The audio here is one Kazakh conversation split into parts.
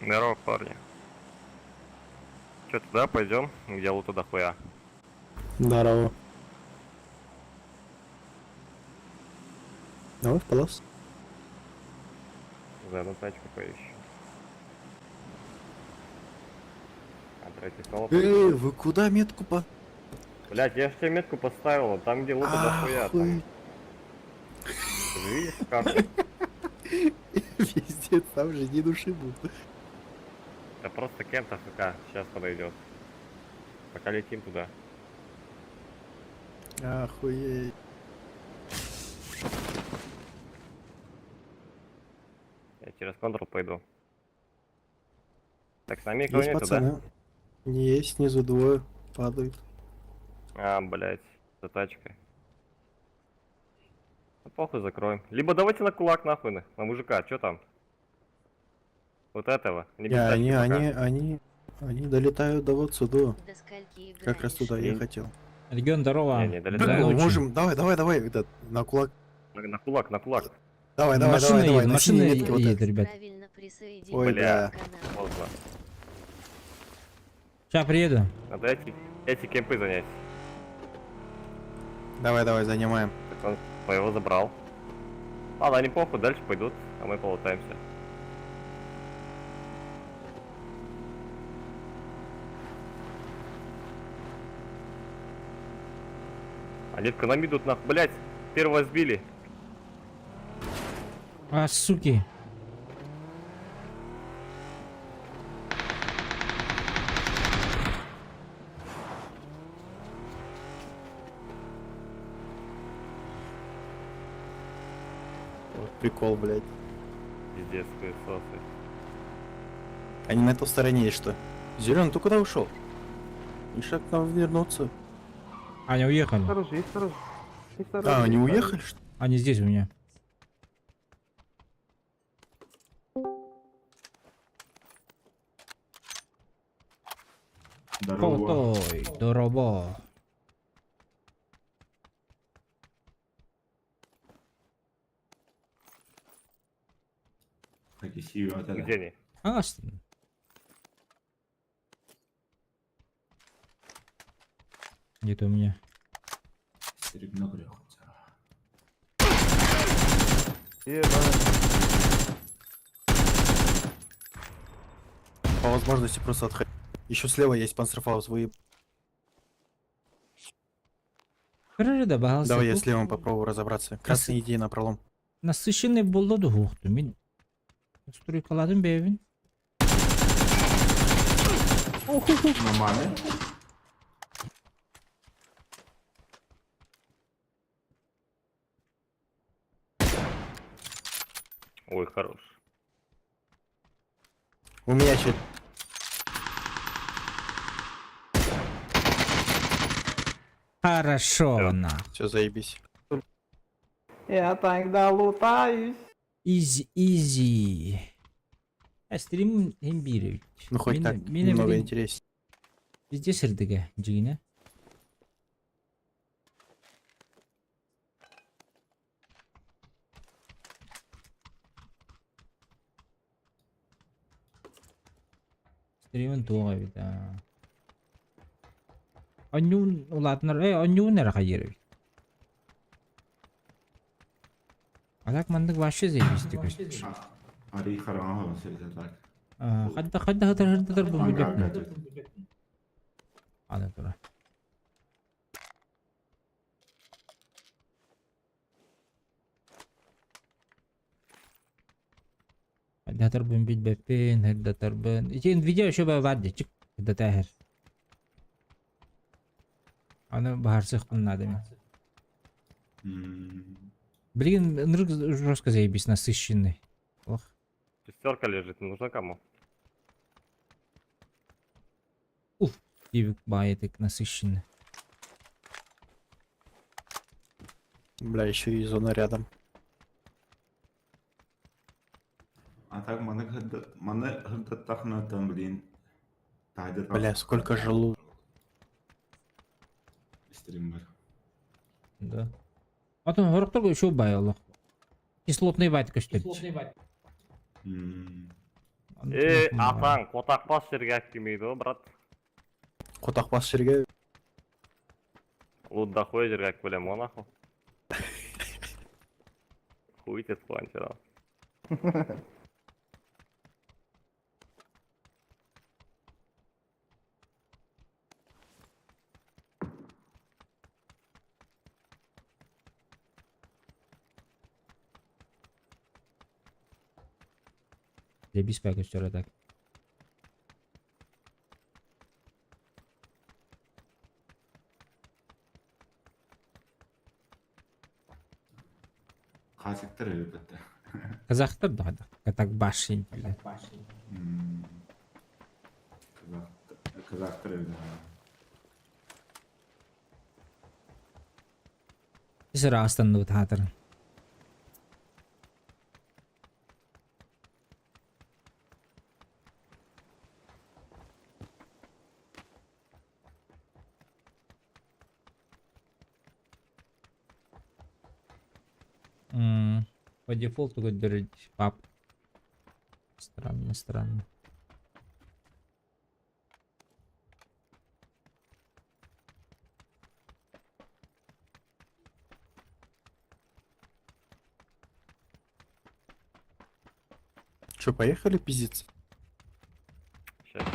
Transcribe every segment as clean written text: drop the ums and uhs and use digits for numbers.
Здорово, парни. Че, туда пойдем? Где лута дохуя? Здорово. Давай в полос. Заодно тачку поищу. А третий стол. Вы куда метку по... Блять, я ж тебе метку поставил, там где лута дохуя, там. Ахуй. Ты же видишь карту? Пиздец, там же ни души будет. Это просто кент АФК, сейчас подойдет. Пока летим туда. Охуеть. Я через контрол пойду. Так, с нами никого Есть нету, да? пацаны. Есть, снизу двое падают. А, блять, за тачкой. Ну похуй, закроем. Либо давайте на кулак нахуй, на мужика, что там? Вот этого, не без тачки Они долетают до вот сюда. До скольки играешь? Как раз туда я хотел. Регион, здорово. Не, Да, долетаю. мы ночи. можем, давай, этот, на кулак. На кулак, на кулак. Давай, Машина едет, на машина синей метке вот едет, это. ребят. Правильно присоединиться Ой, Бля. к каналу. Поздно. Сейчас приеду. Надо эти кемпы занять. Давай, занимаем. Так он своего забрал. Ладно, они похуй, дальше пойдут, а мы полутаемся. Они к нам идут, нахуй, блять, первого сбили. А, суки. Вот прикол, блядь. Пиздец, хуесосы. Они на той стороне есть что? Зеленый, ты куда ушел? И шаг к нам вернуться. Они уехали. А, они уехали, что ли? Они здесь у меня. Колтой, здорово. Где они? А, где-то у меня. По возможности просто отходить. Еще слева есть панцерфаус, вы... Природа бағалсы. Давай я с левым попробую разобраться. Красный иди на пролом. Насыщенный болды хуқты. Мен стройкаладым бәйбін. Нормально. Ой, хорош. У меня чуть... Хорошо, на. Все, заебись. Я тогда лутаюсь. Изи. Стрим имбиревич. Ну хоть так, немного интереснее. Везде сірдігі, жігіне. Стримін туға бейді. Онюн ұлатынар, онюн әрі қайыры. Алак мандық башы зейбісті көшті. Ари хараға сөйледі так. Қадда хатыр бұл бүліп. Ана тұра. Хадда хатыр бұл бүліп бәппен, хадда хатыр бұл. Ичен видео шо ба варды, чик. Хадда тәхір. Аны бағарсық бұнын адымы. Блин, нырк жестко заебись, насыщенный. Ох. Шестерка лежит, нужна кому? Дивик баетик насыщенный. Бля, еще и зона рядом. А так маны хырда тахнатан, блин. Бля, сколько желу. Стример. Да. Потом хорықтар еще бай Allah. Кислотный байт көштірді. Атаң, қотақпас жерге алып келмейді ғой, брат. Котақпас жерге. Луддахой жерге алып келемін ғой, нахуй. Хуй тет планчера. Дебис пәк өстері так. Қаситтер әлбетте. Қазақтар да так башин. Қазақтар әлбетте. Исер астанды бұтатыр. По дефолту говорить пап. Странно. Че, поехали пиздиться? Сейчас.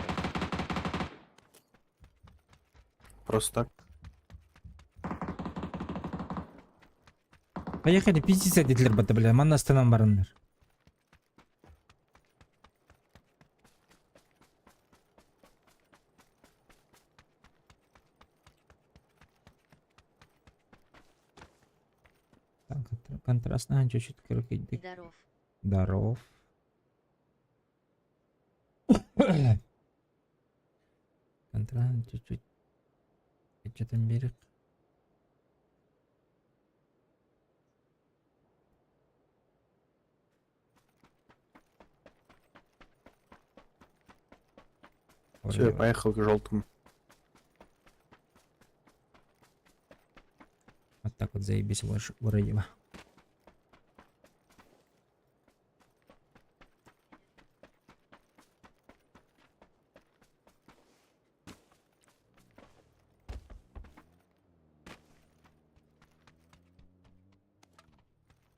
Просто так. Поехали пиздиться dediler bata bile. Manastıran barınlar. Контрастно чуть-чуть крокодил. Здоров. Здоров. Контраст чуть-чуть. Что-то берег. Все, я поехал к желтому. Вот так вот заебись Вороева.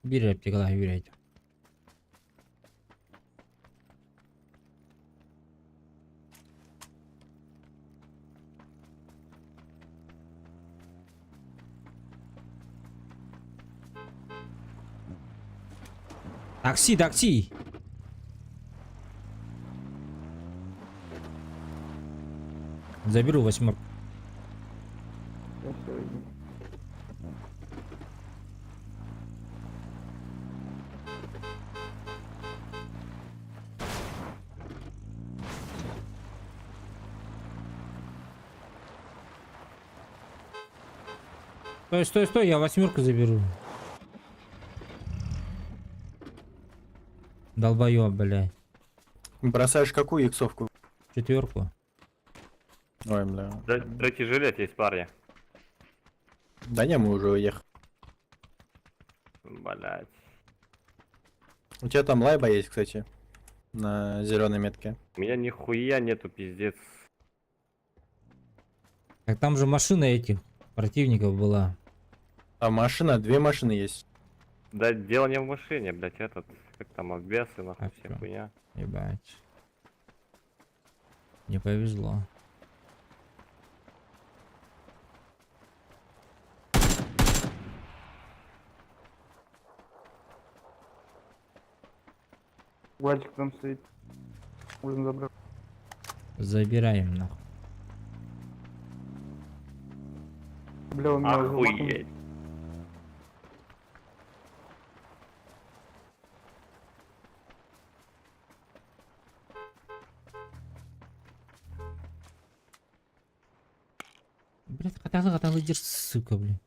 Bir replikalar yürüyeceğim. Такси. Заберу восьмерку. Я всё иду. Стой, я восьмерку заберу. Долбоёб, блядь. Бросаешь какую иксовку? Четверку. Ой, бля. Третий жилет есть, парни. Да не, мы уже уехали. Блять. У тебя там лайба есть, кстати. На зеленой метке. У меня нихуя нету, пиздец. Так там же машина этих противников была. А машина, две машины есть. Да дело не в машине, блять, этот, как там, обвесы, нахуй, А вся всё. хуйня. Ебать. Не повезло. Вальчик там стоит. Можно забрать. Забираем нахуй. Бля, у меня уже Охуеть. Блядь, каталы держи, сука, блин.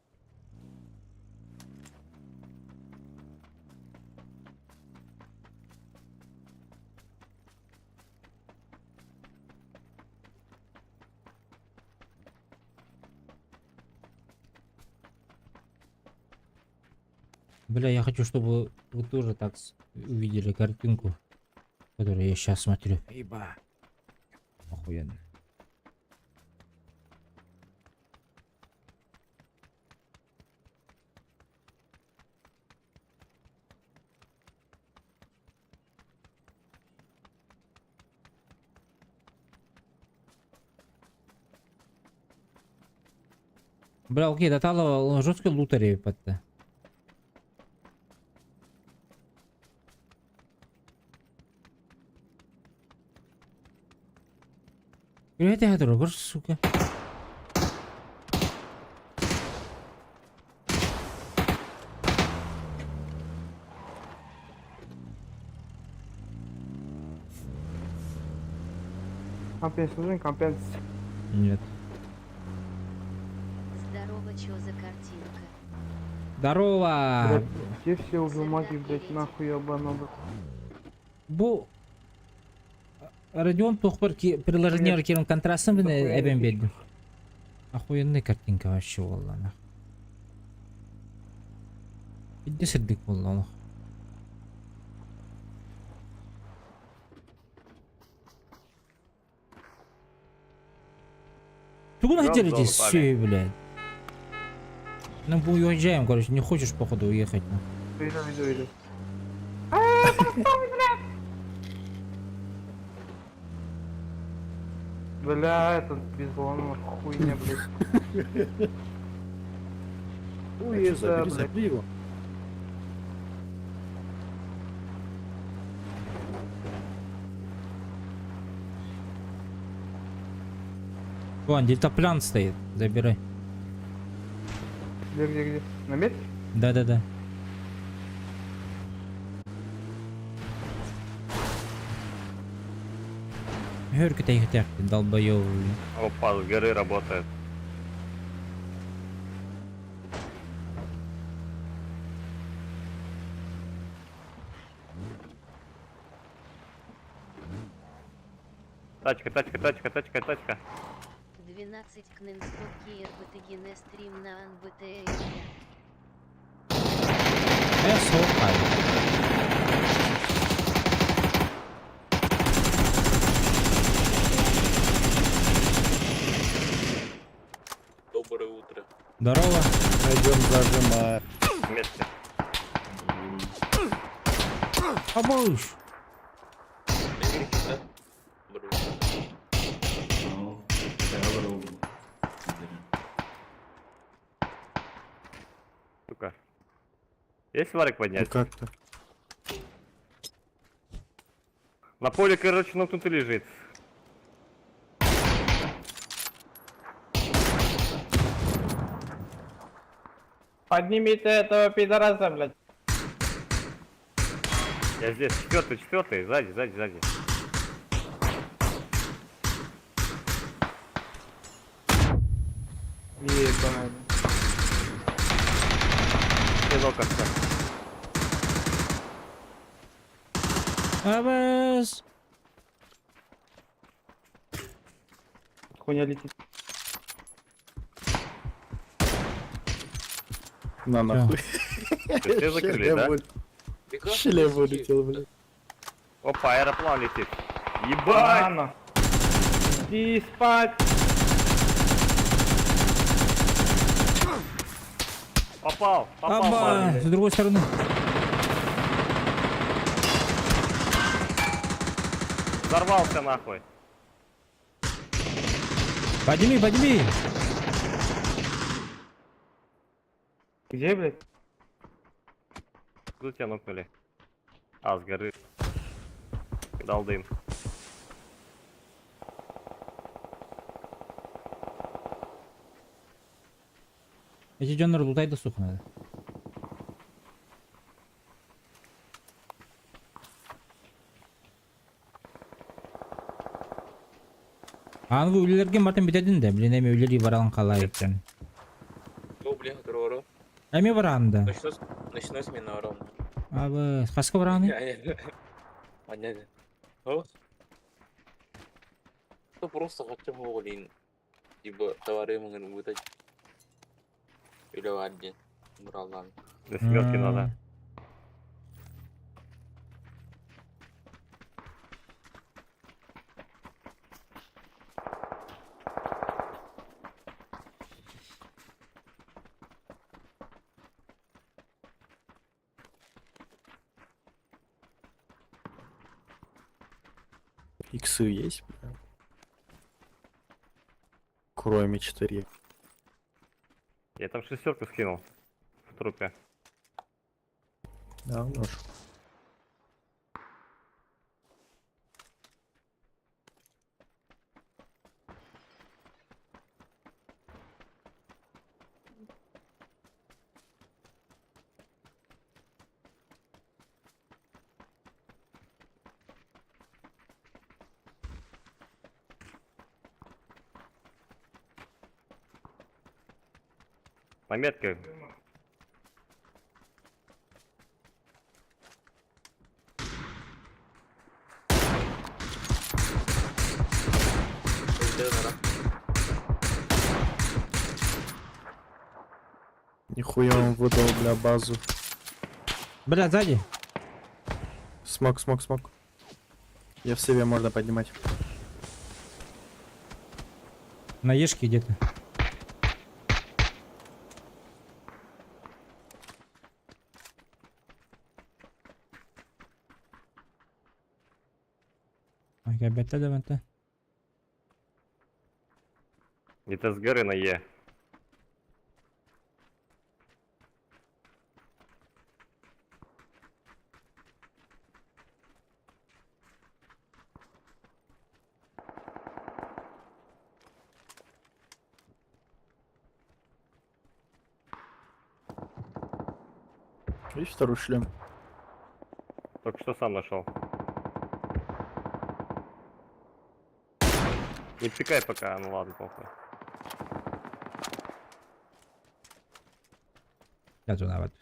Бля, я хочу, чтобы вы тоже так увидели картинку. Который я сейчас смотрю. Еба. Охуенно. Бля, окей, до того жесткий лутари патта. Привет, я дорога, сука. Компенс нужен, компенс. Нет. Здорово, чё за картинка? Здорово! Блядь, где все уже маги, блядь, нахуй ебаный. Бу... Родион Тухбар приложение керем контрастом Охуенный эбен фишка. бедным. Охуенная картинка вообще, wallah. Иди сырдык, wallah. Ты куда Гром хотели зону здесь пали. все, блядь? Ну, мы уезжаем, короче, не хочешь, походу, уехать, ну. Иду. Бля, этот безбаланного хуйня, блядь. Хуй это, блядь. Забей его. Вон, дельтаплан стоит, забирай. Где? На метке? Да-да-да. Гёрка-то их так, долбоёвый. Опа, с горы работает. Тачка. 12 кненстокки РБТГН стрим на НБТ. Слухай. Доброе утро. Здорово. Пойдем зажимать. Вместе. Побольше. Да? Доброе утро. Ну, я вру. Сука. Есть варик Ну поднять? как-то. На поле, короче, нокнутый лежит. Поднимите этого пидораса, блядь. Я здесь, четвертый, сзади. Ебаный. Одиноко. Абас. Хуйня летит. На нахуй. Все закрыли, да? Бега, Шлем подожди. вылетел, блядь. Опа, аэроплан летит. Ебать! Банана. Иди спать. Попал. Аба. парень. С другой стороны. Взорвался нахуй. Подними. Где, блядь? Тут тебя нокнули. А, с горы. Дал дым. Эти джоннер лутайды, сука, надо. Аны bu өлілерге мартын бітедін де, білін әме өлілі баралан қалай екен. О, блин, здорово. Әме барағында. Ночной смена ровно. Абы, қасқа барағаны? Понятно. О? То просто хочу блин. Типа товары могут выдать. Или варди. Бралан. Для семерки надо. Иксы есть, бля? Кроме 4. Я там шестерку скинул. В трупе. Да, нож. На метке. Нихуя он выдал, бля, базу. Бля, сзади. Смог, смог, смог. Я в себе можно поднимать. На ешке где-то. Ага, бета. Где-то с горы на Е. Видишь второй шлем? Только что сам нашел. Не пикай пока, ну ладно, похуй. Я туда вот.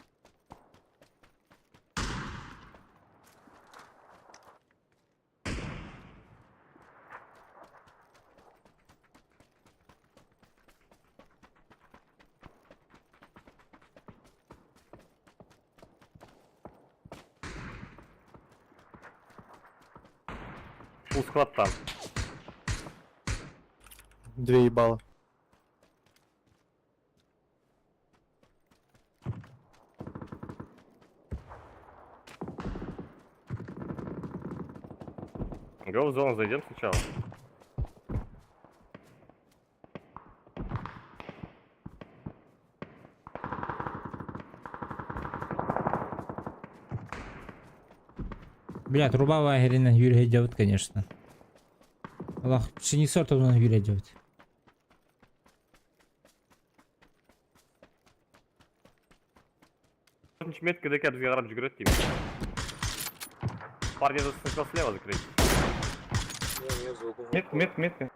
Фул схват там. 2 ебала. Го в зону зайдем сначала. Бля, труба лагерine Юрий идет, конечно. Allah şimdi sortumdan yürüyecek. Метка ДК без гараж грет тим. Парни за сначала слева закрыть. Метка, метка.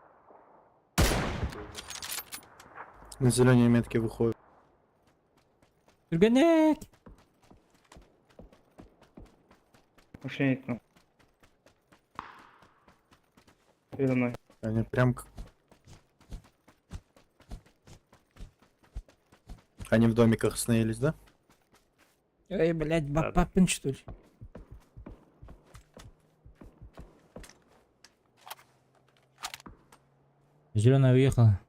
На зеленые метки выходят. Türgenek. Ушли нет. Передо мной. Они прям... Они в домиках остановились, да? Эй, блядь, папин что ли? Зеленая уехала.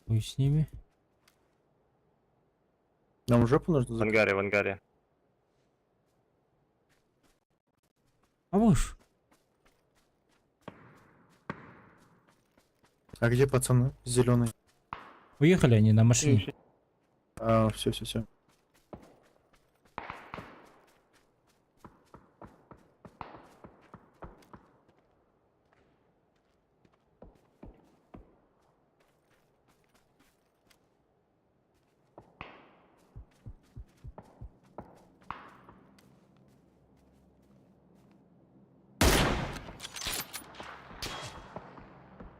Хуй с ними. Нам в жопу нужно В закрыть? ангаре, в ангаре. А уж. А где пацаны? Зеленые. Уехали они на машине. А, все.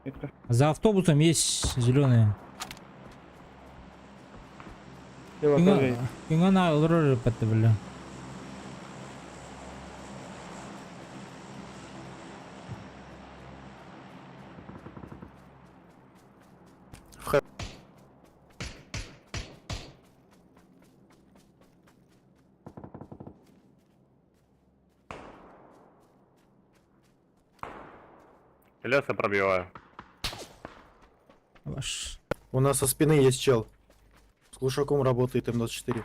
Метка. За автобусом есть зеленые. Лево тоже есть. Пингана алры бля. Леса пробиваю. Ваш. У нас со спины есть чел. С глушаком работает М24.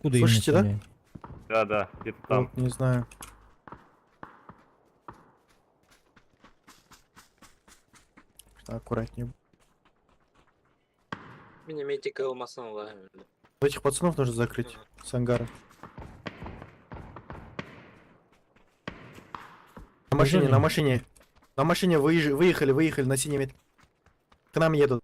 Откуда именно Слышите, да? стреляют? Да, где-то там. Вот, не знаю. Аккуратнее. Минометика алмасын лагаем. Этих пацанов нужно закрыть с ангара. На машине, Неужели? на машине. На машине выехали на синий мет. К нам едут.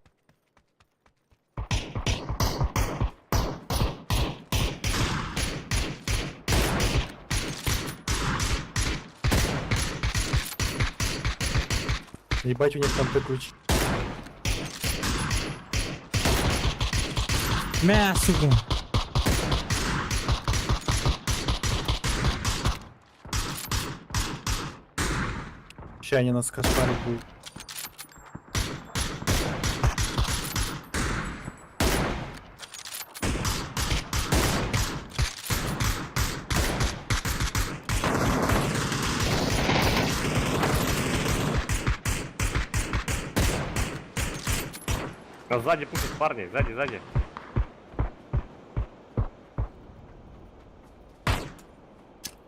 Ебать, у них там ключ. Мя, сука. Сейчас они нас кошмарить будут. А сзади пушат парни, сзади.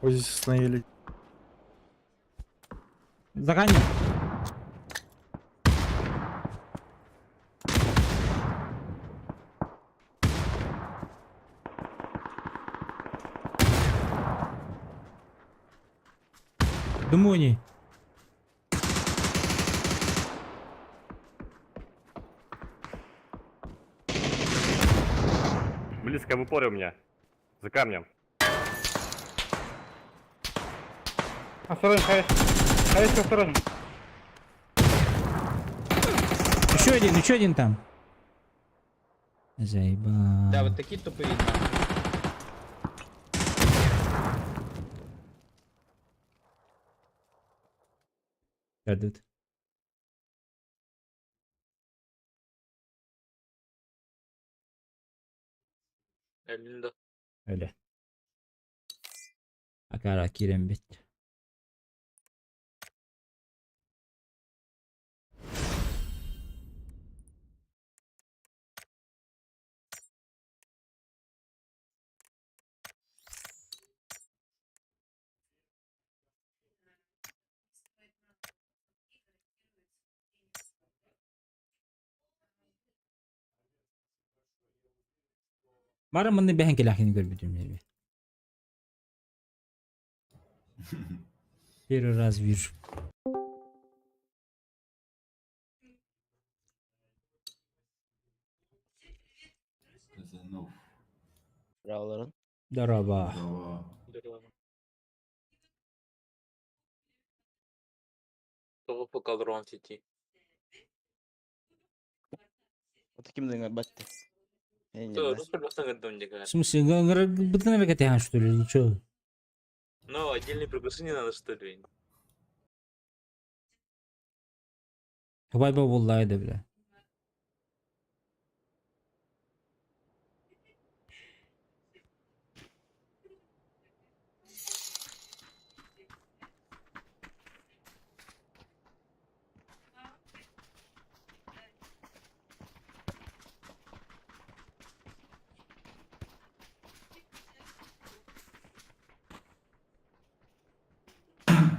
Вот здесь остановили. Загони. Думони. Близко в упоре у меня. За камнем. Осторожно, Хаэс, осторожно. Еще один там. Заебал. Да, вот такие тупые. Крадут. Elinde. Öyle. Akara kirem bit. Var mı ne behenke lakini görmedim yani. Bir раз bir. Казанов. Bravoların. Daraba. Права. Здорово. Того покалрон сети. Вот таким деньгар батты. Я не То, знаю. русский баста гадон дика. В смысле, бытны века тян что ли, или чё? Ну, отдельные приглашения надо, что ли? Хабайба воллайды, бля.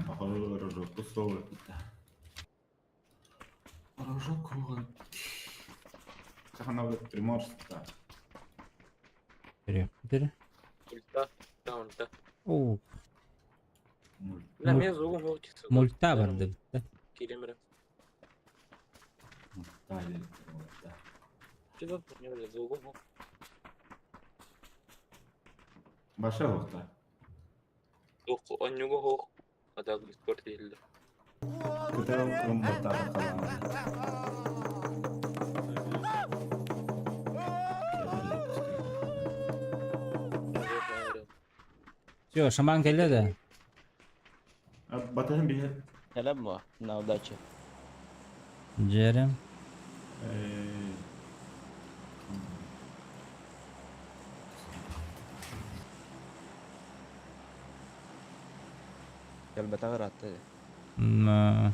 Похоже, рожок тусовый. Рожок он. Как она будет приморская? Бери. Ульта. Да, ульта. Oo, لا Муль- мен зугum мультик. multa vardı. Киремре. Далее. Да. Чего не было зугум? Большая лохта. Ох, он не го. Ada Discord değildi. Kita belum bertahan kalah. Все, шаман келді de. Батарея bir Helal mi o? Na удачи. Cerem. Gel betagar attı. Hmm.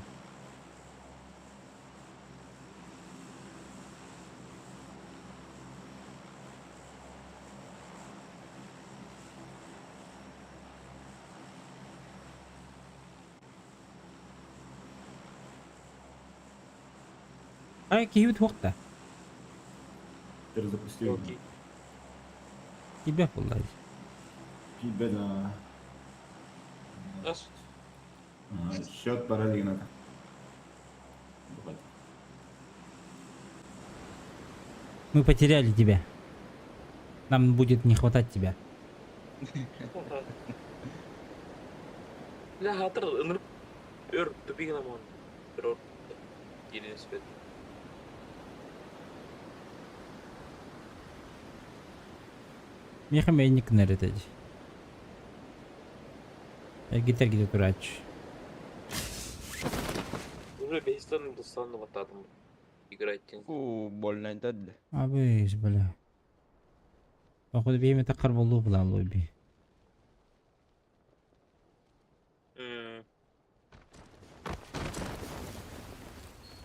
Ай, киют хокта. Перезапустил. Окей. Кибе буллай. Тебе да. Ас. Ага, счет параллельно. Давай. Мы потеряли тебя. Нам будет не хватать тебя. Lah hatır ınır. Ör tepi kena mon. Ör. Gini nispet. Меха мейник неретеди. Гитер где турач. Уже бейстан достану вот там. Играть. Больно это. Абыш, бля. Походу бейме такар болу була лоби.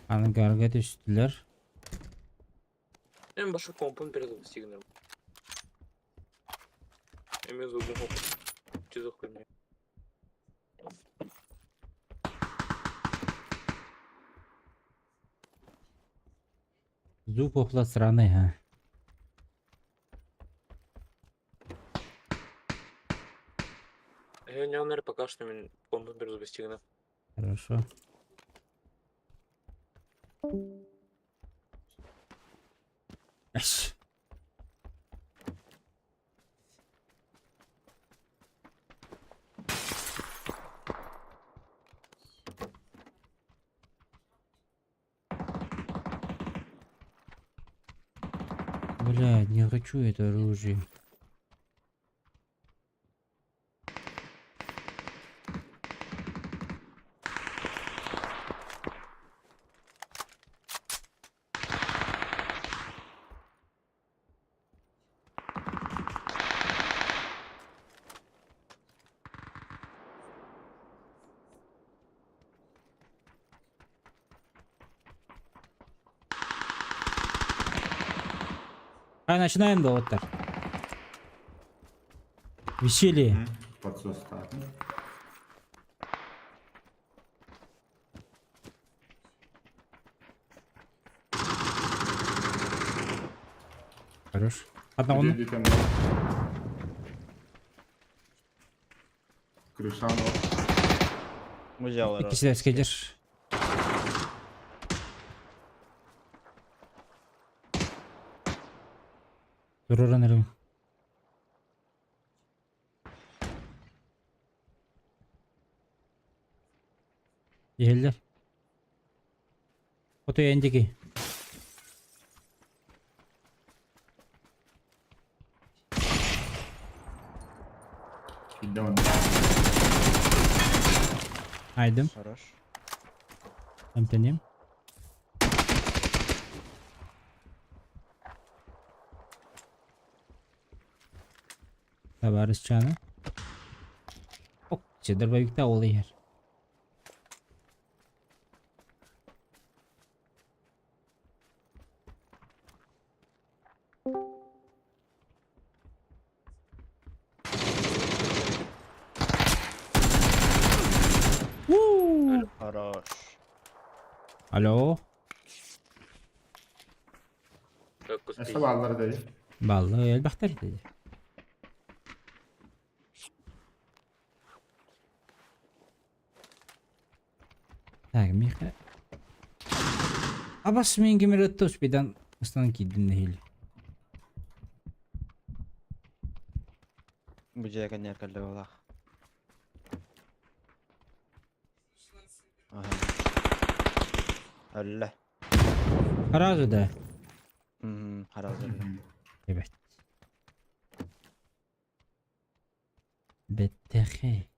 Ангарга түштүлөр. En başka kompon перезапустигнем. Эме зубу хоп. Чизо хуйня. Зуб охла сраны, а. Я не анер пока что мен компон перезапустигнем. Хорошо. Эш. Блядь, не хочу это оружие. Начинаем да оттар. Веселье. Подсос так. Хорош. Одного. Где там? Крышан. Взял раз. İkisi de skecer. Dur öğrenirim. Yeğiller. Otoya önceki. Идем. Haydim. Хорош. Amtenim. Товарищ Чана. Ок, дробовик-то oluyor. Хорош. Alo. Как успеть? Эсэ баллар değil. Ballı elbette dedi. Так, Миха. Абас мен кемер бидан станан кидин нехил. Бужая коня калдывалах. Ага. Алла. Харазу да. Хорош. Evet. Bettehe.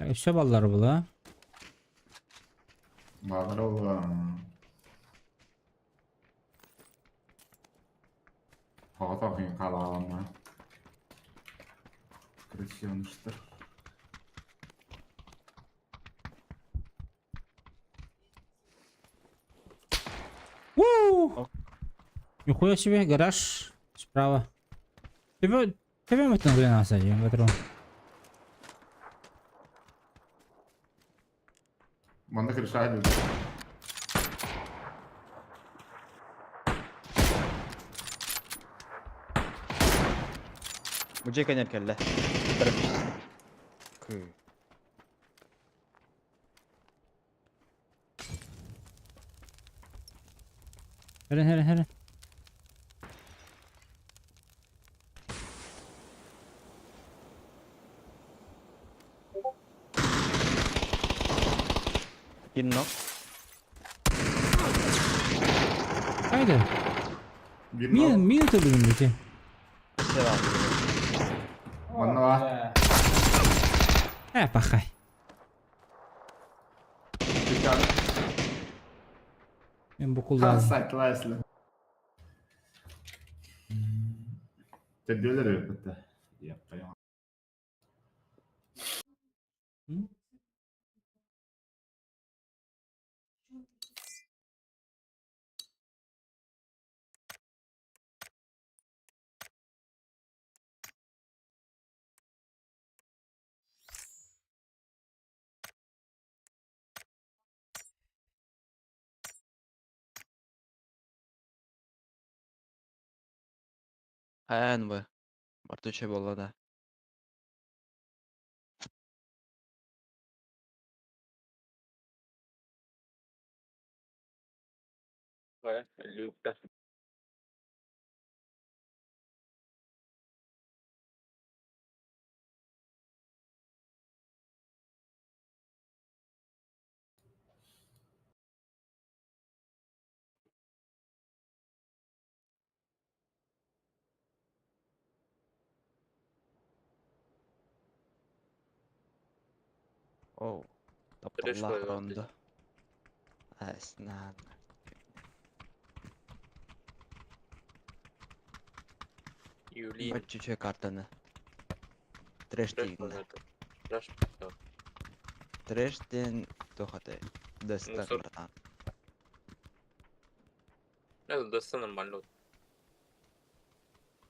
Üste balları bu la. Баллар ол. Хата хин қалағанна. Красивныштыр. О! Нихуя себе, гараж справа. Тебе мы там глянул, садим, ветру. Манда крыша идет. Mucay kanyar kelle. Taraf. Kı. Hele. In knock. Haydi. Bir Mini tabii bundaki. Devam. Manda var. Bakay. Bir tane. Ben bu Ha, kullandım. sakla. Tedbirler yok hatta. Yapayım. Ayan bu. Bartuçe bolla da. Baya lükler. Oh. Trash Tapallah koy rondu. Esnan. Yulin. Bartuçe kartını. Trash Trash değil. koy. Trash koy. Trash den tohate. Destek Мусор. bıratan. Ne dostum нормально.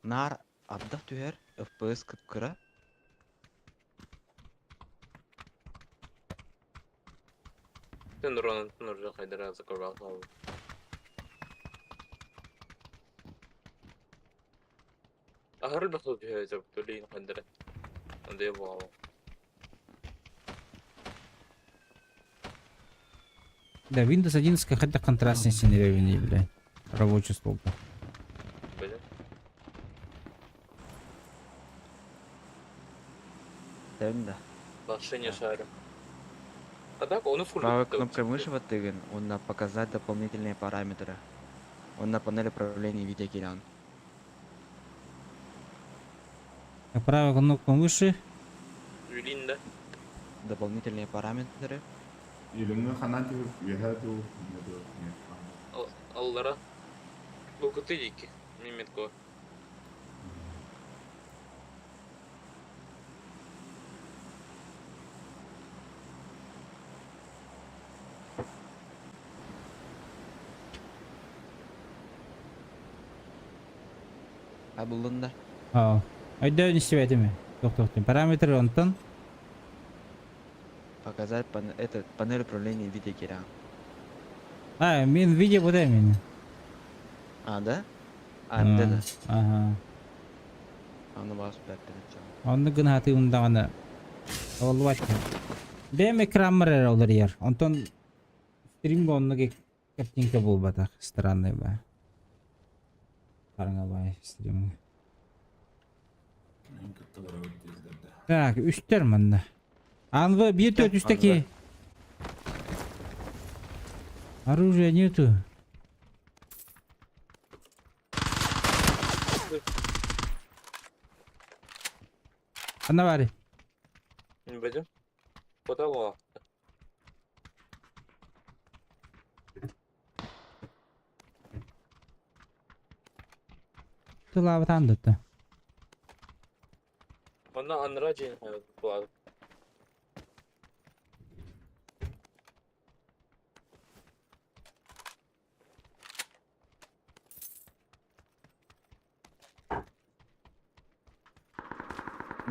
Nar abda tüher. FPS kıpkıra. Sen Ron'un Nurca Haydar'a zakor al. Ahar bakıl bir şey yaptı Lin Haydar'a. Ande bu. Да, Windows 11 какая-то контрастность не блядь. Рабочий стол. Böyle. Değil de. Başlayın yaşarım. А так он full. Правой кнопкой мыши воттыгын, он показать дополнительные параметры. Он на панели управления видеокелян. Правая кнопка мыши. Yulin de. Дополнительные параметры. Yılını kanat yok. Yeter tu. Allara. Bu kutu iki. Mimetko. Ha buldun da. Ayda не севеді ме? Тоқтың. Параметр онтан. Показать панель управления видеокелян. Мен видео бұдай мені. А, да? А, да. Ага. Onu basıp bekledim. Onu gün hatı undağını. Oğlu açtı. Benim ekranım var olur yer. Ondan stream onu картинка бұл батақ. Странный ба. Қарыңа бай stream. Так, үстер мында. Анвы 1-4 үстеки. Оружия нету. Ана бari. Не будем. Подало. Тылабы тандытты. Ona Anrajin bu.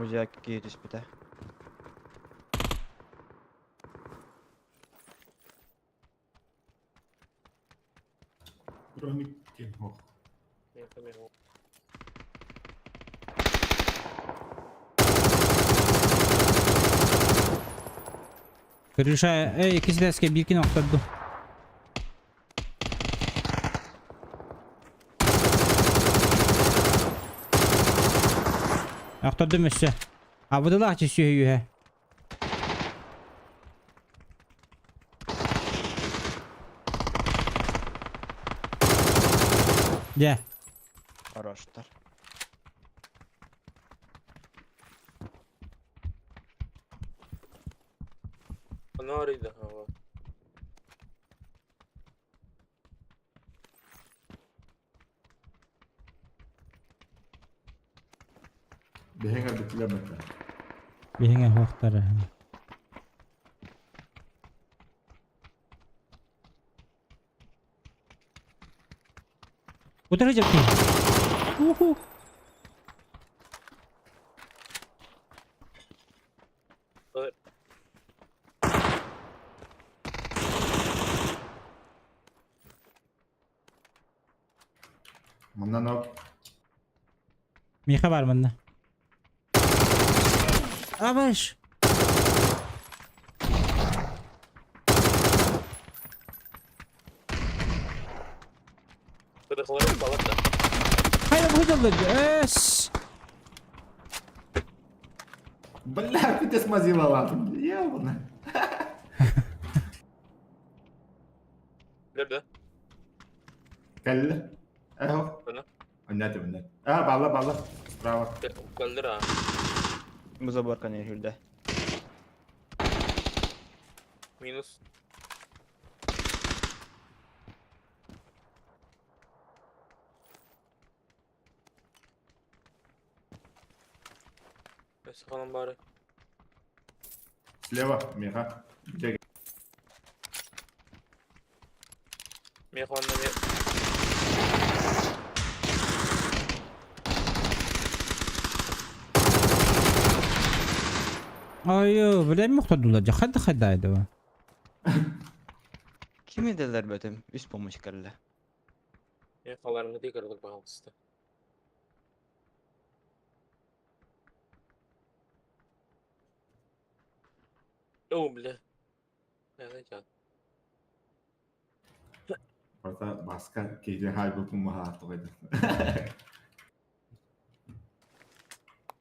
Muzey kiri spita. Kronik kim ho. Мен Крыша, ikisi de eski bir iki noktada. Noktada mısın? Abi de lah çiziyor yuhe. Ya. Хороштар. Аны арыйды хава. Behenga bitlemedi. Birine hoqtara. Oturacak mı? Uhu. Bundan o Miha var bende. Abaş. Кырыкларын балат да. Hayır bu hıcalı. Es. Бля, ты смазила ладно. Я вон. Nerede? Калли. Эхо. Bana. Понятно. А, бала. Справа. Kaldır ha. Bu заборка не жильда. Minus. Neyse falan bari. Слева, Миха. Где? Meyhanede bir... Ay, böyle mi muhtaç olacak? Hadi o. Kim ediler betim? Üst pomos kalla. Meyhanlarını tekrar bakalım işte. Oh bile. Evet can. Orada başka gece halbuki muhatap edin.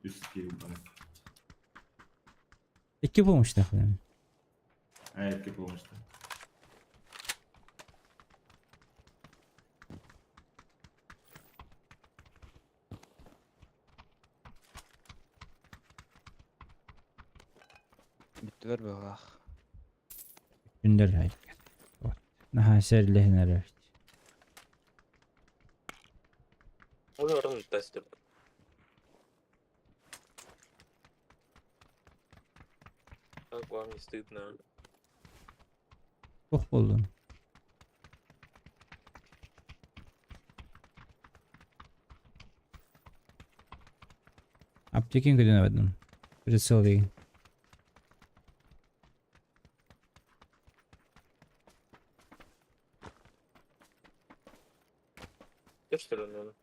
Üst gibi bana. İki bulmuş da. Evet gibi olmuştu. Bittiler be ah. Gündür hareket. Naha serlehine röft. Onu oranın testi. Как вам не стыдно? Çok buldun. Aptekin güdünemedim. Birisi olayım. Göster onu.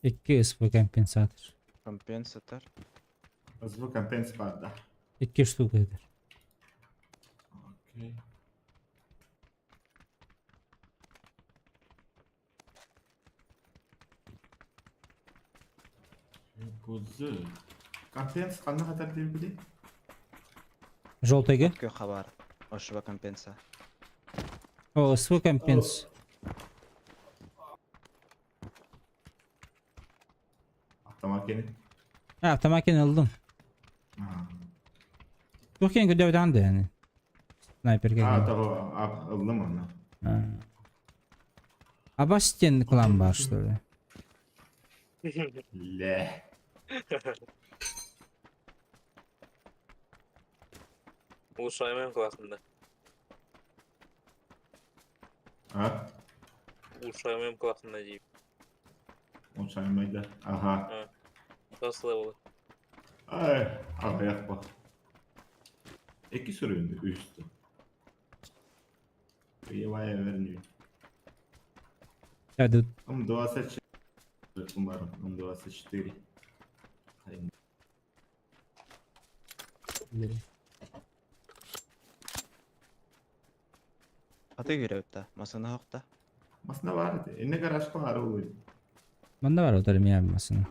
İki ısfı kompensatör. Компенсатор. Звук компенс падда. İki штукаdır. Окей. Бузы. Компенс қандай қатар белгілей? Желтыгы. Кö хабар. Ошва компенса. O ısfı kompens. Автомакені. Ha tamamen aldım. Çok yeni görevden de yani. Sniper А, geldi. того aldım onu. Ha. Abastian klan başladı. Le. Uşayman klasında. Ha? Uşayman klasında deyip. Uçaymaydı. Aha. Ha. Nasıl level? Ay. Ayak bak. İki süründü üstü. Yuvaya vermiyor. Ya dur. Ama 24. Umarım. 24. Hayır. Atı görevde. Masana hokta. Aslında vardı. Ne garaj var o. Bunda var otarım ya masını.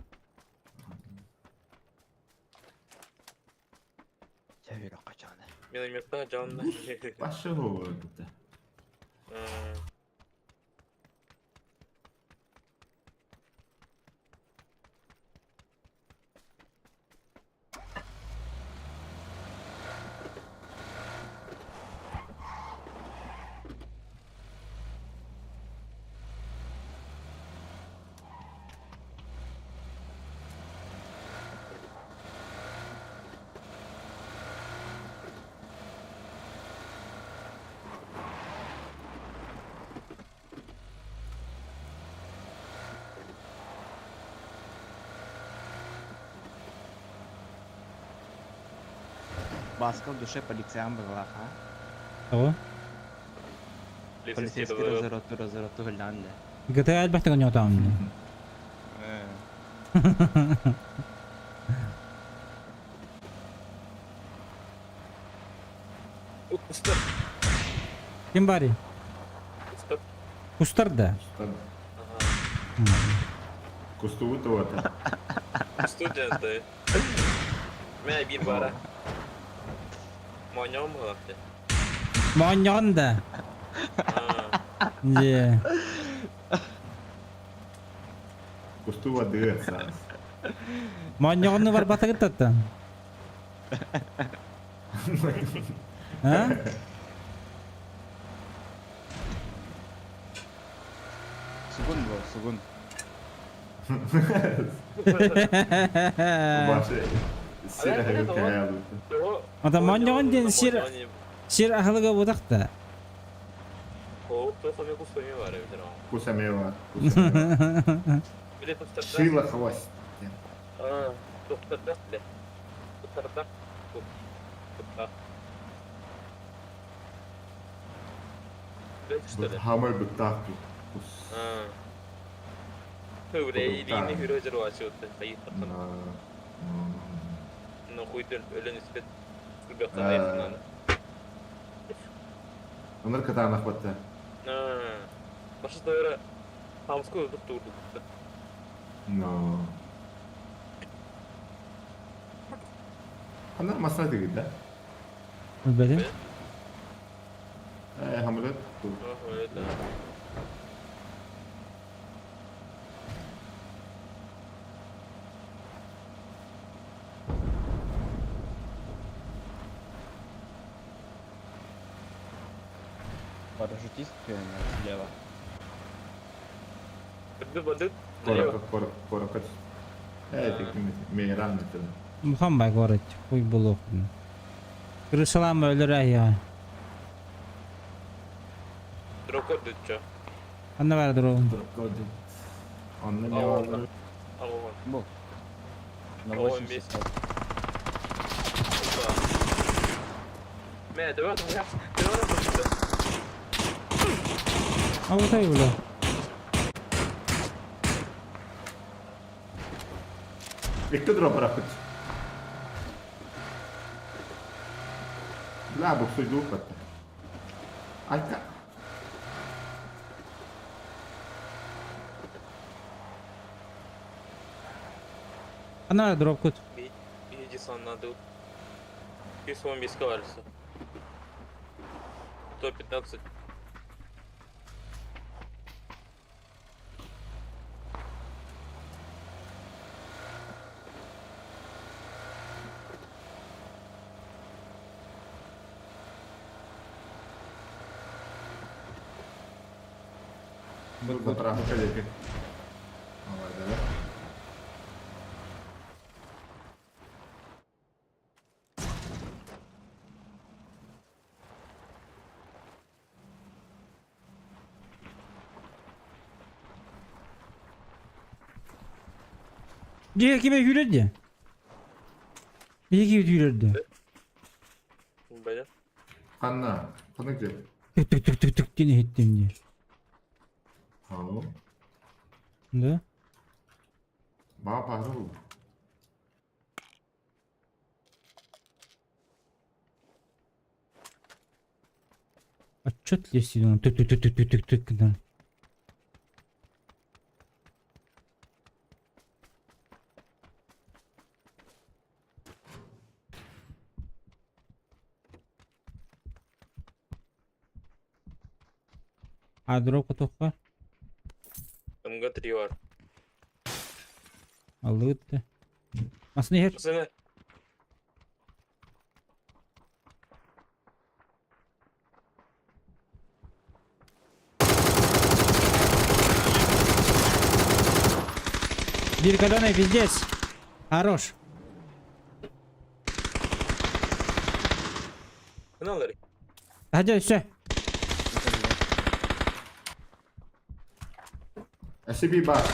Çevir o kaçanı. Benim yokta canlı. Başı o orada. Baskı düşe polisiyan bağla ha. Tamam. Polisiyeski rozero tuhullandı. Gıtı elbette kan yotam. Usta. Kim bari? Usta. Kustar da. Кустову то. Студенты. Мен bir bara. Monyom mu yaptı? Monyon da. Je. Кустова дырца. Monyonu var batı gıttı. Ha? Sugun bu, sugun. Başı. Sirah kayalı. Adam monyon diye şir ahlıga budak da. O просто кустами var evde ama. Кусами var. Bile tutarda. Шила хвост. Tutarda bile. Tutarda. Tutarda. Bile tutarda. Hamar bıtaktı. Hıvre iyiliğini hüröcer o açıyordu. Hayır tatlı. На. No хуйтер ölen ispet. Kulbekta ayettiğinden. Onlar katana хватает. Başta da öyle hamsko öldük durduk. No. Onlar masada değil de. Öyle. Hamlet. Öyle de. Парашютист слева. Bıdık. Nereye bak? Корок. Это минеральный туда. Muhammad gorat. Kuy buluk. Kırısalam ölür ya. Drokor dütçe. Anne vardır o. Он на него. Allah'ım. Bu. На Ой, 80. месяц. Давай там я. Давай там. Ama tabii bula. Кто дроп рахать? Бля, буксуй духата. Айка. Anne var drop kut. Bir sanladı. 115 kalırsa. 115. Тут заправка коллеги. Давай, давай. Diye kime yürüdü? Bir gibi yürüdü. Böyle. Kanna. Kanı ki. Tık tık tık tık tık diye hittim diye. Hao. Ne? Bana pahra bu. Отчетливости, он tık tık tık tık tık tık tık tık. А дропа тоққа МГ-3 var. алды өтті. Масыны ер. Mısını? Bir каленый пиздец. Хорош. Ne alır? Hadi üstü. SCP бар.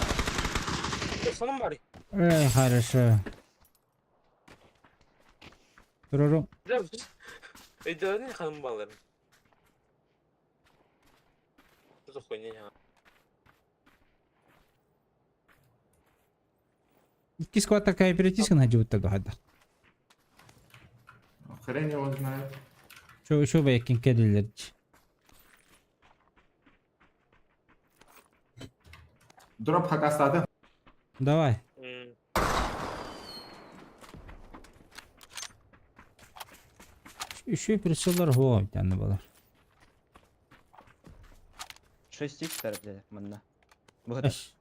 Sana mı bari? Эй, хорошо. Dururum. Güzel misin? Ne hanım bağlarım? Çok oynuyor ya. İki squad такая перетиска на живота до хада. Хрен его знает. Şu bekin kediler. Дроп хакастады. Давай. Şu прицеллар ho bir tane balar. 6x тәрбие мында. Бұғыда. Эш.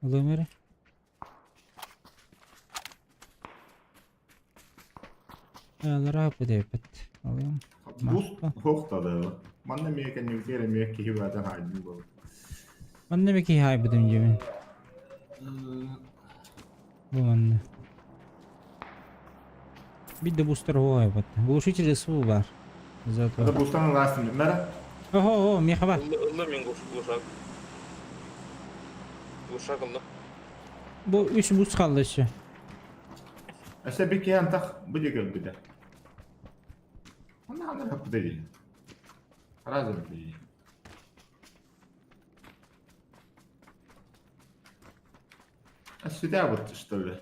Лымыры. Алара подепет. Алым. Буст хоқтады. Манна мекен юзере мек киһи бада хайдын бол. Anne mi ki hay budun gibi. Bu anne. Bir de booster ho hay bat. Глушитель СВ var. Это Зато. бустан ластын. Нара? Ого, меха var. Illı min gluşak. Gluşak illı. Bu 3 boost kaldı işte. SCP киһи тах бүдө келбиде. Ана хап dedi. Разы dedi. Сюда вот что ли?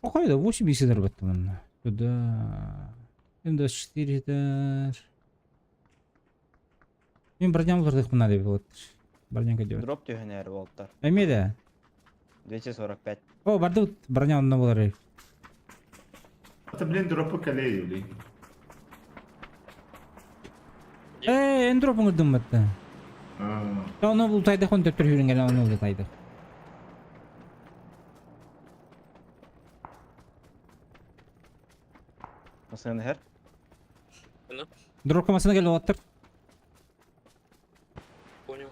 O kadar 8 bilgisayar battı bana. Tуда. М24'дар. Мен броням вырдык мына деп вот. Бронянка деп. Дроп түйінер болттар. Эмеде. 245. О, барды вот броня онна болар. Это, блин, дропы колею, блин. Эндропун кырдым батты. Оны бул тайда хон деп түрүрүн гана оны бул тайда. Масыны хер. Дроп камасына келип атыр. Понял.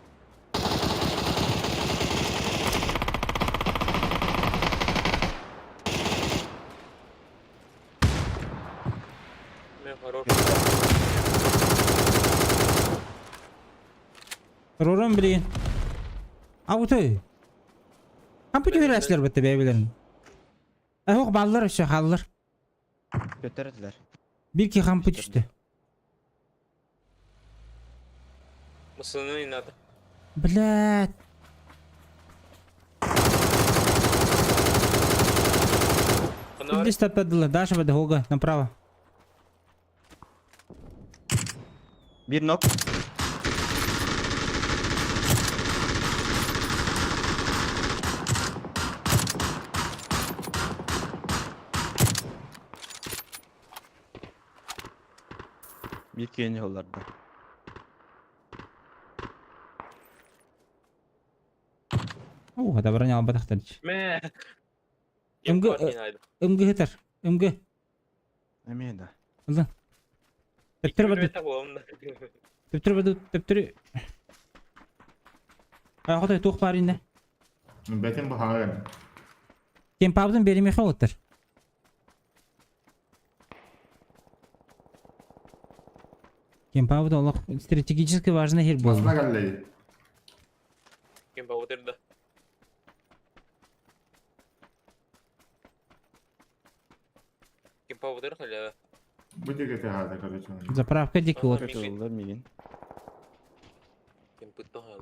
Ne хорош. Ророн блин. Ауты. Компьютер эшлер батты бәйбелерин. Ох, баллар еще халлар. Көтерділер. Bir ki kampı düştü. Mısını inadı. Блядь. Здесь топадылы. Даша вода Ога. Направо. Bir nok. Bir yeni yollarda. Hada броня алба тахтарч. Me. Emge emge heter. Emge. Emeydi. Aldı. Teptir badı. Teptir badı. Teptir. Ay hoda tuq barinde. Бәтен bu hangi? Kim pabdın berimi xawtır. Kim pabdı Allah стратегически важный хер Басына болды. колею. Kim bavutirdi. поводыр халя. Bu digete hada короче. Заправка дик вот. Kötü oldu migin. Кемпытта хал.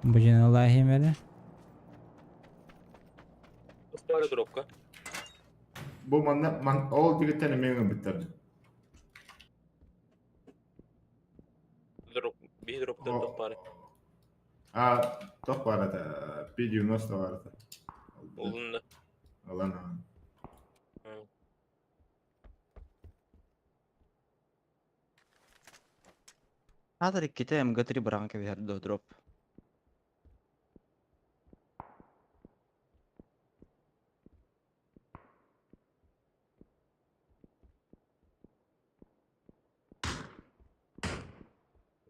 Bu jene Allahi yemeli. Устали дропка. Bu man ol digete men bitirdi. Дроп. Bir drop da topar. Aa, top var da. P90 var da. Olunda. Alan ha. Надо kita MG3 barang ke biar do drop.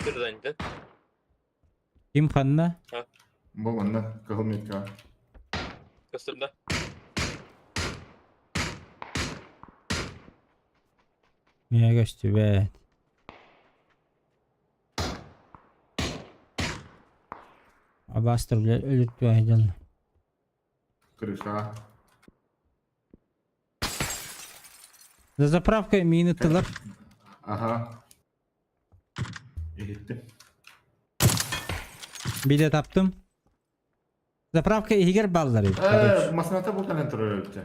Birden de. Kim kanna? Bu manna kılmık ka. Kısırda. Niye geçti be? Abastır bile ölüp bir aydan. Krışa. За заправкой мины тылып. Aha. Gittim. Bir de taptım. Заправка иһигер баллары. Masanata bu kadar öldü.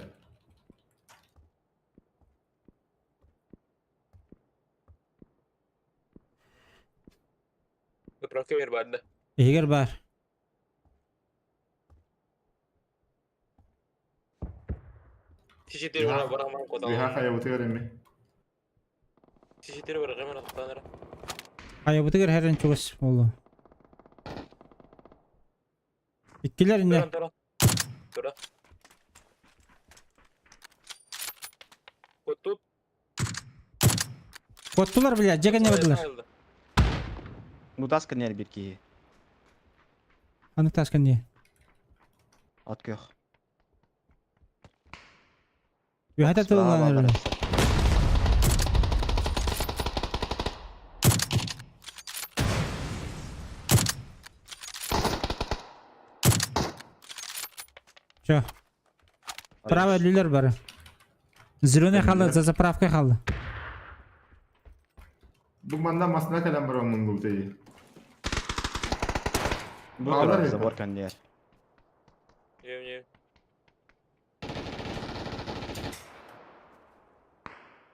Zapravka bir vardı. İһигер бар. Tişitleri var aman Bir kodalı. hafaya bitiyor mi? Tişitleri var hemen atlanır. Hayır bu tigir herren çuğuz oldu. İkkiler inne. Duran duran. Duran. Tut. Kottular bile. Cegen yapıdılar. Ну таска не bir ki. Anık taskan diye. At kök. Bir hata tığılanır. Что? Право люлер бар. Зеленый қалды, за заправкой қалды. Bu manda masana kadar var onun bu değil. Bu Bağlar kadar ya. zaborkan diğer. Не.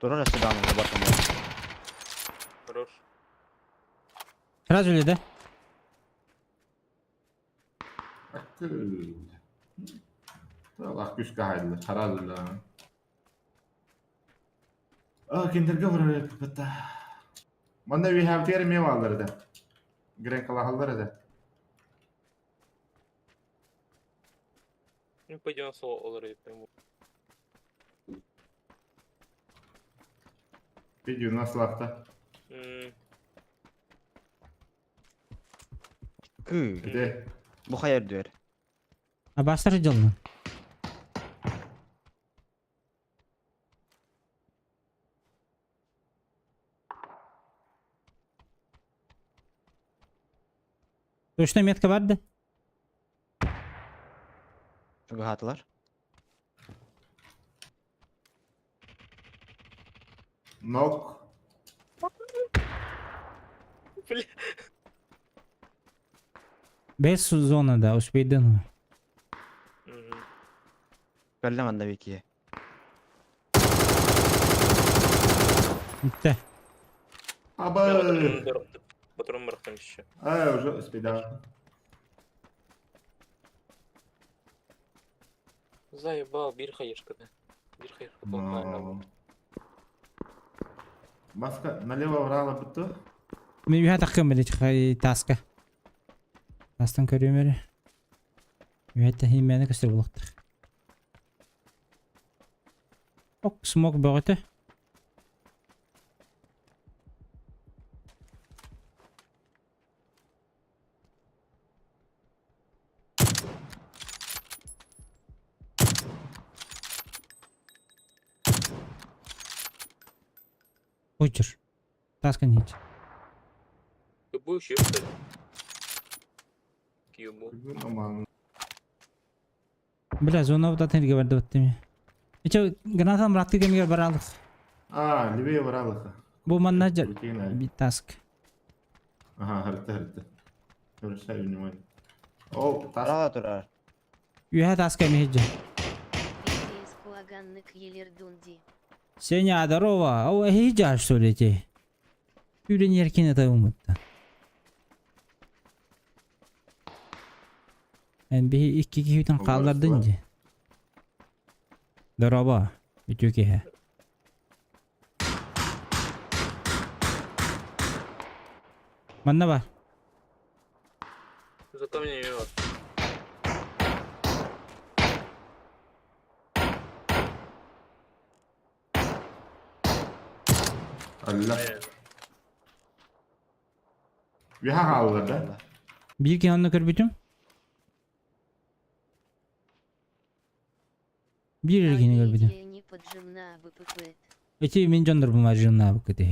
Durur sedan zaborkan diğer. Хорош. Sırası öyle de. Akıl. Allah güç kahaydı. Harallah. Kinderge vuruyor kapıda. Manda we have tier mi varlar da. Gren kala hallar da. Ну пойдем соло olur прямо. Video nasıl hafta? Kı. Bir de Bu hayır diyor. Ha bastır canını. Точно метка vardı. Çok hatlar. knock. Без зона да, успейден. Kallem anda bir ki. Bitti. Aba. Патрон бıraktım еще. Уже спида. Заебал bir hayırkada. Bir hayırkada. No. Маска налево врала бітті. Мен bir takım bile çıkay taska. Tastan körüyorum öyle. Evet de himene kısır bulaktık. Ok smoke boğutu. Хочешь? Таскан hiç. Bu şey yok. Кьюбу. Bugün aman. Бля, зона вот атенге берди баттыми. Иче гранатам ратты кемге баралык. Aa, Libya'ya varalım. Bu mannajar Ülkeyi bir task. Aha, harita. Görüşler ünlü. O, tas. Право тура. Üye task kemi hiç. Витейс Хуаганнык Елердунди. Сеня, здорово. О, hiç söyleyeceği. Yüren yerkine de umuttan. Ben bir iki kişiden O kaldırdın varsa. ki. Здорово. Ütü ki he. Bana var. Zато мне не вот. Allah. Bir ha havladı. Bir ki anla kırbütüm. Bir erkeğini kırbütüm. не поджимна ВПП. Eti min candır bu marjinna bu kıtı.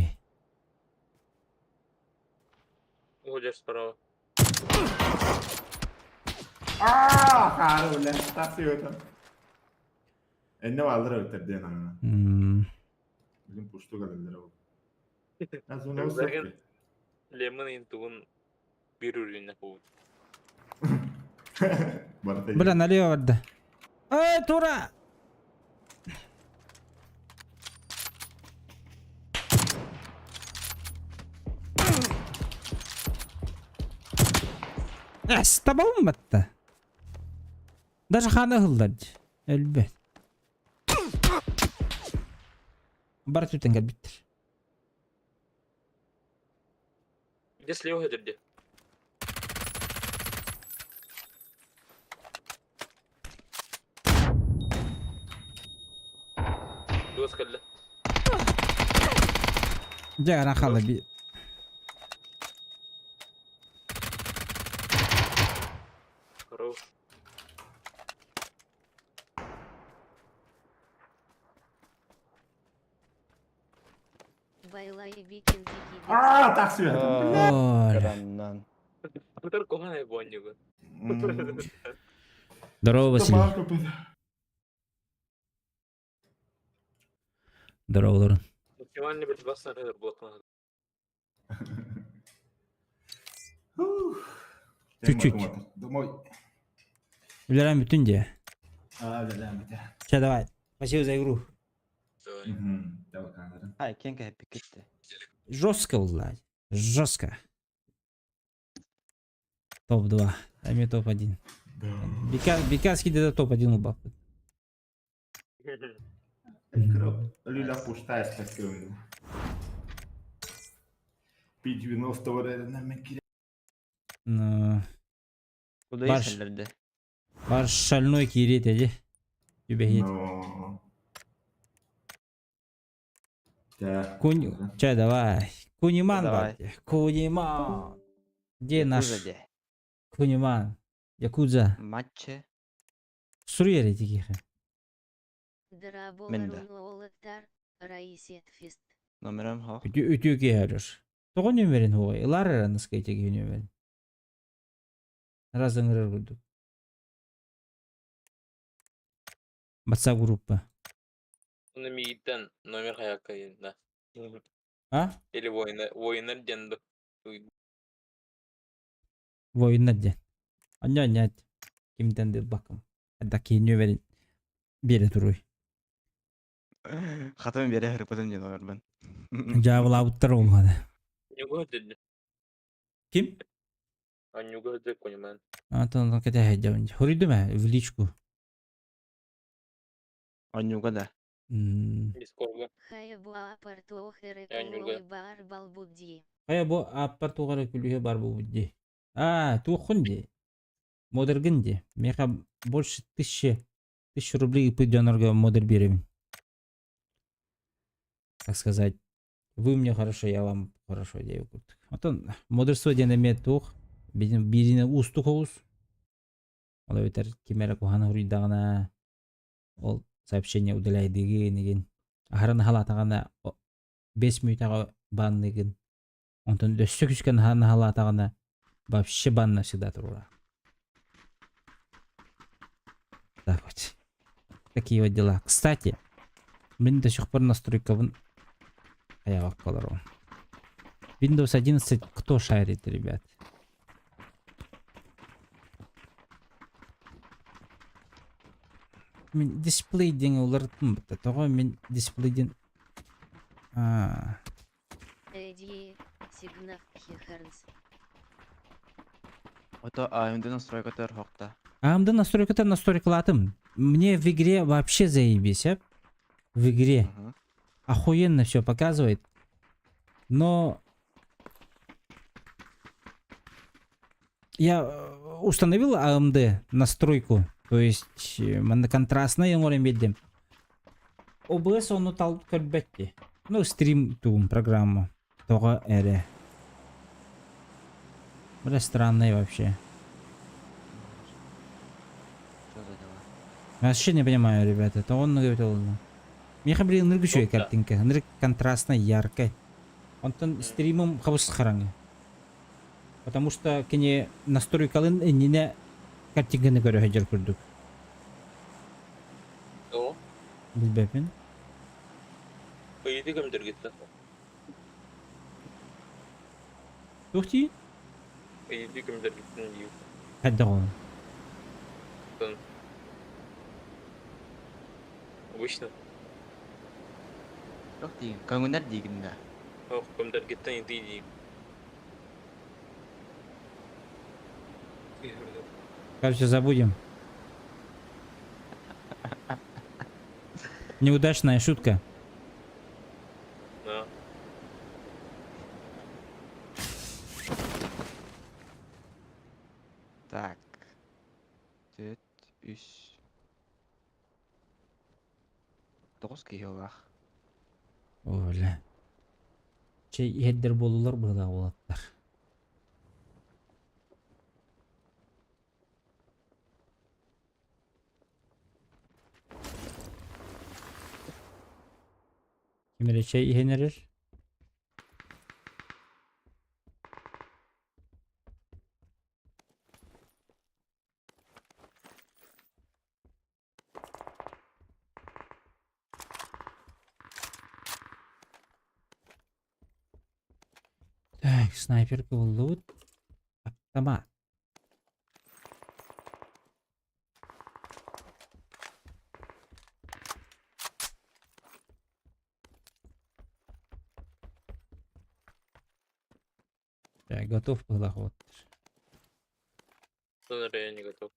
Уходишь справа. Aaa, kara ulan. Taksiyordum. Ne vardır öterdin ama. Bizim puştu kalırlar o. Nasıl ne olsa ki? Лемон интугун bir ürüne kovdu. Barata Bula nalıyor vardı. Ay Tura. Tamam mı battı? Даже хана hıllardı. Elbet. Barat üten gel bitir. Где слева это где? Дуас калла. Cagana halı bir. Хорош. Байлай викинги гибель. Aaa, taksiyordum. Оля. Краннан. Который коханый боннигу. Здорово, Василий. Tamam kapadı. Здорово, Лорен. Максимально безопасный рейдер блокнот. Чуть-чуть. Домой. Билерам bütün diye. Aa, devam et. Че, давай. Спасибо за игру. Давай. Давай kanlarım. Ай, кенка хеппи кетти. Жестко, Влад. Жестко. Топ-2. А мне топ-1. Бикарский где-то топ-1 убав. Люля пуштая с таким. P90 var elinden kire. Ну, Куда Баш. ешелерди? бар шальной кирет эди. Юбехит. No. Да. Че, давай. Куниман Давай. бар. Куниман. Где наш Якузаде. Куниман? Якудза. Матче. Сурьер этих. Драболарун Менде. Олаттар. Раисет Фист. Номером хох. Ütü ki herür. Toğun nümerin hoğu. Ilar aranız kayıcak nümerin. Razanırır bulduk. WhatsApp группа. На мигитен номер хаяка да. А? Или воинер денду. Voyunlar diye. Anne. Kimden de bakım. Hatta nümerin. Bir duruy. Хатам бере хырпытын ден ойырбын. Cevabı lavutlar olmadı. Нюга dedi. Kim? А нюга dedi понимаю. Антон кете hecavınca. Horuydu mu? Vliçku. Анюга да. Дискорда. Хаябуа Партуохере Я не Колой знаю. Бар Балбудди. Kaya bu apar tuğara külüye bar bu buddi. Tuğun di. Modern di. Meha больше 1000 рублей по донорга модер берем. Так сказать, вы мне хорошо, я вам хорошо делаю. Антон, модер своден эмет тух. Bizim birine ustuk oluz. Ola öter kimere kohana huridağına ol сообщение удаляй деген. Ахаран халатағана 5 минутага банныгын. Онтон дөссө күскөн халатагына вообще банна всегда тура. Так вот. Такие вот дела. Кстати, мен до сих пор настройкабын аяга каларым. Windows 11 кто шарит, ребят? Мен дисплей деген улартым бітті. Тоғы мен дисплейден... Эдди, сигнал хернс. Ото AMD настройкатар хокта. AMD настройкалатым. Мне в игре вообще заебись, а? В игре. Охуенно все показывает. Но... Я установил AMD настройку. То есть, контрастная я медлем. OBS он утал кальбетти. Ну, стрим ту программу. Того эре. Бля, странная вообще. Что за дела? Я вообще не понимаю, ребята. Это он говорил. Мне хабрил ныргучая Ну да. картинка. Нырг контрастная, яркая. Он там стримом хабус харанги. Потому что кене настройкалын не картинканы көрө хаджар көрдүк. О, Билбепин. поеди кімдер кетті? Тухти? Поеди кімдер кеттің дейм. Хадда ғой. Обычно. Жоқ дейін. Көңіндер дейін да. О, кімдер кеттің дейм. Короче, забудем. Неудачная шутка. Да. Так. Төт, үш. 9 кейолақ. Öyle. Hedder bolulur burada olatlar. Kimere ihenerir. Так, снайперка лут. Автомат. Так, готов пылоход. Сонора я не готов.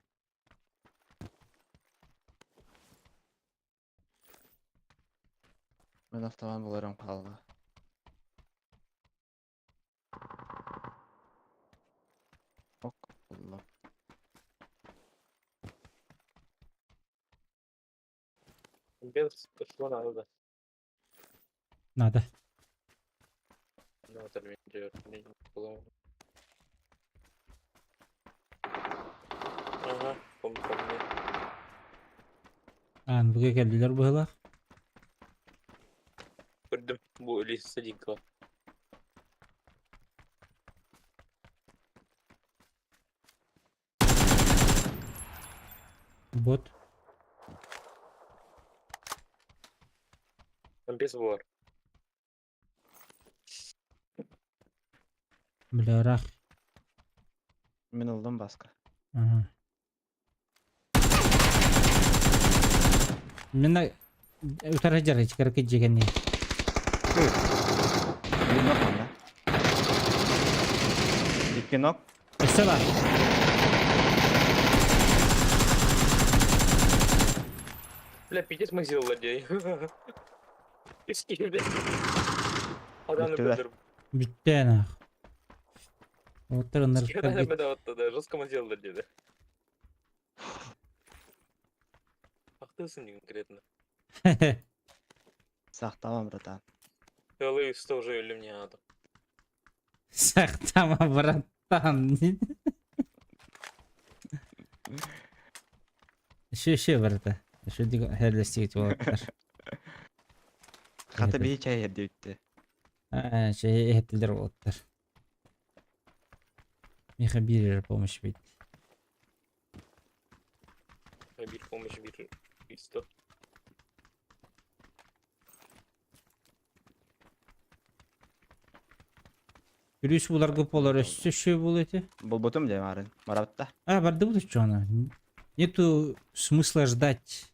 Мен автоман боларым қалға. Ок, болды. Без пошло надо. Надо. Ну, это мне не было. Ага, помню, помню. Buraya geldiler bu hılar. Gördüm bu Elisa Sadikova. Bot. Там без вор. Bilarak. Мен ылдым басқа. Ага. Мен утара жарай чикарак жегенни. Мен нок мында. Екі нок. Эсела. Бля, пиздец мы сделали злодей. Писки, бля. Адамны Bitti de. білдіріп. Bitti ana. Отырын Скидали меня вот тогда, жестко мы сделали деді. Ақтысың конкретно. Сақтамам, братан. Белый 100 уже или мне надо. Сақтама, братан. Еще, брата. Еще херлестик болаттар. Хаты Evet. бей чай ерде өтті. Şey ettiler otlar. Миха бирер помощь бит. Bir помощь, bir isto. Күрүш булар көп болар өссө бул эти. Был бутум де марын. Марабытта. Барды бул чё ана. Нету смысла ждать.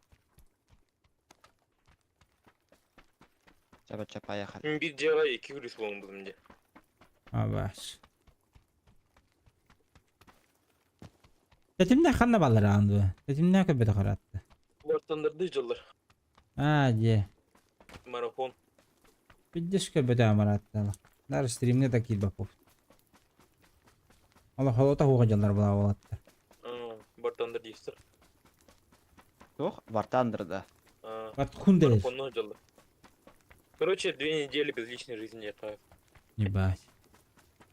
Чапа поехали. Bir cevap 2 kuruş bulun bizimce. Баш. Тетимде ханна балар анды. Тетимде көбөдө каратты. Bartandırdı yıllar. Же. Марафон. Видишь, көбөдө амаратты. Даже стримне да кил бапов. Allah халата хуга жалдар була болатты. Bartandır değilsin. Тух, вартандырда. Бат хунде. Марафонного yıllar. Короче, 2 недели без личной жизни я кайф. Ебать.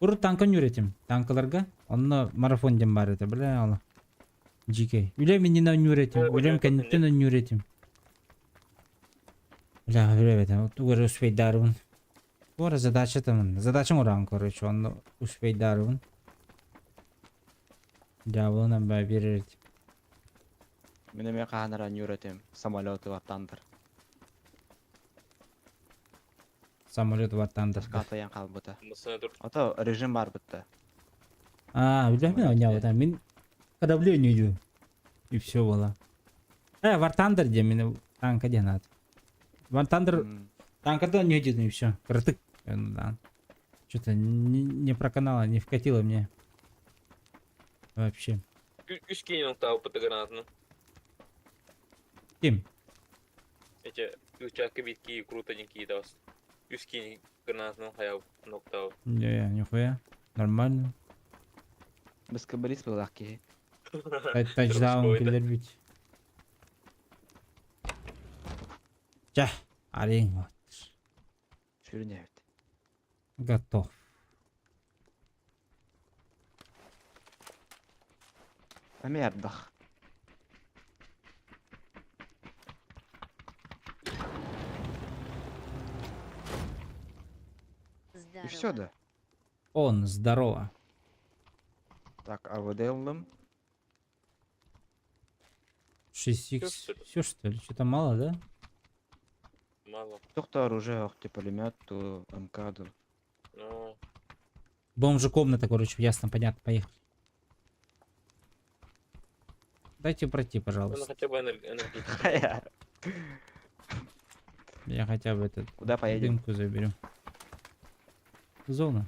Ур танкын үйретем. Танкыларга. Онно марафон дем бар эте, бля, ала. Жике. Үлем инина үйретем. Үлем кенттен үйретем. Бля, үйретем. Тугар успей дарбын. Тугар задача тамын. Задачам уран, короче, онно успей дарбын. Жабылынан бай беререт. Менеме қағаныран үйретем. Самолеты вартандыр. Самолет ваттандыр. Катаян қалбыты. Мısına dur. Ото режим бар бітті. Үлем мен ойнап отам. Мен корабле ойнайду. И все было. Вартандыр де мені танка де надо. Вартандыр танкада ойнайду и все. Крытык. Что-то не проканало, не вкатило мне. Вообще. Üsküye'nin nokta опыта гранатно. Ким? Эти участки битки крутенькие даст. Üsküye'nin гранатно хаяв нокта. Не, нихуя. Нормально. Біз кібіріс бұл ақки. Тачдаун келер бит. Жа, арин вот. Шүріне өт. Готов. Әме ардық. И все, да? Он, здорово. Так, АВД алdım. 6х. Всё, что ли? Все что ли? Что-то мало, да? Мало. Тоқта оружие охты, пулемет, ту МК-ду. Ну, Бомжа комната, короче, ясно, понятно, поехали. Дайте пройти, ну пожалуйста. хотя бы энергетика. Я хотя бы этот Куда поедем? дымку заберу. Зона.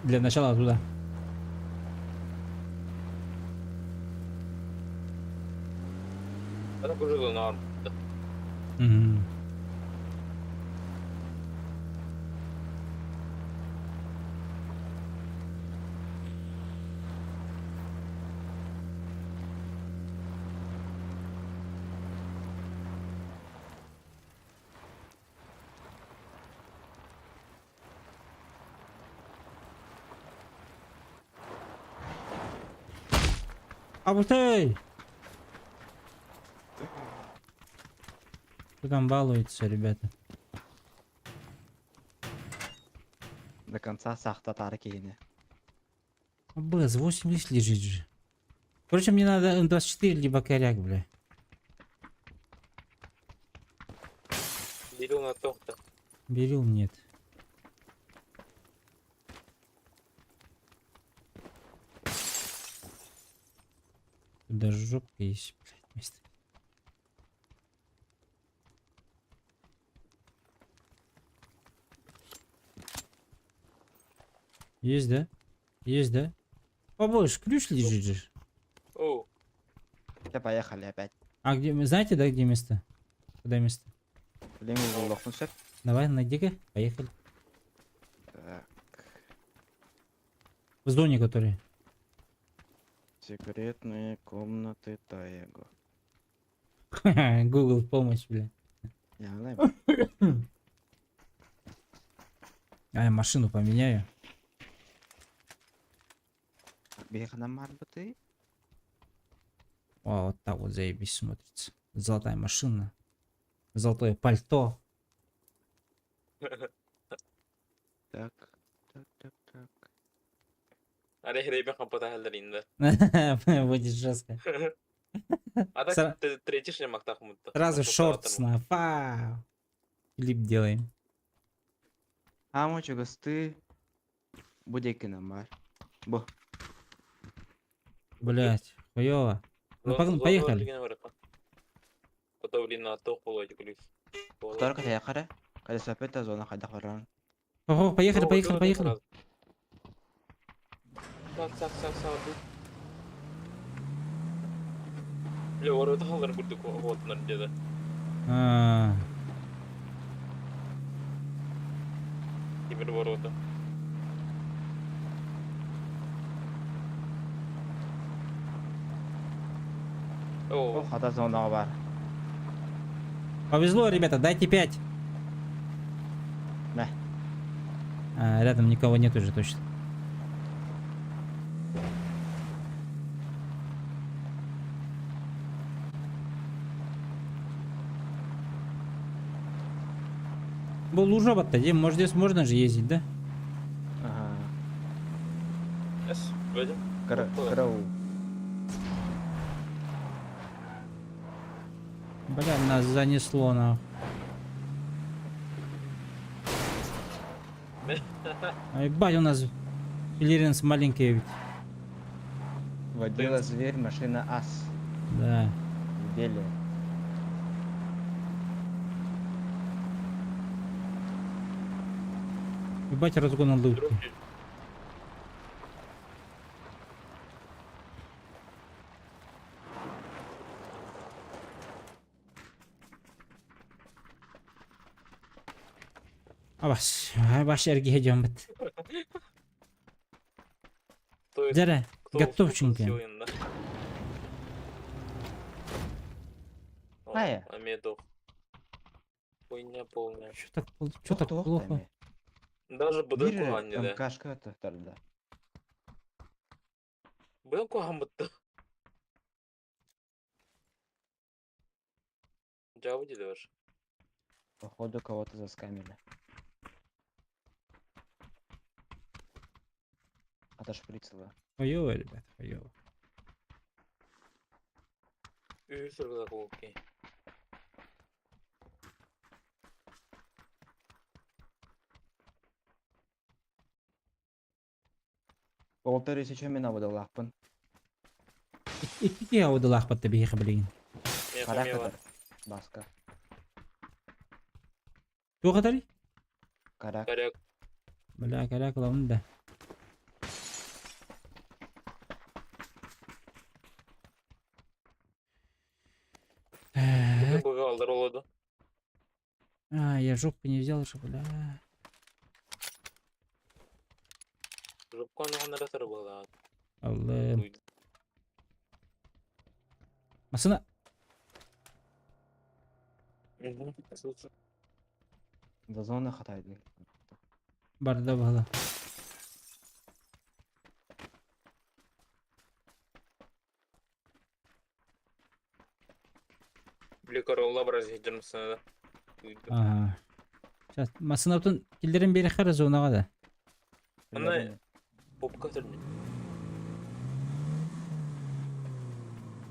Для начала туда. Это уже норм. Мгм. Абутай! Кто там балуется, ребята? До конца сахта таркейни. БС 80 лежит же. Короче, мне надо М24 либо коряк, бля. Беру на то-то. Берил нет. Тут даже жопка есть, блядь, место. Есть, да? Есть, да? Побольше, ключ лежит же. О, Все, поехали опять. А где, знаете, да, где место? Куда место? Блин, лохнул все. Давай, найди-ка, поехали. Так, В зоне, который. секретные комнаты Таего. Google помощь, бля. Я знаю. А я машину поменяю. Бехана марбаты. О, вот так вот заебись смотрится. Золотая машина. Золотое пальто. Так. Ada hidayah kapata haldarinda. Будет жестко. Ada Сра- третий шлемак так мутта. Сразу шортс на фау. Клип делаем. Амочу госты. Будеки намар. Бо. Блять, хуёво. Ну, поехали. Потом на то полой клюс. Кто ката якара? Када сапета зона хайда харан. Ого, поехали. Сак. Бля, ворота халдар курдук вот надеда. Тимир ворота. О, О, хата зона бар. Повезло, ребята, дайте 5. Да. Рядом никого нет уже точно. Был лужа в отеле, может здесь можно же ездить, да? Ага. эс, вроде. Крау. Бля, нас занесло на. Ебать, у нас клиренс маленький ведь. Водила зверь, машина ас. Да. Белая. Ебать, разгон на лук. Баш эрге идем. То есть, Дара, кто готовченько. вкусил иногда. О, Ая. Амедов. Хуйня полная. Чё так плохо? Даже Бири быдырку анне да. МКшка тахтарда. Быдырку хамбытты. Жабы дейді ваш. Походу кого-то заскамили. Отошприцела. Хуёво, ребят, хуёво. Үй сыргыда кулки. Полторы тысячи мина выдалахпын. Икки аудалах под тебе блин. Мен Карак хамева. катар. Баска. Кто катари? Карак. Коряк. Бля, коряк лавн да. Быды быга алдар олады. Я жопу не взял же, бля. Жопканы ғана ратар быга. Аллым. Масына. До зоны хатайды. Барда бала. Блекар олла біраз ежірмісіне да. Ага. Сейчас масынаптын килдерин бери кара зонага да. Ана попка түріне.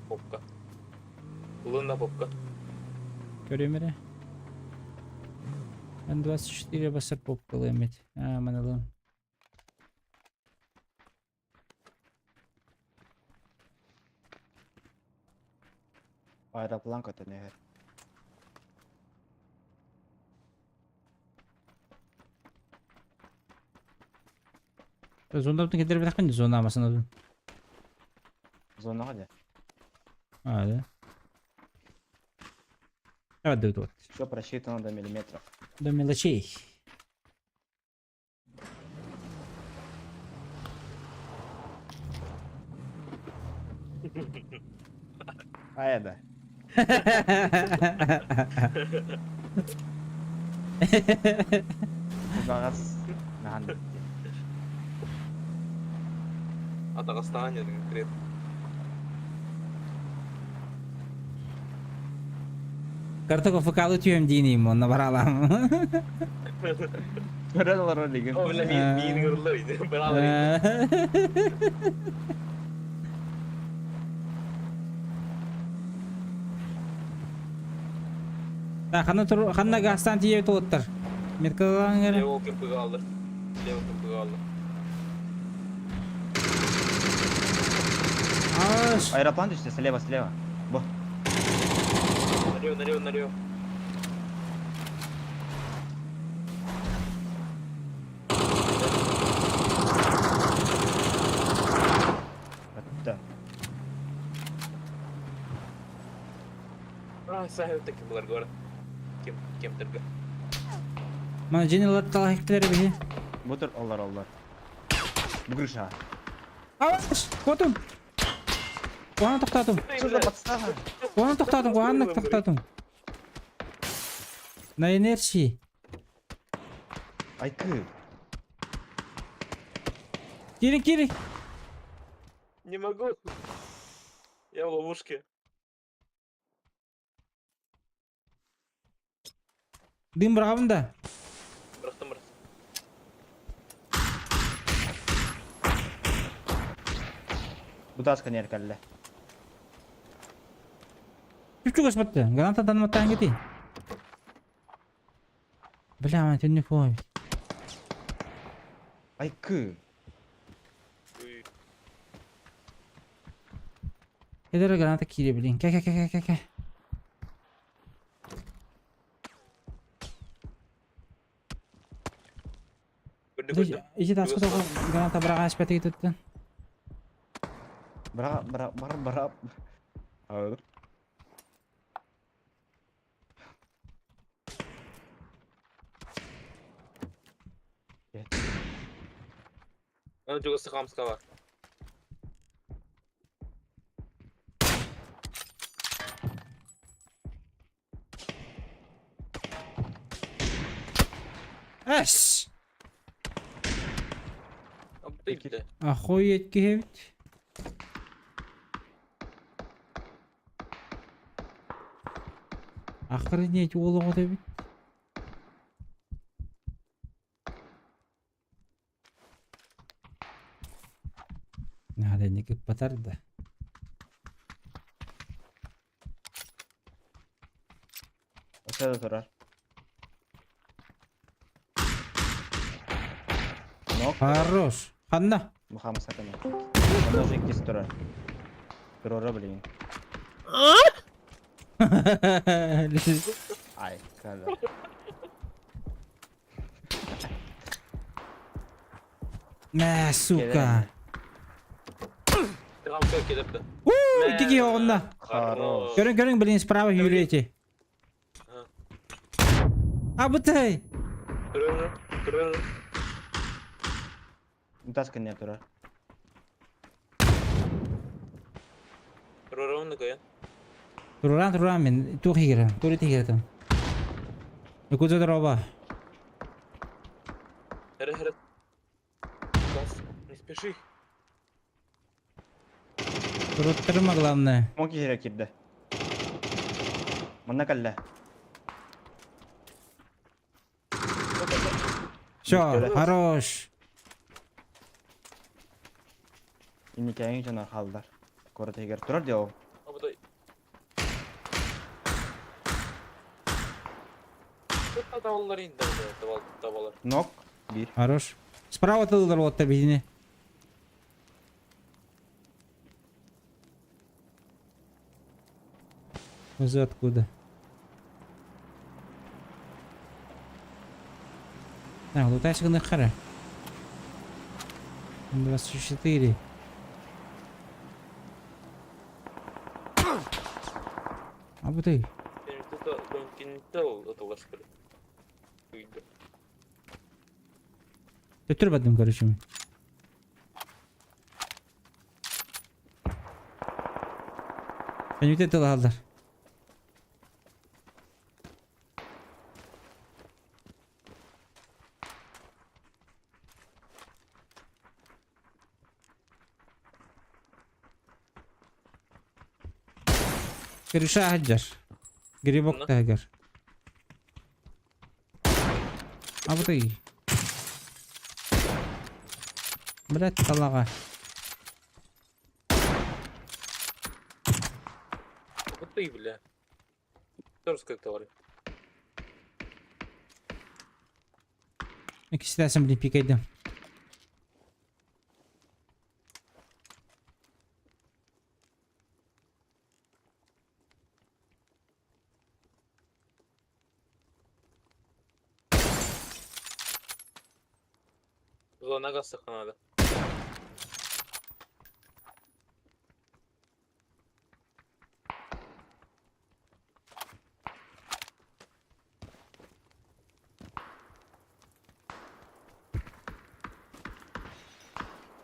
Попка. Лына попка. Көрөмере. Ben 24 basar popkalıyım et. Aman Allah'ım. Аэроплан көтөнөгөр. Зондаптын кедер бир такын зона масынаптын. Зонага да. Да. Давай да вот. Все просчитано до миллиметров. До мелочей. Аэда. Багас нахан. Атағастаған едің кірет. Картока фыкалы түйем дейінейім, оны бар алам. Көрәлар деген. О, біле мейін ғырлы үйді. Бір алар Қанна гастан тие толыттыр. Меткалаған еді. кері. Лево кемпі қалды. Лево кемпі қалды. Аш. Аэроплан düştü слева. Bu. Налево. Hatta. Сахил таки бұлар көрі. Кемтіргі. Мана женелер тала хектері бейі. Budur Allah. Bu крыша. Аш. Котым. Қуаны тоқтатым. Что за подстава? Қуаны тоқтатым. На инерции. Айкы. Кири. Не могу. Я в ловушке. Дым бравында. Бұрақтым. Bu da askan yer kalle. Чучу господи, гранатадан маттан кетейін. Бля, мен түнне қой. Айкы. Кедері граната кире білейін. Кә. Көрді. Ижі тасқы тоғы граната бірақ ашпәті кететті. Бара. Ağır. Ана juga sıkamız var. Әш! Bitti. Охуеть кебіт. Охренеть олы ғода бит. Надо не как патарда. Aşağıda durar. Nok. Хорош. Қанда? Muhammed sakın. Onda уже ikisi durar. Durora bileyim. Ay kadar. Мә, сука. Sıkam çok gidipti. Иди оғында. Хорош. Көрің, блин, справа юрете. Абытай. Kırır. Таскан не durar. Kırır onu koyun. Туран, мен тух егерем. Тури тегеретім. Көзі дұрауба. Хәрі. Бас, не спеши. Туруттырма, главное. Moki yere girdi. Mana kalle. Все, хорош. İnnikayın cana kaldılar. Korada eger durar diyor. Абытай. Çok tavalar indi. Tavalar. Nok. Bir. Хорош. Справа тылдыр вот табидіне. Өзі откуда? Так, лутайся на хара. 24. Абытай. Benim tuta dönkünde atılır şöyle. Uydu. Götür badım karışımı. Beni bir de aldılar. Кирюша хаджар. Грибок Ну. тагар. А вот и. Блядь, талага. Вот ты, бля. Тоже как товары. İkisi de sen bir pikeydim. Зона газ надо.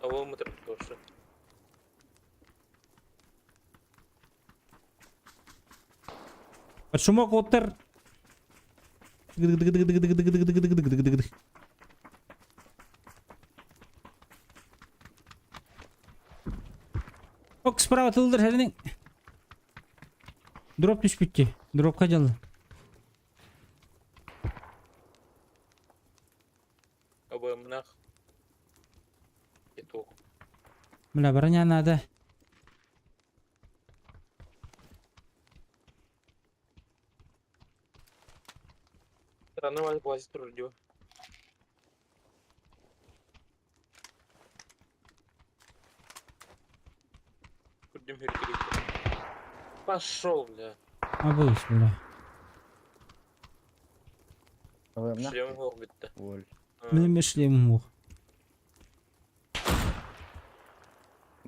А вон мы тоже. Под шумок отыр. Ок, справа тылдыр herinin. Drop düşüp ki. Drop kaçalı. Обоим нах. И то. Бля, броня надо. Рано влазит радио. Курдим Пошел, бля. А bu iş bля. Шлем гол битті. Ой. Benim işleyim bu.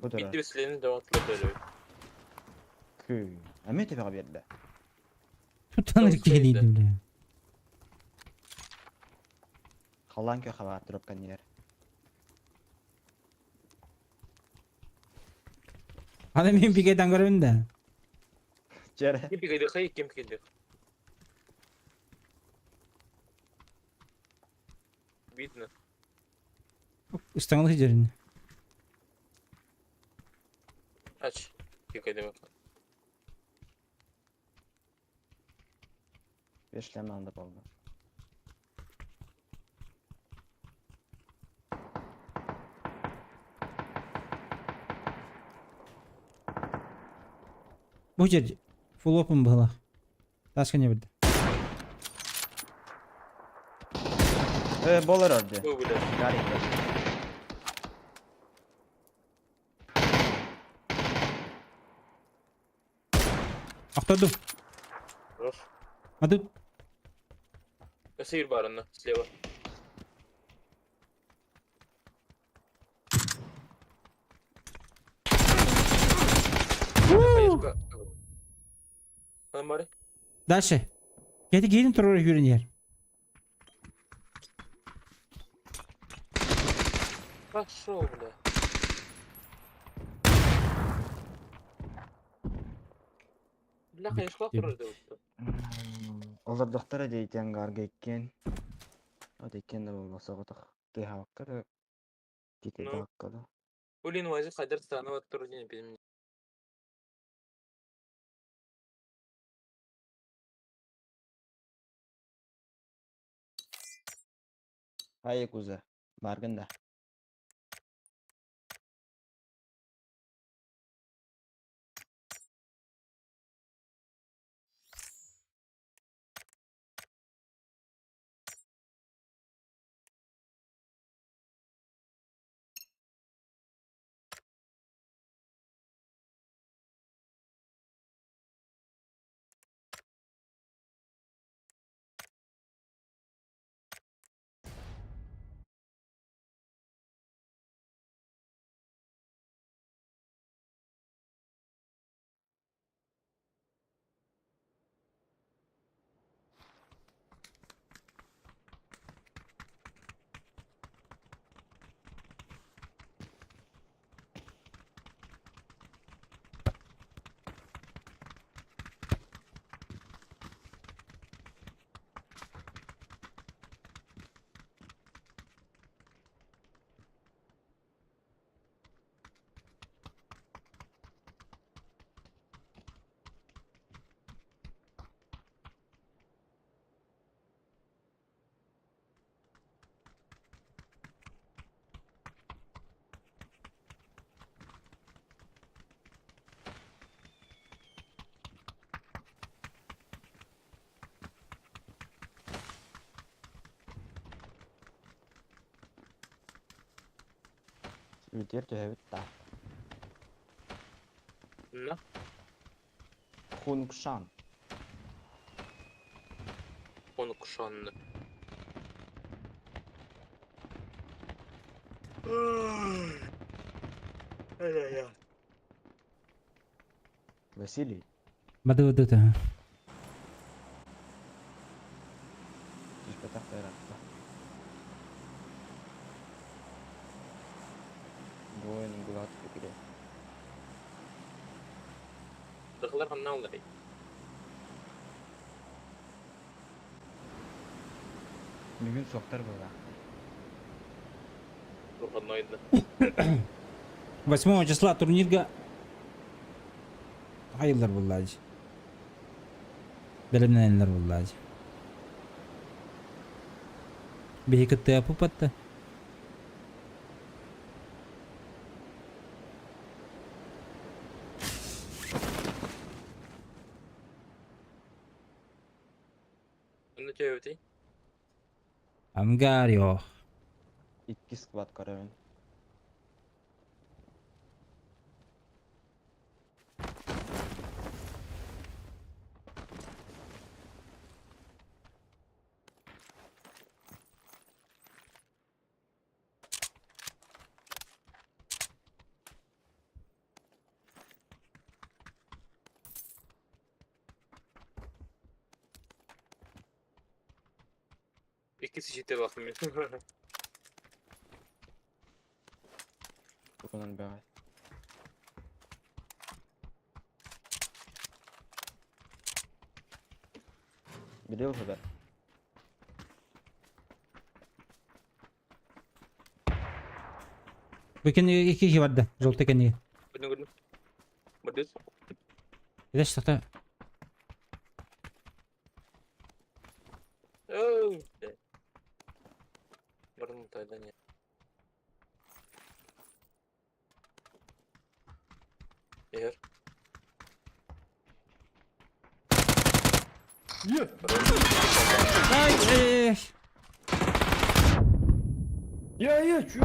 Бұдыра. Битті беслені де атылы. Күй. Әме тепеға берді. Tutanır Çok geliydi iyiydi. bля. Қалан кө қаба тұрып кәнелер. Adam benim pikeyden görevin de. Жәрі. Кем пикайды хай, кем пикайды. Видно. İstanbul hıcırın. Ач. Пикайды бак. Бешлем аңды болды. Bu hıcır. Full open была. Başka ne bildi? Болар өрді. Ой, бля. Гарри. Ақтадым. Хорош. Hadi. Кассир барына, слева. Хаешка. Мари. Дальше. Gelin terör yürün yer. Пошел, бля. Бля, хаешка құрырды өтті. Олардықтары дейтен ғарға еккен. От еккен де болмаса ғытық. Тыйхаваққа да кетеді Ну. аққа да. Блин, вази қайдар страны өттір дейін безімін. Ай, куза. Баргында. Ütер töhebit ta. Ne? Hunkşan. Onu kuşandı. Ay. Василий. Бады та. Тишпетах тайракта. Гоин гулат fikri. Dıklar kanına alır. Bugün soktar burada. Ruhanlı oyunda. 8 числа турнирга hayırlar vallahi. Belimdenler vallahi. Bir hikayet yapıp attı. Onu çevirdi. Angario. 2 squad karayın. İkisi ciddi bakmıyor. Bunun bir Biliyor musun ben? Bu kendi 2 kişi vardı. Жовтый kendi. Gördün. Badius. Bir de şurada. Oh. Varın taydan ya. Eğer. Ay. Я, чё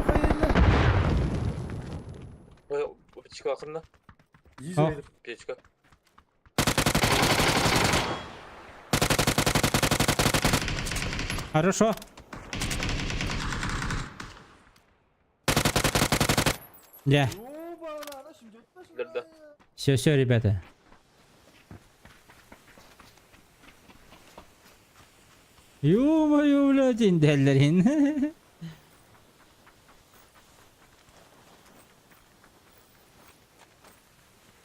я? Bu pechka akırında. Al. Pechka. Хорошо. Да. Dırda. Все, ребята. Ё-моё, блядь, инделлерин.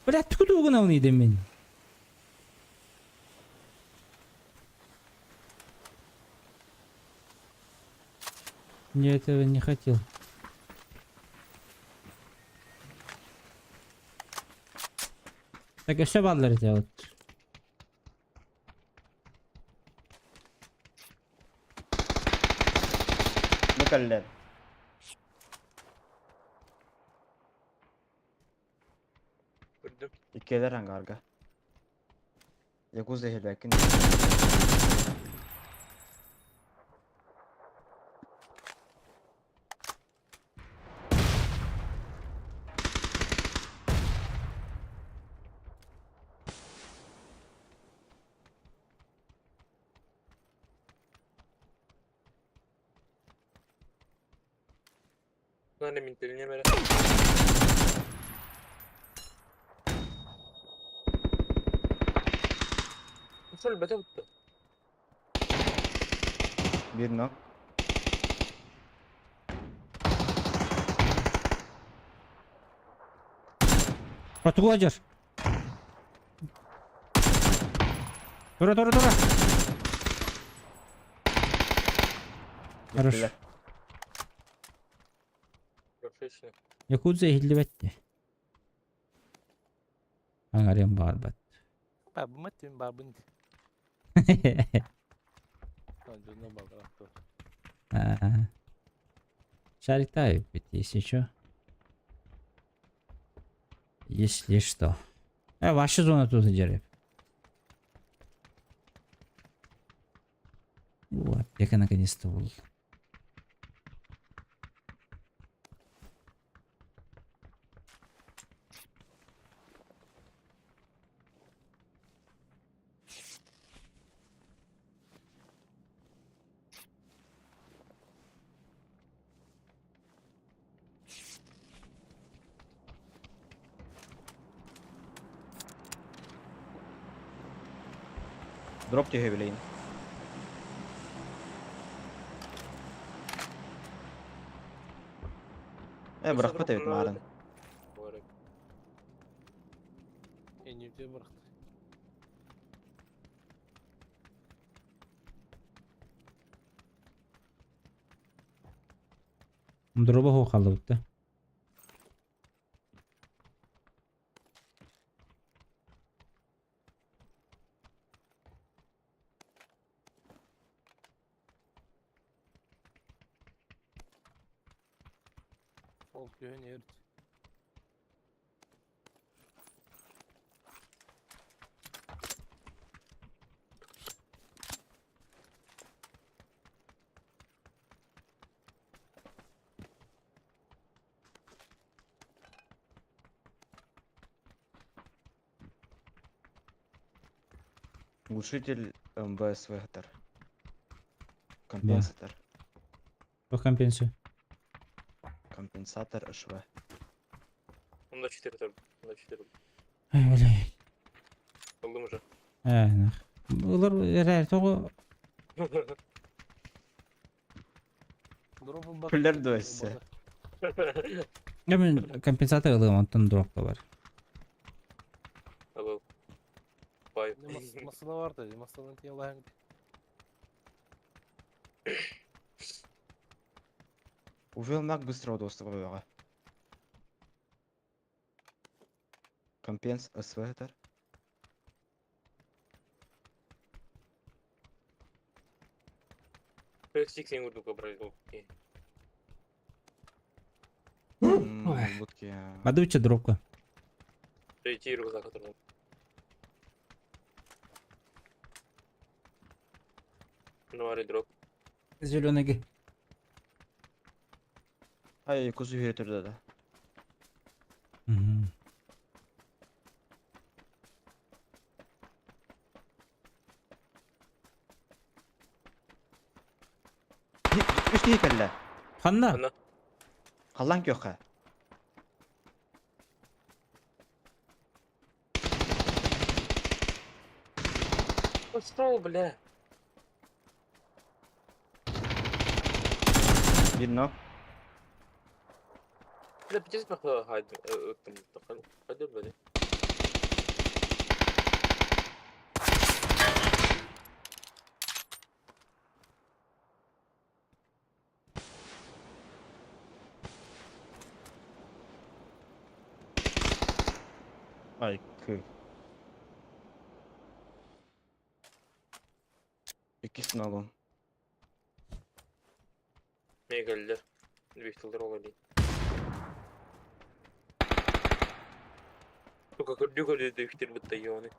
Блядь, откуда угнал не мен? Я этого не хотел. Так, все баллары делают. Mükellel. Gördüm. İkiler hangarga. Yakuz zehir belki. Lan emin değilim ya merak. Nasıl bete bitti? Bir nok. Протугладер. Дура. Хорош. Gittiler. Profesyonel. Якудза хилбетти. Ангарем барбат. Babu mati babu ni. Jono babu tu. Шаритаю ведь, если чё. Если что. Ваша зона тут дерев. Вот, аптека наконец-то был. Drop tühe bileyim. Bırak bu tevit mağarın. En yüce bıraktı. Дроба хо қалды бітті. Ол түйен ерт. Глушитель МБС вегетар. Компенсатор. Про компенсию. Компенсатор ШВ. Onda 4 tabii. Onda 4. Ай, блядь. Oldu mu? Нах. Олар әрі тоғы Дробы бак. Пүллер de өссе. Мен компенсатор алығым, онтан дроп та бар. Al. Vay. Masada vardı. Masadan diye Allah'ın. Увел маг быстро доступа бага. Компенс СВ вегетар. Сиксин vurdu kabra. Okey. Будки. Бадывича дропка. Третий рюкзак который. Новый дроп. Зеленый. Ай, кузу вегетар да. Üç değil kelle. Ханна? Ana. Kallan yok ha. Что, бля? Bir nok. Бля, пиздец нахуй хайд. Хайд бля. Ay kı. İkisini alın. Ne geldiler? Büyük ihtimalle olabilir. Только дюгали до их батальоны.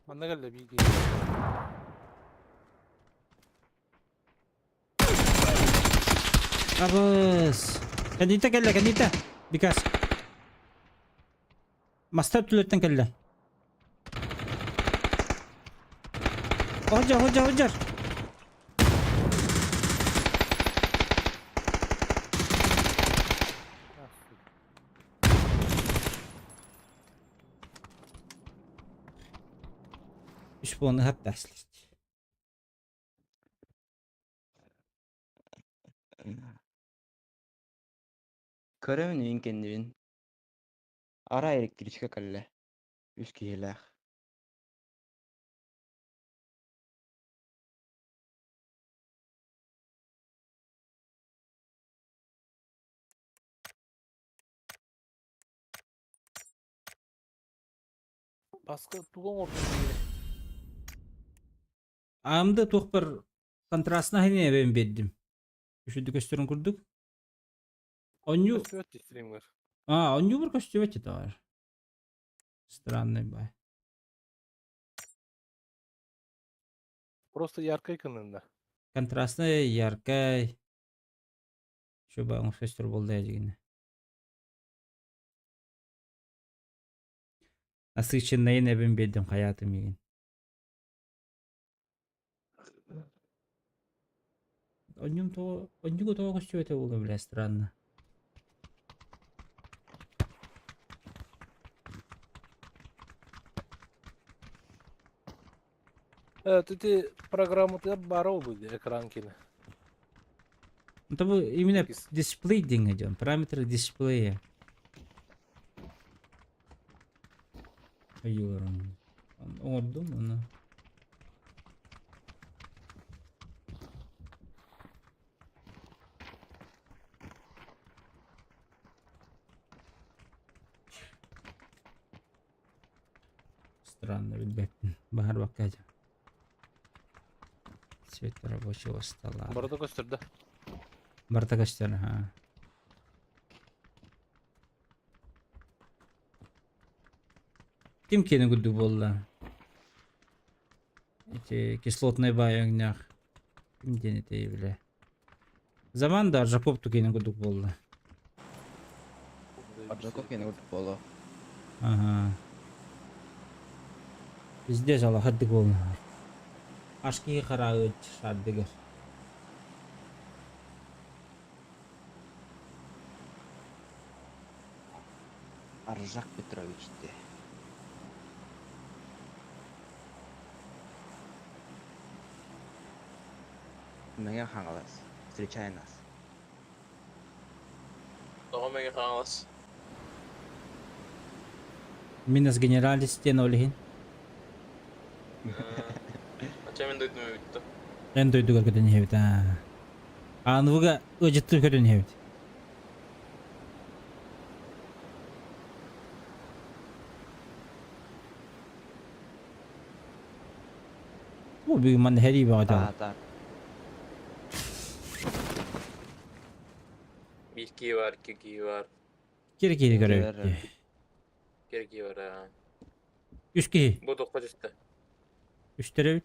Bana geldi bilgi. Абыз. Кандита келді, кандита. Бикас. Мастап түлеттен келді. Ходжар. Үш болны хат дәсліст. Körevin yin kendivin. Ara elektrikçe kalle. Üst kihiler. Басқа туған орды. Амды тоқпар контрастына хене бен беддім. Үшіді көстерін күрдік. Оню... Өтті стример. Оню бір көстебет еді var. Странный бай. Просто яркий канында. Контрастный, яркий. Şu bağın көстер болды әдегені. Насыщенныйын эбин бердим хаятым еген. Онюго тоғыз чөте болу бля, странно. Ты программы-то барал бы экран кино. Это был именно Пис- дисплей день идем, параметры дисплея. Юрон. Ордум, ну. Странно, ребят. Bahar bakacağım. Цвет рабочего стола. Барда көстөрдө. Бартагастер, ага. Ким кені күдді болды? Эти кислотный байыңнақ. Ким дені тей біле. Заманда Аржаковту кені күдді болды. Аржаков кені күдік болу. Ага. Bizde жала хаддык болды. Ашки қарағы шардыгыр. Аржак Петрович'ти. Мега хаңалас. Встречай нас. Тоға мәге қаңылас. Минус генералис тен олихин. Ача мен дойдым өйтті. En duydu görgüden hevit ha. Anıvıga öcüttür görgüden hevit. Bu büyük man her iyi bağda. Таа. Bir ки var, iki ки var. Geri geri görev. Кер ки var ha. 3 ki. Bu dokka çıktı. 3 terev.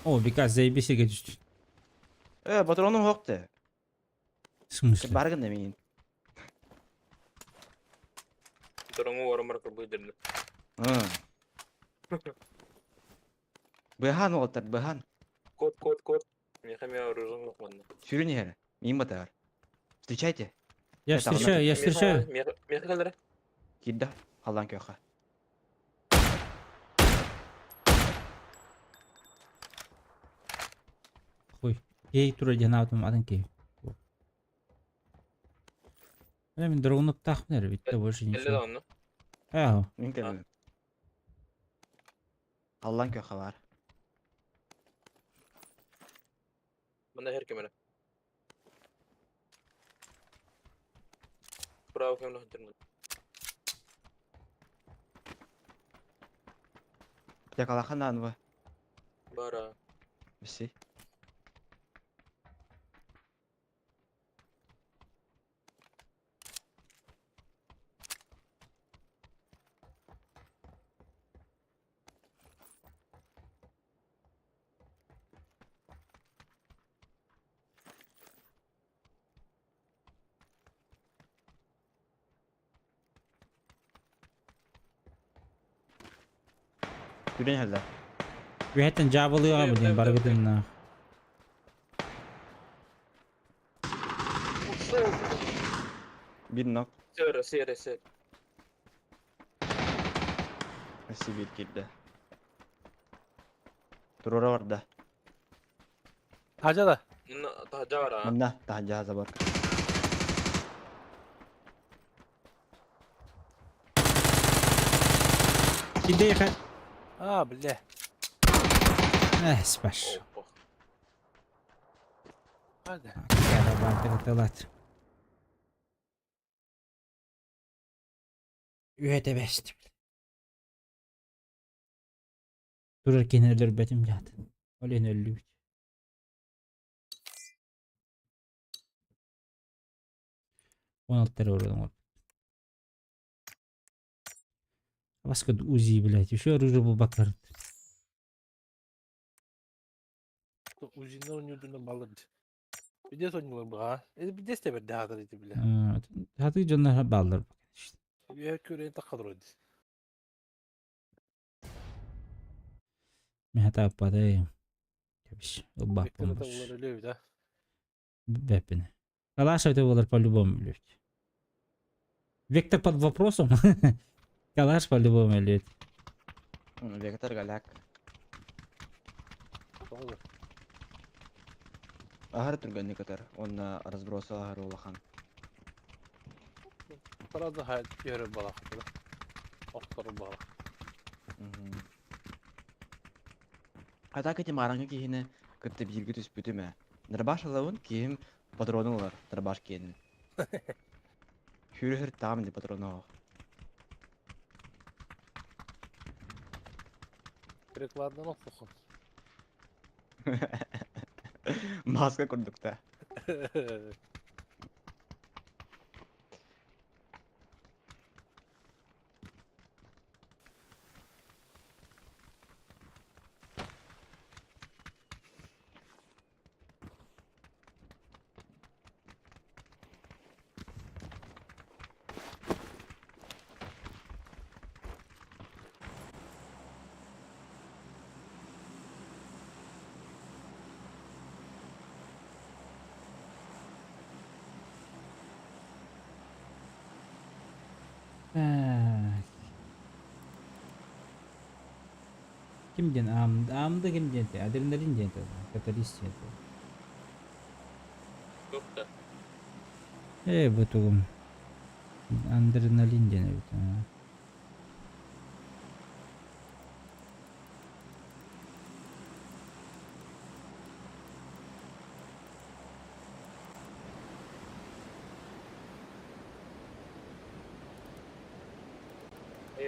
O birkaç zeybisi düştü. Патроным хоқты. В смысле? Баргын демейін. Тұрыңы орын барқыр бұйдырды. Быхан олтар, быхан. Код. Меха мен оружың жоқ мында. Сүйрін ері. Мейін батар. Встречайте. Я встречаю, я встречаю. Меха калдыра. Кидді. Қалдан көйқа. Хуй. Ей тура жанавтым адын кей. Мен дроунуп тахмер битте больше Әлі ничего. да оны. Ау. Мен кәдім. Қалдан көйқа бар. Бында хер кемені. Bravo kemені хынтырмын. Якалақан анығы. Бара. Бісі. Sürün həldə. Bir hatten cabalıyor abi diyeyim bargıdın na. Bir nok. Sera. Bісі bir girdi. Turura var da. Hacı da. Bunda taca var ha. Manda daha cahaza var. Gide yakın. Bile. Süper. Hoppa. Hadi. Kada bardak atalat. Üyete best. Dururken ölür betim zaten. Ölen öldü. Он алтерором. Баска УЗИ, блядь. Еще оружие был бакар. Uzunlar oynuyordu balırdı. Bir de sonuçlar bana. Bir de işte bir daha da bile. Hadi canlar bağlar. İşte. Bir köreğin takılır öyle. Ben hata yapmadım. Tabii. O Bekle bakmam de boş. bunlar öyle bir de. Бепин. Калаш это было по-любому лють. Вектор под вопросом. Калаш по-любому лють. Vektor galak. Doğru. Ahar turgan kadar. Onna разброса ahar olahan. Biraz daha yere balak. Oktarı balak. Ата кете мараңа киһине кытта биирге түспүтүмэ. Нарбаш алабын киһим патрону олар нарбаш киһини. Хүрүхөр таам ди патрону. Прикладдан okukun. Маска курдукта. Kim diyen amda kim diyen te adrenalin diyen te katalist diyen te. Yok da. Betul. Adrenalin diyen evet.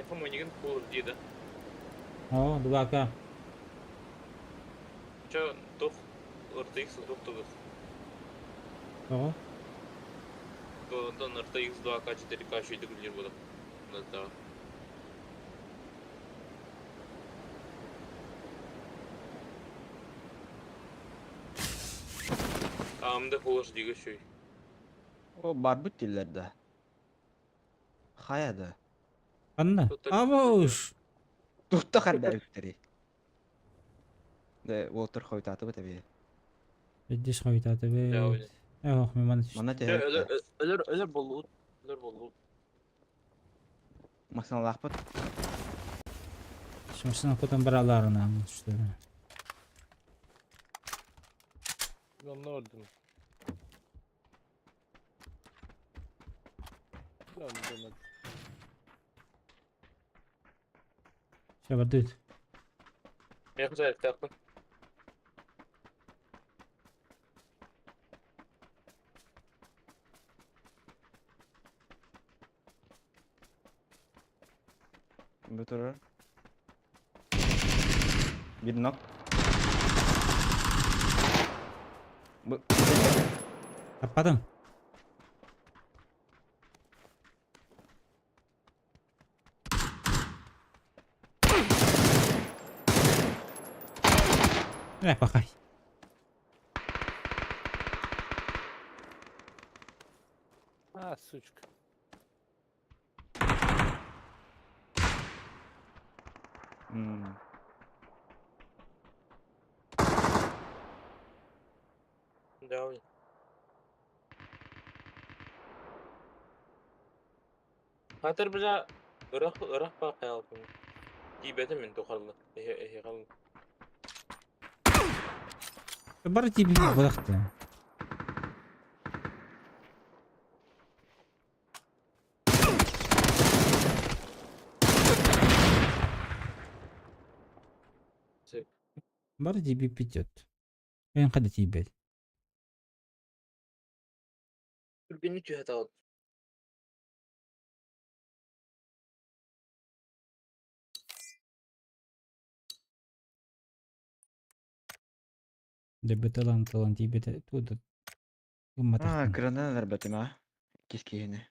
Kamu ingin kur dia. Oh, dua ka. Coba tuh RTX tuh tuh. Oh. То на RTX 2К 4К еще и деградир буду. Да. Amda hoş diye şey. O barbut dillerde. Hayada. Anna. Avuş. Tuttu kadar üstleri. De water koytatı bu tabii. Beddiş kayıt be. Ya. Yok memnun işte. Mana Ya tehlikeli. öyle bolu. Öyle bolu. Maksan lahpat. Şimdi sana kodan baralarına işte. Ben ne öldüm? Ben demedim. Şey var düt. Ya güzel takma. Götürür. Bir nok. Bu Kapadın. Ne bakay. Ha suçk. Devam. Hatır bize Irak bak hayatım. Dibedim min tokarlı. Kalın. Barı tipi bıraktı. Barı tipi pidет. Ben kada tipi. Türbini tühet aldı. Debe talan tipi de tudo. Kıranda neler betim ha? Kiskiyini.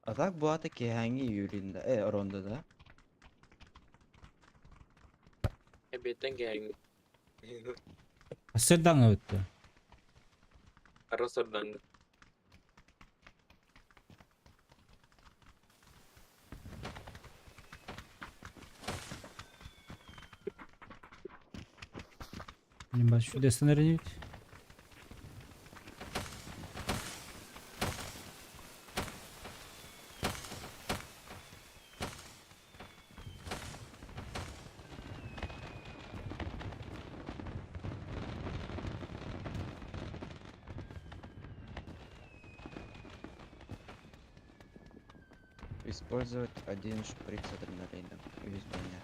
Atak bu ata ki hangi yürüyünde? Oronda da. Betten geldi. Asırdan öttü. Arasardan. Benim baş şu desenleri değil. Использовать один шприц адреналином. Из меня.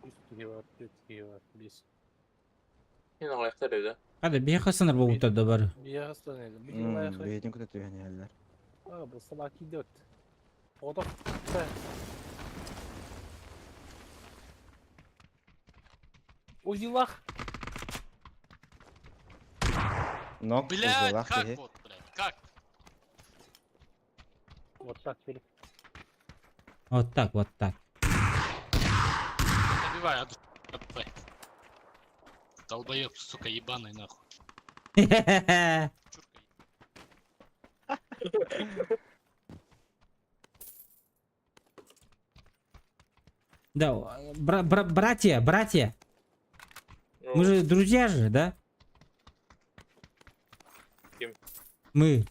Üstü var, üstü var. Biz. Yine ayakta dedi. Hadi bir sınır bu da var. Bir hastaneydi. Bir gün ayakta. Beytin kutu tüyen yerler. Aa, bu sabah gidiyordu. O da be. O yılak. Nok Блядь, uzalak как diye. вот, блядь, как? Вот так böyle. Вот так, вот так. Добивай, блядь. Долбоёб, сука, ебаный нахуй. Чурка. Да, братья, мы же друзья же, да? Kim? Мы.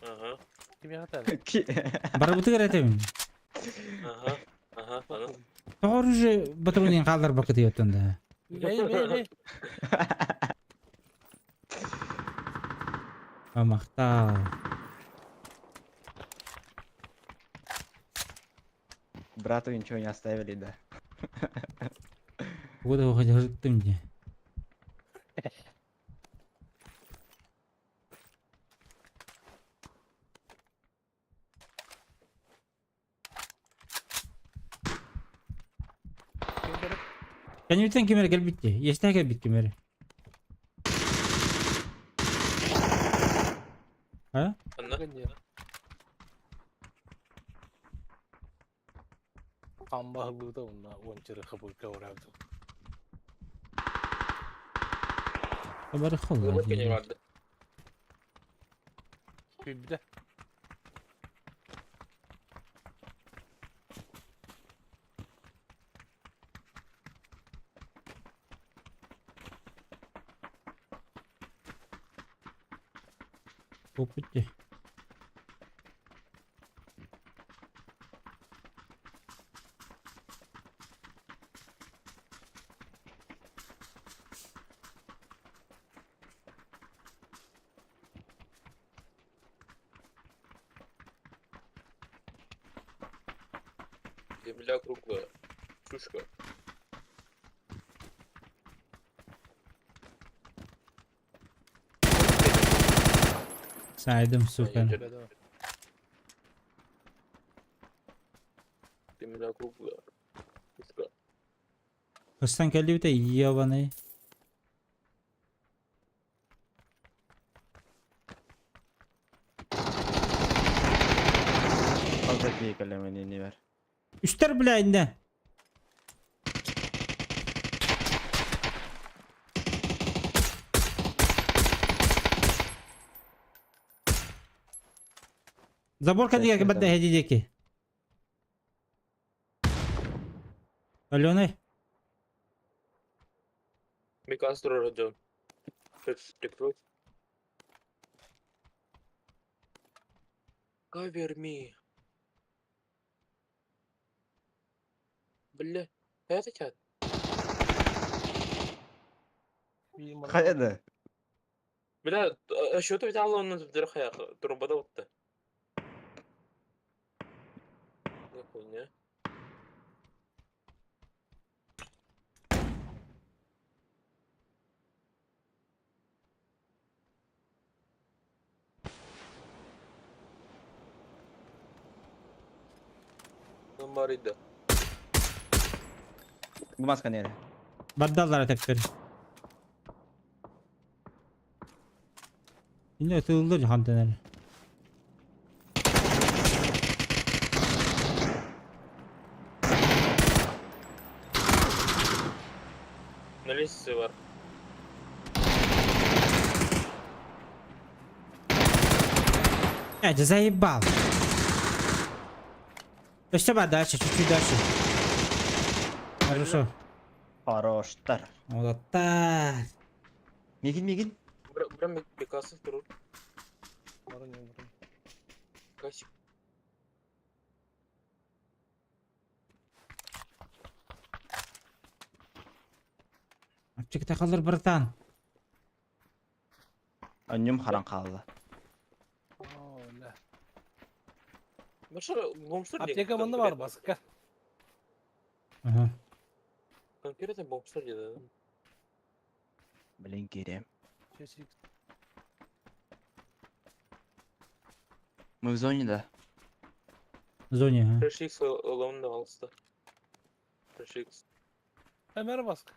Aha. Kim yatar? Ki. Барбуты öğretemim. Aha. Aha. Anam. Doğru же батареяны kaldır bakıtı yotunda. Ne? Amaqta. Брату ничего не оставили, да. Bu da hıcırttım diye. Kan lütfen kemeri gel bitti. Yeter gel bit kemeri. Ha? Anla. Kan bahıllığı da onunla onçarı kabul kavradı. Haberi Vurmak kolay. yine vardı. Bir de. Hop bitti. Земля круглая. Чушка. Saydım süper. Земля круглая. Чушка. Hırstan geldi bir de yiyor bana. Fazla keyiflemeni ver. Üster bile indi. Заборка диге Чекай, бадда там. хедидеки. Аленой? Микастро радио. Прикрой. Cover me. Бля. Это чат. Каяда? Бля, что ты взял он в дырхая? Труба вот-то. Не? Марида. Bu maska nere? Baddalar tekrar. Yine atılır hanteler. На лестнице var. Заебал. Еще дальше, чуть-чуть дальше. Хорошо. Хороштар. Вот так. Мигин. Прям Пикассо турur. Касик. Апчекте қалыр братан. Önüm karan kaldı. Маша, бомжтар Аптека мында бар басқа. Ага. Конкретно бомжтар деді. Bilin gireyim. Чесик. Мы в зоне, да? В зоне, ага. Фрешикс лауында қалысты. Фрешикс. Әмәрі басқа.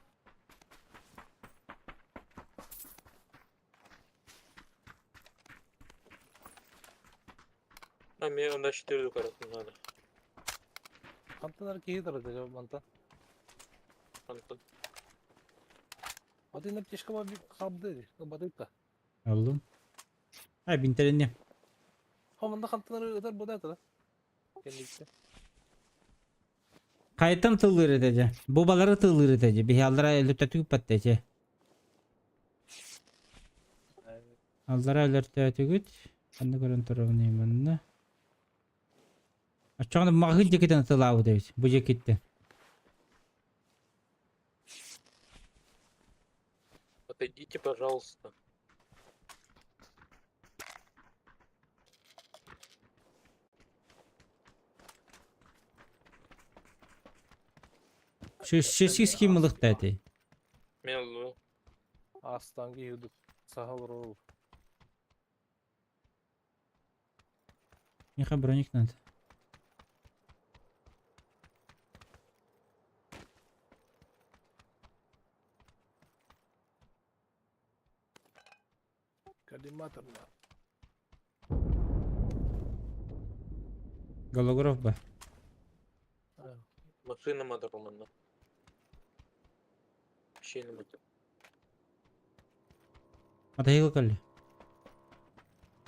А мне онда 4 каратын надо. Антонар кейі тұрады жауап манта. Антон. Один аптешка бар қабды. Бадыйта. Aldım. Ha binterini. Хамында Антонар өтер бұда әтілі. Kendisi. Kayıtım tığılır edece. Bobaları tığılır edece. Bir hallara elbette tüyüp patlayacak. Hallara elbette tüyüp. Ben de görün tarafındayım ben de. Açığını mahıl ceketten tığılağı deyiz. Bu cekette. Отойдите, пожалуйста. Şu şişsiz kimlik dedi. Мен Астанға еудік. Саға ұру. Нехай броник надо. Коллиматорна. Голограф ба. машина мадырмында. Шені мадыр. Ата хил калли.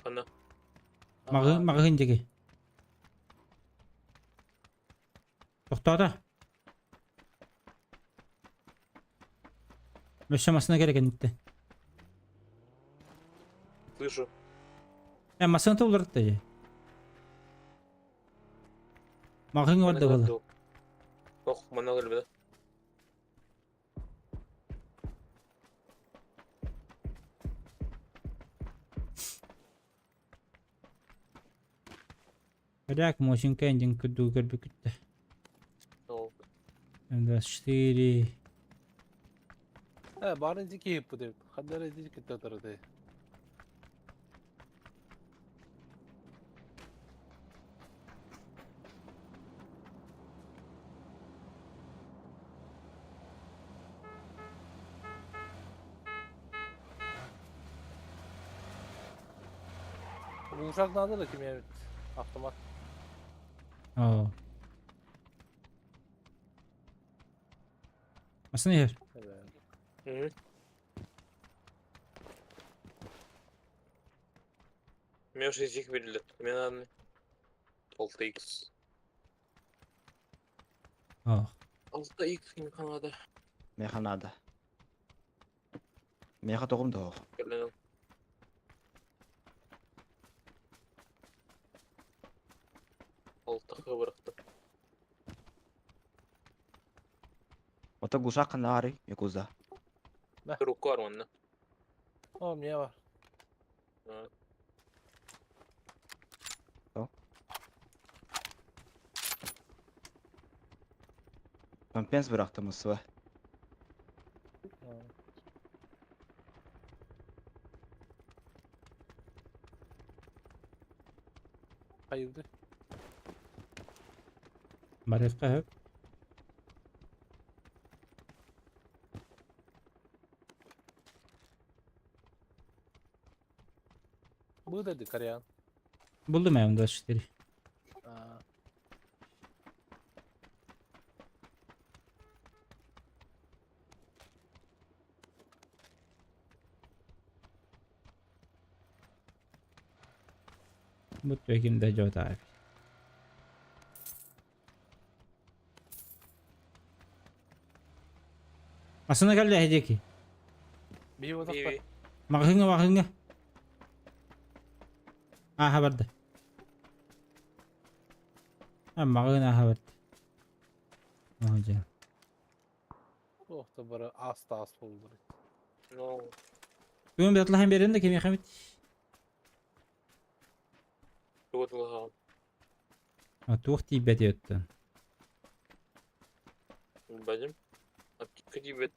Ана. Мағын деге. Тоқтады. Мәшамасына керек әнітті. Слышу. Масына толырды дәже. Мағын вады болды. Ох, мана кілбеді. Ряк мощинка эндин күдүү көрбі күтті. 24. Барынцы кейіп бұды. Қаддар әдейі кетті тұрды. Bu uşak nadı da kim evet. Avtomat. Aa. Masını yer. Evet. Hı. Мен уже език берілді. Мен аны. 6x. Oh. 6x imkanada. Meyhanada. Meyha toğum da o. Gelelim. Altığı bıraktım. Ota guşak kan ağrı yakuzda. Kırık var mı onunla? Oğlum niye var? Ha. Ben pens bıraktım ısıva. Hayırdır? Marifka hep. Bu dedi Karayan. Buldum ya 24. Ha. Bu tüyekimde Jota abi. Aslında geldi heceki. Bir odakta. İyi. Makınga. Aha vardı. Ha makınga aha vardı. Hocam. Oh da bara az oldu. No. Bugün bir atlayayım birinde kim yakamit. Şubat laha. Ha tuğti bediyottun. Bacım. Aptik gibi.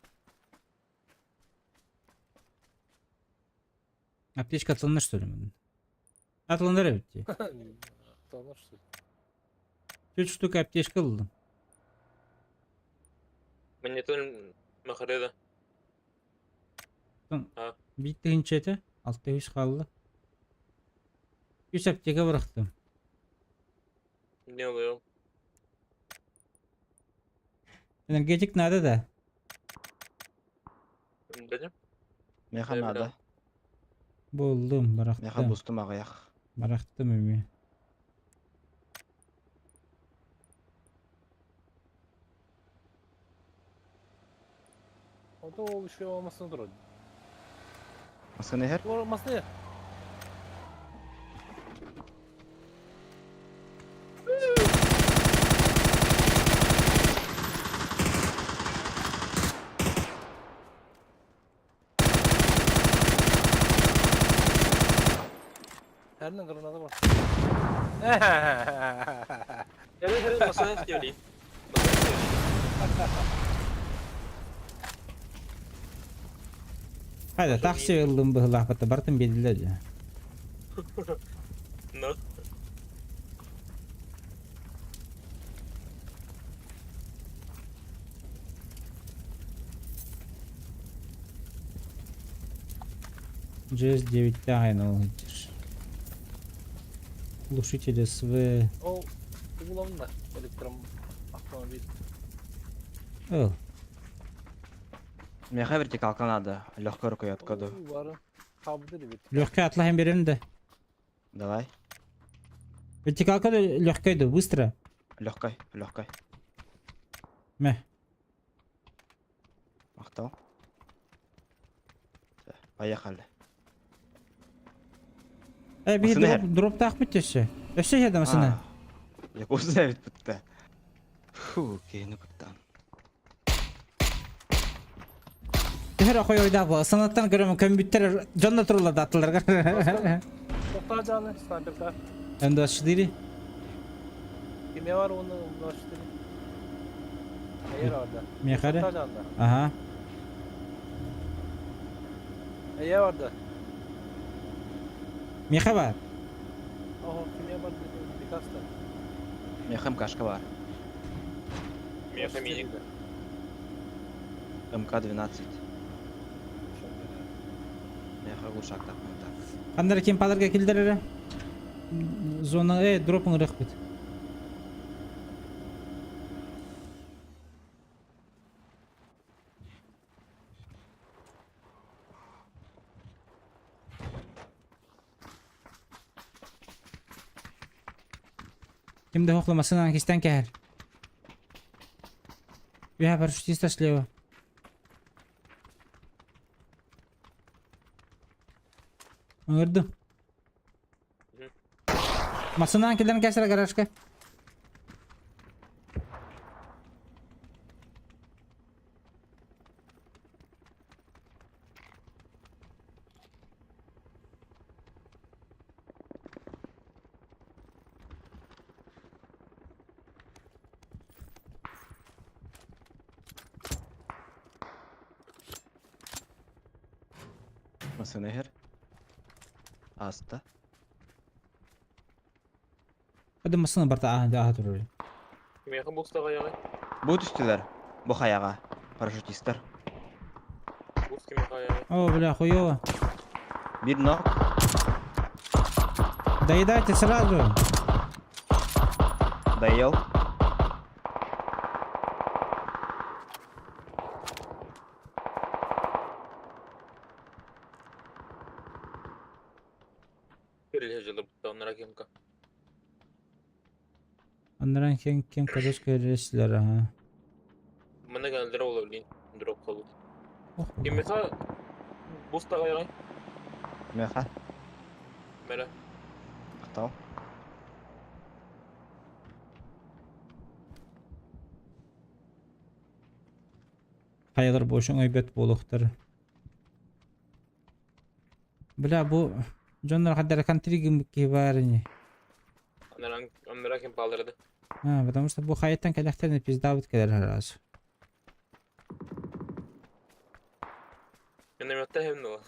Apteş katılmış söylemedim. Atlanır evet. Tanırsın. 3 штук apteş kıldım. Manyetin makarada. Bitti hinçete. Altta 100 kaldı. 100 apteke bıraktım. Ne oluyor? Energetik nerede de? Bacım. Meyhanada. Buldum Meyha bıraktım. bustum ağayak. Bıraktım ümü. O da o şey olmasını durur. Asıl neher? Bu olması ne? Her ne granada var. Evet masaya söyleyeyim. Masaya söyleyeyim. Hayda taksi yıldım bu lahbata bartın belirler ya. No. CS9'te aynı olabilir. Глушители СВ. O bulalım da elektron otomobil. Al. Meyha vertikal kanada. Легко рукой откоду. Var. Kabloda da bir. Легкая atlayın birinde. Давай. Вертикалка да легкая да, быстро. Легкой. Meh. Мақтал. Всё, поехали. Bir Masını drop tak bitişi. Öşe yedim masını. Yakuzda evet bitti. Фу, keyini kuttan. Her koy oyda bu. Sanattan görüyorum kompüter canlı turladı attılar. Doktor canlı sniper'da. Hem de aşırı. Kimya var onu ulaştırdı. Hayır orada. Mekare. Doktor canlı. Aha. Hayır orada. Meka var. Oho kimya var birkaç da. Meyha МКшка var. Меха мини. МК-12. Meyha gluşak takmadı. Kandır kim palarga kildirere. Zona drop'un rıkbit. Kimde hoklamasından kisten kehir. Ya paraşütist слева. Gördüm. Masından kilerini kesere garajka. Nasıl nehir? Asta. Hadi masını barta aha durur. Kime yakın boxta ayağı? Bu düştüler. Bu hayaga. Paraşütistler. Box kime ayağı? О, бля, хуёво. Bir nok. Доедайте сразу. Dayıl. Переле жылы бутта онlara кемка. Onların kim kazış görürsüler ha. Mana geldiler olabilir. Drop kalı. Oh, Kime ka boxta ayağı? Meha. Mera. Tamam. Hayalır boşun öybet boluqtur. Bля, bu Jonlar kadar контригим кибарни. Onlara kim paldırdı? А, потому что bu hayattan kalakterine пиздавыт kadar her az. Minnemette hem de o.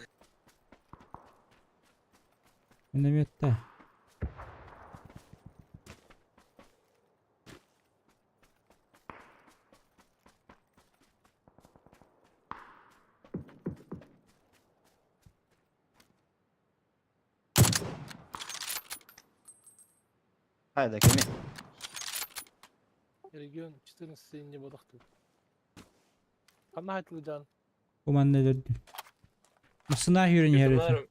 Minnemette. Hayda kimi? Регион 14 сенде бодокту. Кандай айтылган? Bu man nelirdi. Mısına yürün herifi.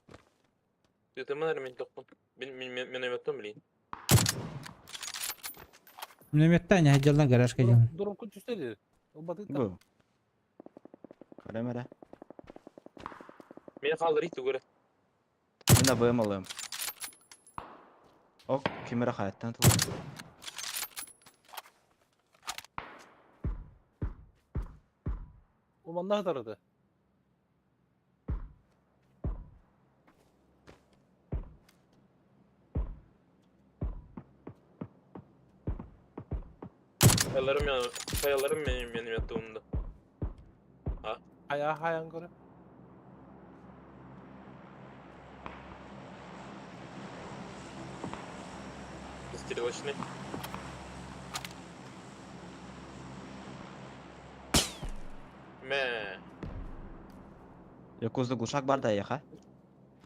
Yutamalarım ben tokpun. Minnemetten bileyim. Minnemetten ya hacaldan garaj kayacağım. Durun kutu üsteli. O batıkta. Bu. Kalemere. Beni kaldır ilk göre. Ben de boyamalıyım. Ok, kimere hayattan tutulur. O man ne kadardı? Kayalarım benim yattığımda. Hayan göre. İstiri başını. Me. Yakuzda kuşak var da yaka.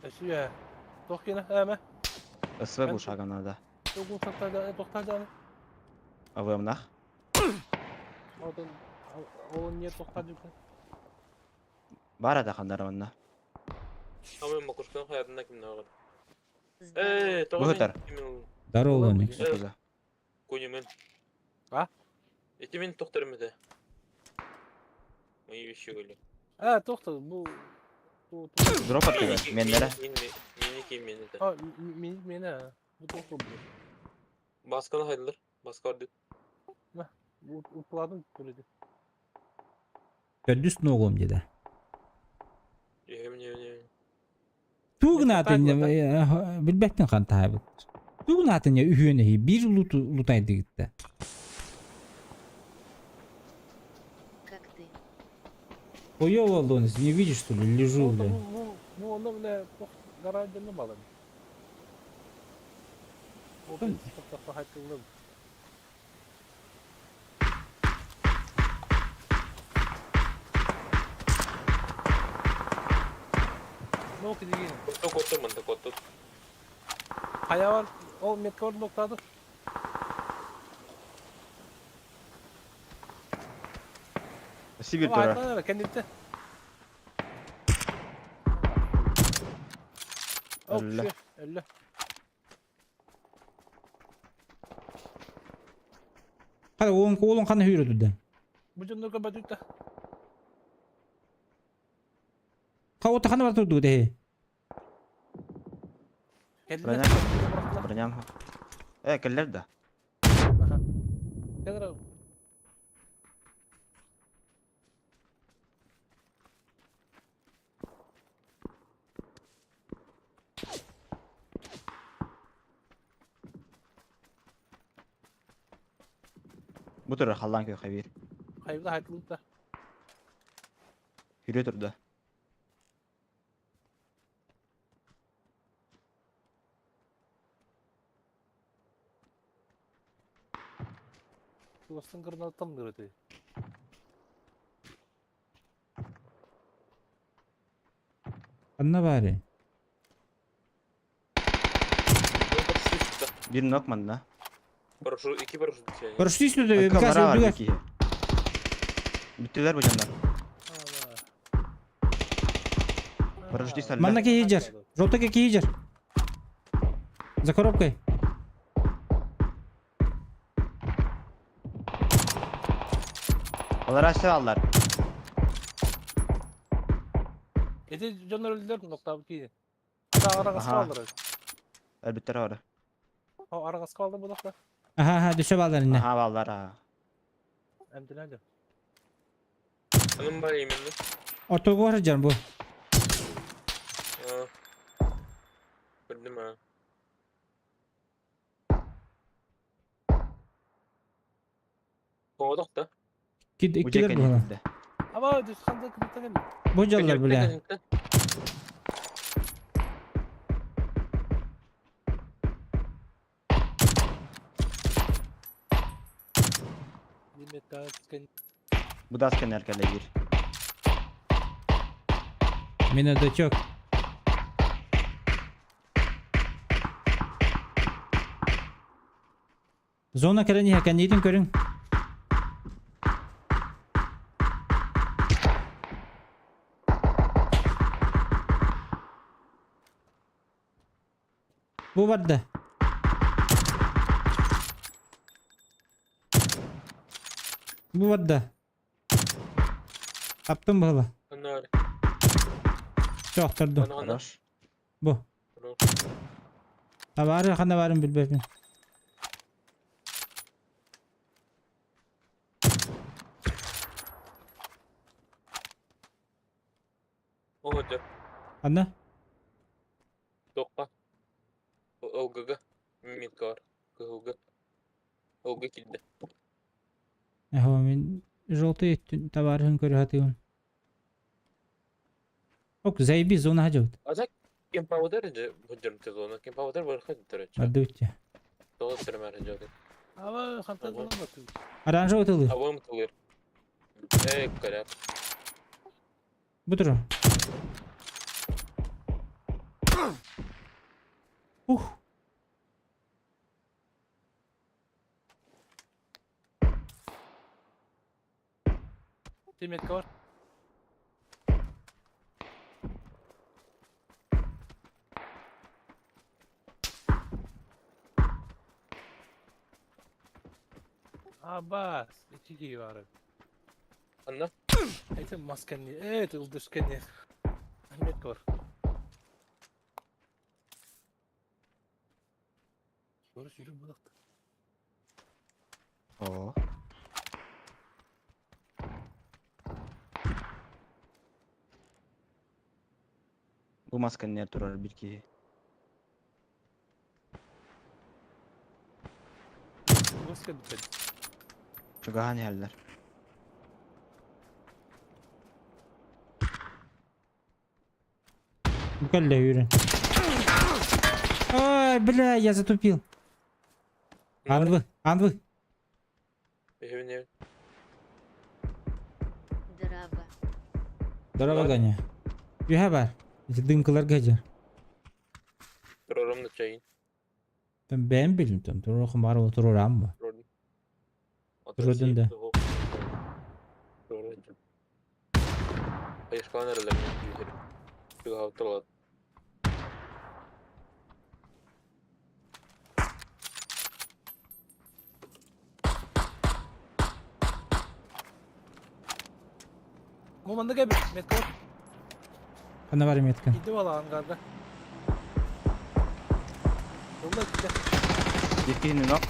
Eşi ya. Tok yine hemen. Isve kuşak onlarda. Tok uçakta toktacan. Avımnak. Oradan o niye toktacak? Var ada kandarım onunla. Ama ben bakuşkan hayatında kimde var? Здорово. Tamam. Бухгалтер. Здорово, Оникс. Yakuzda. Koyumun. Ha? Etimin toktarım da. İyi bir şey öyle. Ha tokta bu. Drop atıyor menlere. Minik iyi menide. Ha minik mene ha. Bu tokta bu. Baskana haydılar. Baskardı. Bu upladım böyle. Gördüs noğum dedi. Yemin. Tuğnatın bilbektin kan tabi. Tuğnatın ya ühünehi bir lutaydı gitti. Как ты? Хуёво, Лонис, не видишь, что ли? Лежу, бля. Bu onda bile garajda ne bağlı? O Tamam. çok da haklı. Ne oldu diyeyim? Kotu mantı kotu. Haya var. O metkor noktada. Sibir Ama dura. hayatlar kendinde. Allah. Elle. Hadi oğlun kanı yürüdü de. Bu canlı kapatık da. Kavata kanı var durdu de. Geldiler. Bıranyam. Keller de. Gel abi. Bu tür hallan köy kabir. Hayırlı hayırlı da. Yürü turda. Dostun kırına tam kırdı. Anla bari. Bir nok man da. Paraşüt, 2 paraşüt düşüyor. Paraşüt üstünde bir Kamera kasa var öldü. bir ki. Bittiler bu canlar. Paraşüt isterler. Mandaki yiyecek. Жовтаки yiyecek. За коробкой. Onlar aşağı aldılar. Ede canlar öldüler nokta bu ki. Hatta ara kaskı Aha. aldılar. Elbette var. O ara kaskı aldı bu nokta. Aha düşe bağlar inne. Aha vallahi ha. Emdi nerede? Hanım var yeminli. Ortalığı var canım bu. Ha. Bildim ha. Kovadak da. Bu İkiler cekenin bu hala. içinde. Ama düz kandı kırıkta geldi. Bocalılar böyle. Nimet daha tüken. Bu da askerin erkekle bir. Mina da çok. Zona keren yakan yedin körün. Bu vardı. Bu vardı. Attım bu hala. Onlar. Çok durdu. Ana ana. Хорош. Bu. Ha var ya kana varım bilmem. O hoca. Anla? Dokka. O gaga. Mimit var. Gaga. O gaga kilde. هو من جوطي تبارهن كرهاتيون اوك زي بي زونا هجوت Azak. Kim powder önce hocam tez ona. Kim powder var hadi derece. ردوتي Doğru sürmer önce. Ama kantar falan batıyor. اران جوتلي Hava mı tılır? Kare. بترو اوه Nimet var. Abbas. İki giyi var. Anla. Eğitim maskenli. Evet ıldızkenli. Nimet var. Doğru söylüyorum bu nokta. Oo. Bu maskenin yer turar bir ki. Maskenli ben. Şu gahani haller. بكله يورين ой бля я затупил анвы Evine. Драба. дорога гоня юха бар дымкалар гажар Programda çayın. ben bildim tam turухum бар otururam mı Rodin. Rodin de. Rodin. Hayır kan aralarında. Şu haftalar. Momanda gel bir. Metko. Bana var metkan. Gidi valla hangarda. Yolda gitti. Дикийный ног.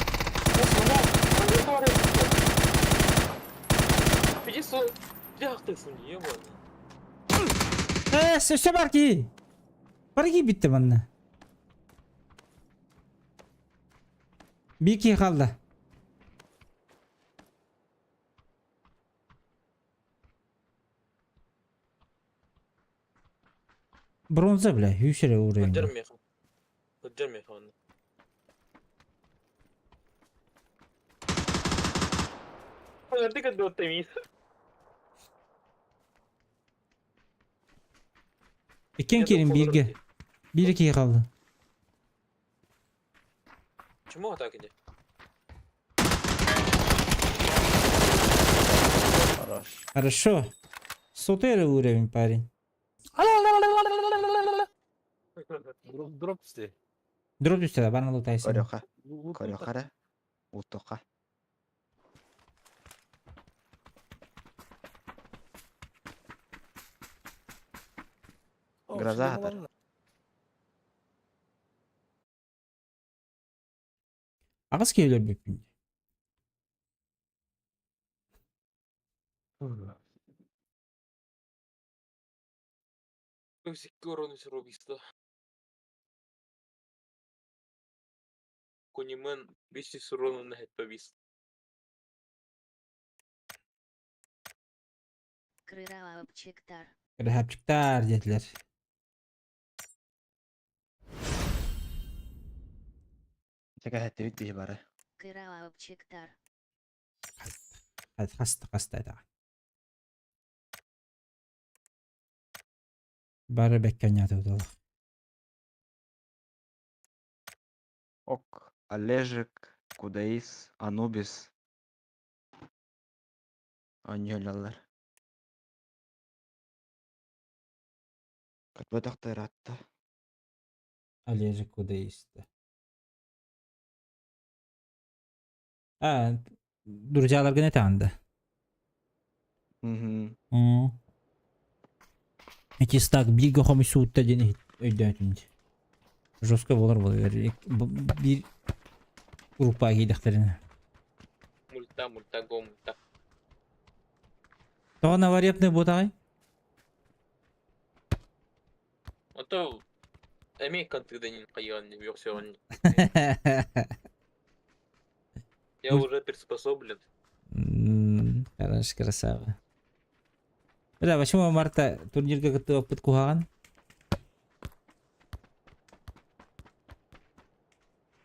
Иди сюда. Яқтысың, ебаный. Söyle Barki. Barki bitti bana. Bir iki kaldı. Bronza bile. Hüşere uğrayın. Hıcırmayalım. Hıcırmayalım. Nerede kadar o temiz? İken kelim bilgi. Bir iki kaldı. Чему атака не? Хорош. Хорошо. Сотера уровень, парень. Drop iste. Drop üstüne bana lutaysın. Корёха. Корёхара. Утока. Гроза атар. Ağız geliyor bir gün. Всякие уроны срубиста. Конимен 500 уронов на хет повис. Крыравчиктар. Rahapçıklar dediler. Чека хәтте бит бары. Крыравчиктар. Hadi hasta da. Bari bekkan yatıyordu. Ок. Олежек, Кудаис, Анубис. Аньёлялар. Катбатактар атты. Alerjik o da işte. Ha, duracaklar gene tanıdı. Мгм. İki stak bir gohomi suutta jeni ödüntünce. Жестко болар бұл bir группа кейдіктеріне. Мульта, го мульта. Тоғына вариапны ботағай? А Американ тогда не кайган, не версион. Я уже приспособлен. Хорошо, красава. Бля, почему Марта турнирге кетті опыт кухаған?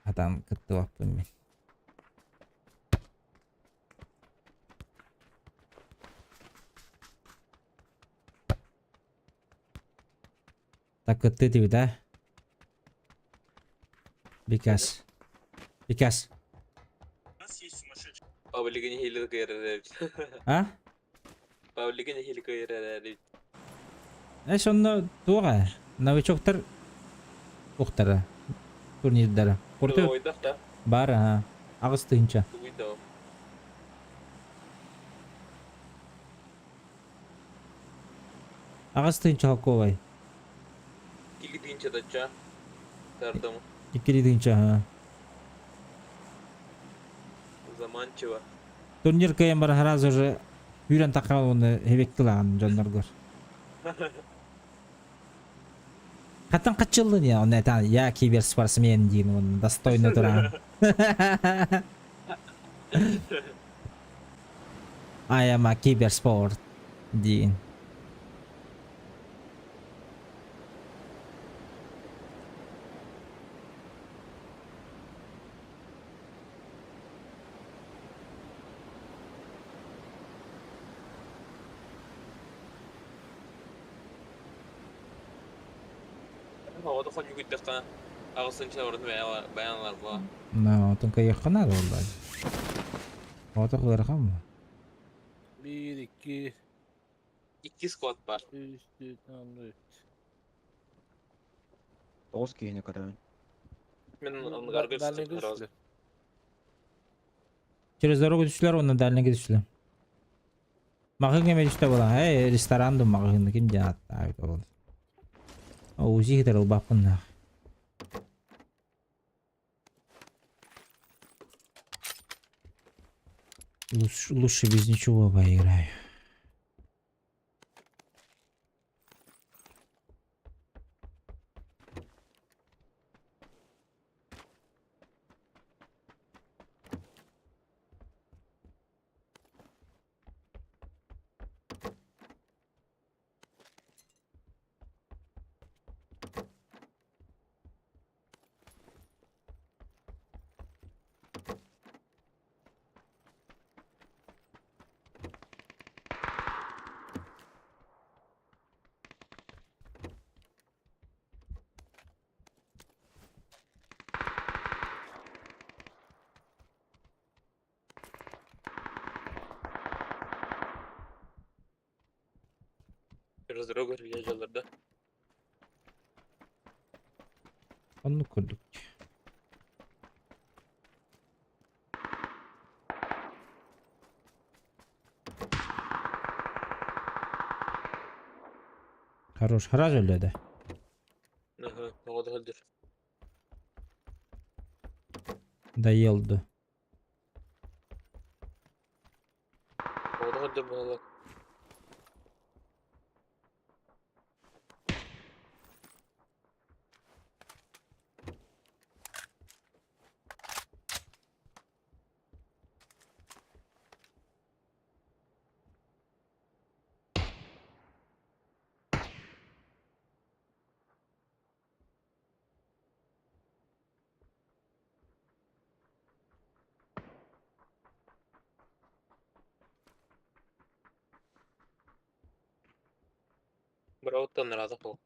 Адам кетті опытын мен. Так кетті дейді, да? Бекас. Павлигин хилик ярарар. А? Павлигин хилик ярарар. Сонда туға. Новичоктар уқтары. Турнирдары. Құрты Ойдақ та. бар, ағыз тыйынша. Уйдау. Ағыз тыйынша қалковай. Кили динча дача. Тардым. Иккері тыйынша. Заманчиво. Турнир кайын бар сразу же үйрен таққан оны хебектілаған жонларғыр. Қаттан қат жылды не оны айтан, я киберспортсмен дейін оны достойны тұрған. I am a киберспорт дейін. Havada kon yugudakka. Ağısınca orada bayanlar var. No, тонко yakına da oldu. Otak olarak mı? 1, 2, 2 squad var. 3, 4, 9 кийини көрөбүн. Men angarga sıktım biraz. Через дорогу düştüler, ondan derine düştüler. Makın emer işte bolan. Hey restorandı makın kim janat. Ay ol. O uzi gider ol bakın da. Лучше без ничего поиграю. Разрогар я жаларда. Onu kurduk. Хорош, haraj öyle de. Ага, o da haldir. Dayıldı. O da haldir bana. Bravo tanrı o.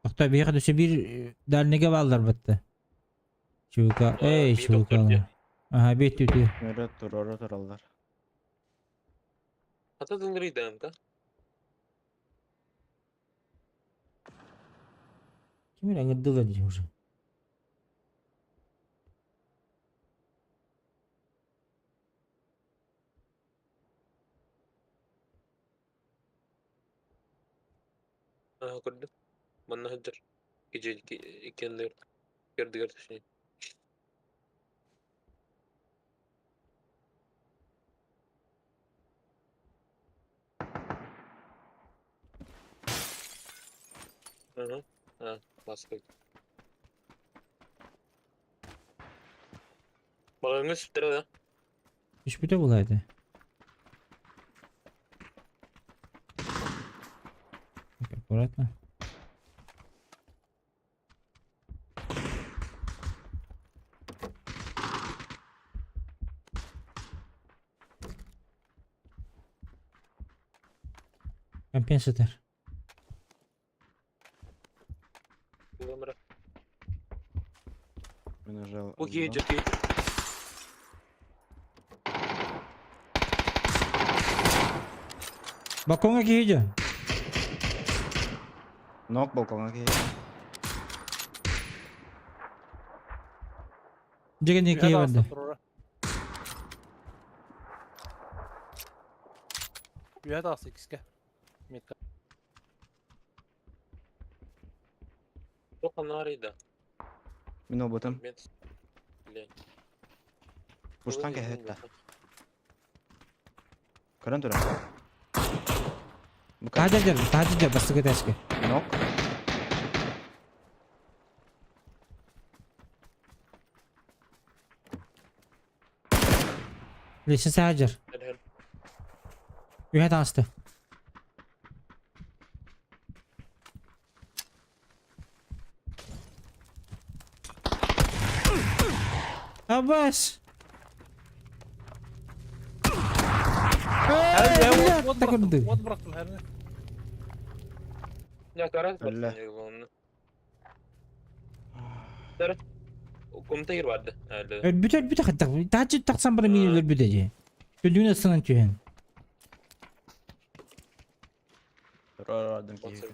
Hatta bir yaklaşık bir derneğe bağlılar battı. Çubuka, Bir çubuka. doktor diye. Aha bitti bitti. Nere turallar. Hata dındırıydı ka. Kimin angırdılar diyeceğim hocam. Ага, gördüm. Bana haldir. Gece ikenler. Gördüler şey. Hı. Ha, baskı. Balığını süttüre de. Hiçbir de bulaydı. Аккуратно. Компенсатор. Bu ömre. Ben нажал. Bu gece değil. Balkonga giyeceğim. Nok balkonga ki. Cegen Bir ikiye hata verdi. astı oraya. Bir hata astı ikisi. Mitka. Çok anarıydı. Min obotum. Ben. Bile. Puştan ke hetta. Karan tura. Tahadır, bastı gideski. Nok. Lişin Hacer. Hadi. Ühet astı. Abbas. Her Hey, bir ya, mod takıldı. bıraktım. Mod bıraktım her ne. Ya karar Öyle. versin onu. Sarı. Komuta gir vardı. Öyle. Bütün hatta. Tahadır taksan bana minyolar bütece. Döndüğün ısınan tühen. Radım ki. Basın.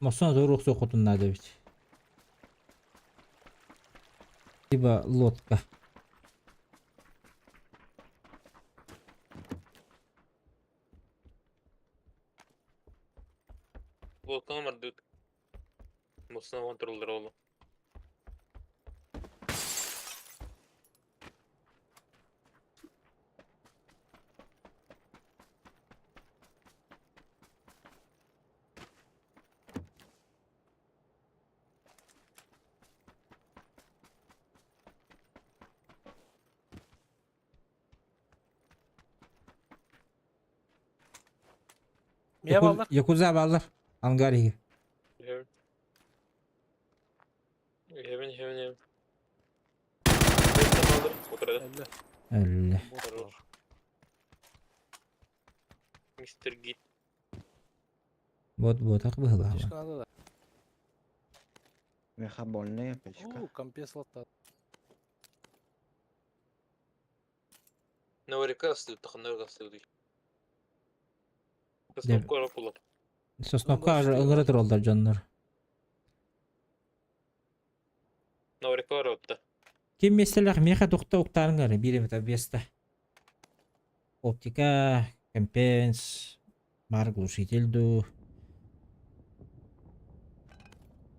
Мосона doğru сокутун надо ведь. Либо лодка. Лодканы мардык. Мосына контролдер олу. Meye bağlar. Yakuza bağlar. Angarya. Heaven. Heaven. Kaldır. Oturada. Elle. Öyle. Хорош. Мистер Гит. Вот так было. Тишка надо да. Меха больная печка. Компес лота. Наварика стыд, таханарга стыд. Дем. Каснопка рапула. Соснокка ыңгыры туралдар жандар. Наварика рапта. Кем меселер меха тукта уктарыңар бирем табеста. Оптика, компенс, бар глушительду.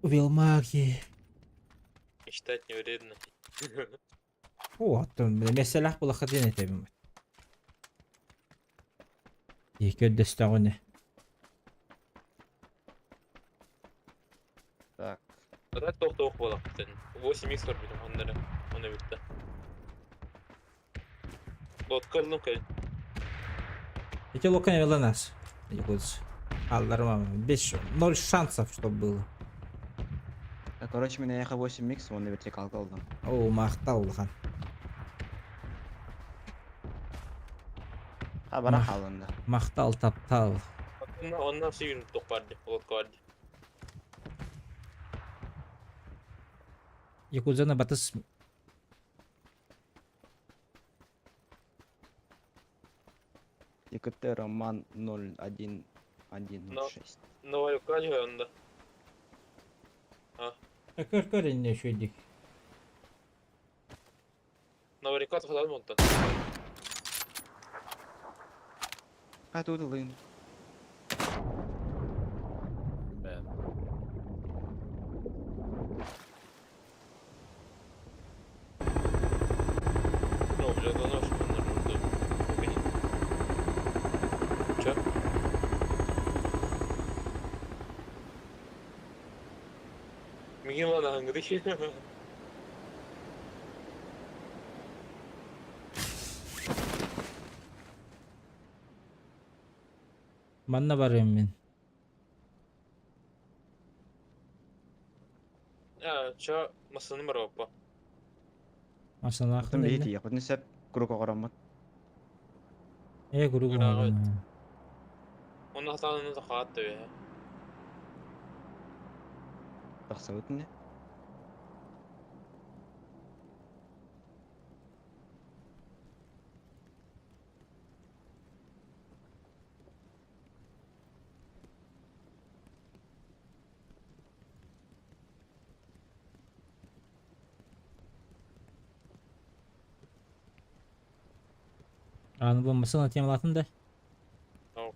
Велмаки. Мечтать не вредно. Вот, меселер була хадин этебим. Екі өддестағыны. Так. Рад тоқтауық болақ бітін. 8 бар бітім қандары. Оны бітті. Лодка алдым кәл. Эти лока не вела нас. Алдарма. 0 шансов, чтобы было. Так, короче, меня ехал 8 микс, он на вертикалку алдым. О, мақтал хан. Хабара қалында. Мақтал таптал. Ondan suyun toq bardı. Лодка барды. Якудзана батыс. ЕКТ Роман 01106. Новая кача онда. Көр инне шөйдік. Наварика тахадалым онда. Катудылын. Ben. Ne olacak lan hoş bunlar burada. Bugün. Çöp. Migin lan hangi dişi? Манна барым мен. Ya ça masanın var baba. Машина Ақтын ақын бейті эле. ек. Бұтын сәп күрік оғырамат. Күрүгү. Гырагы. Onun hatanını da kattı ya. Тақса өтіне. Аны болмаса темалатын да. Tamam.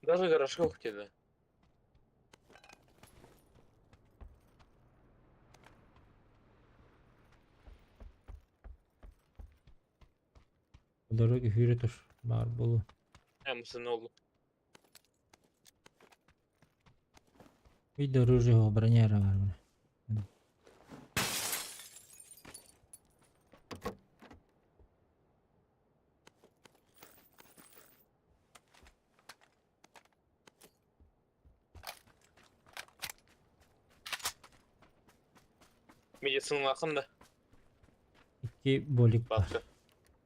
Даже Горошков кидает. Дороги хүрөтөр. Бар болу. Hem oldu. Видео оружие броняра бар. Медицина ақында. 2 болик бар. Бақшы.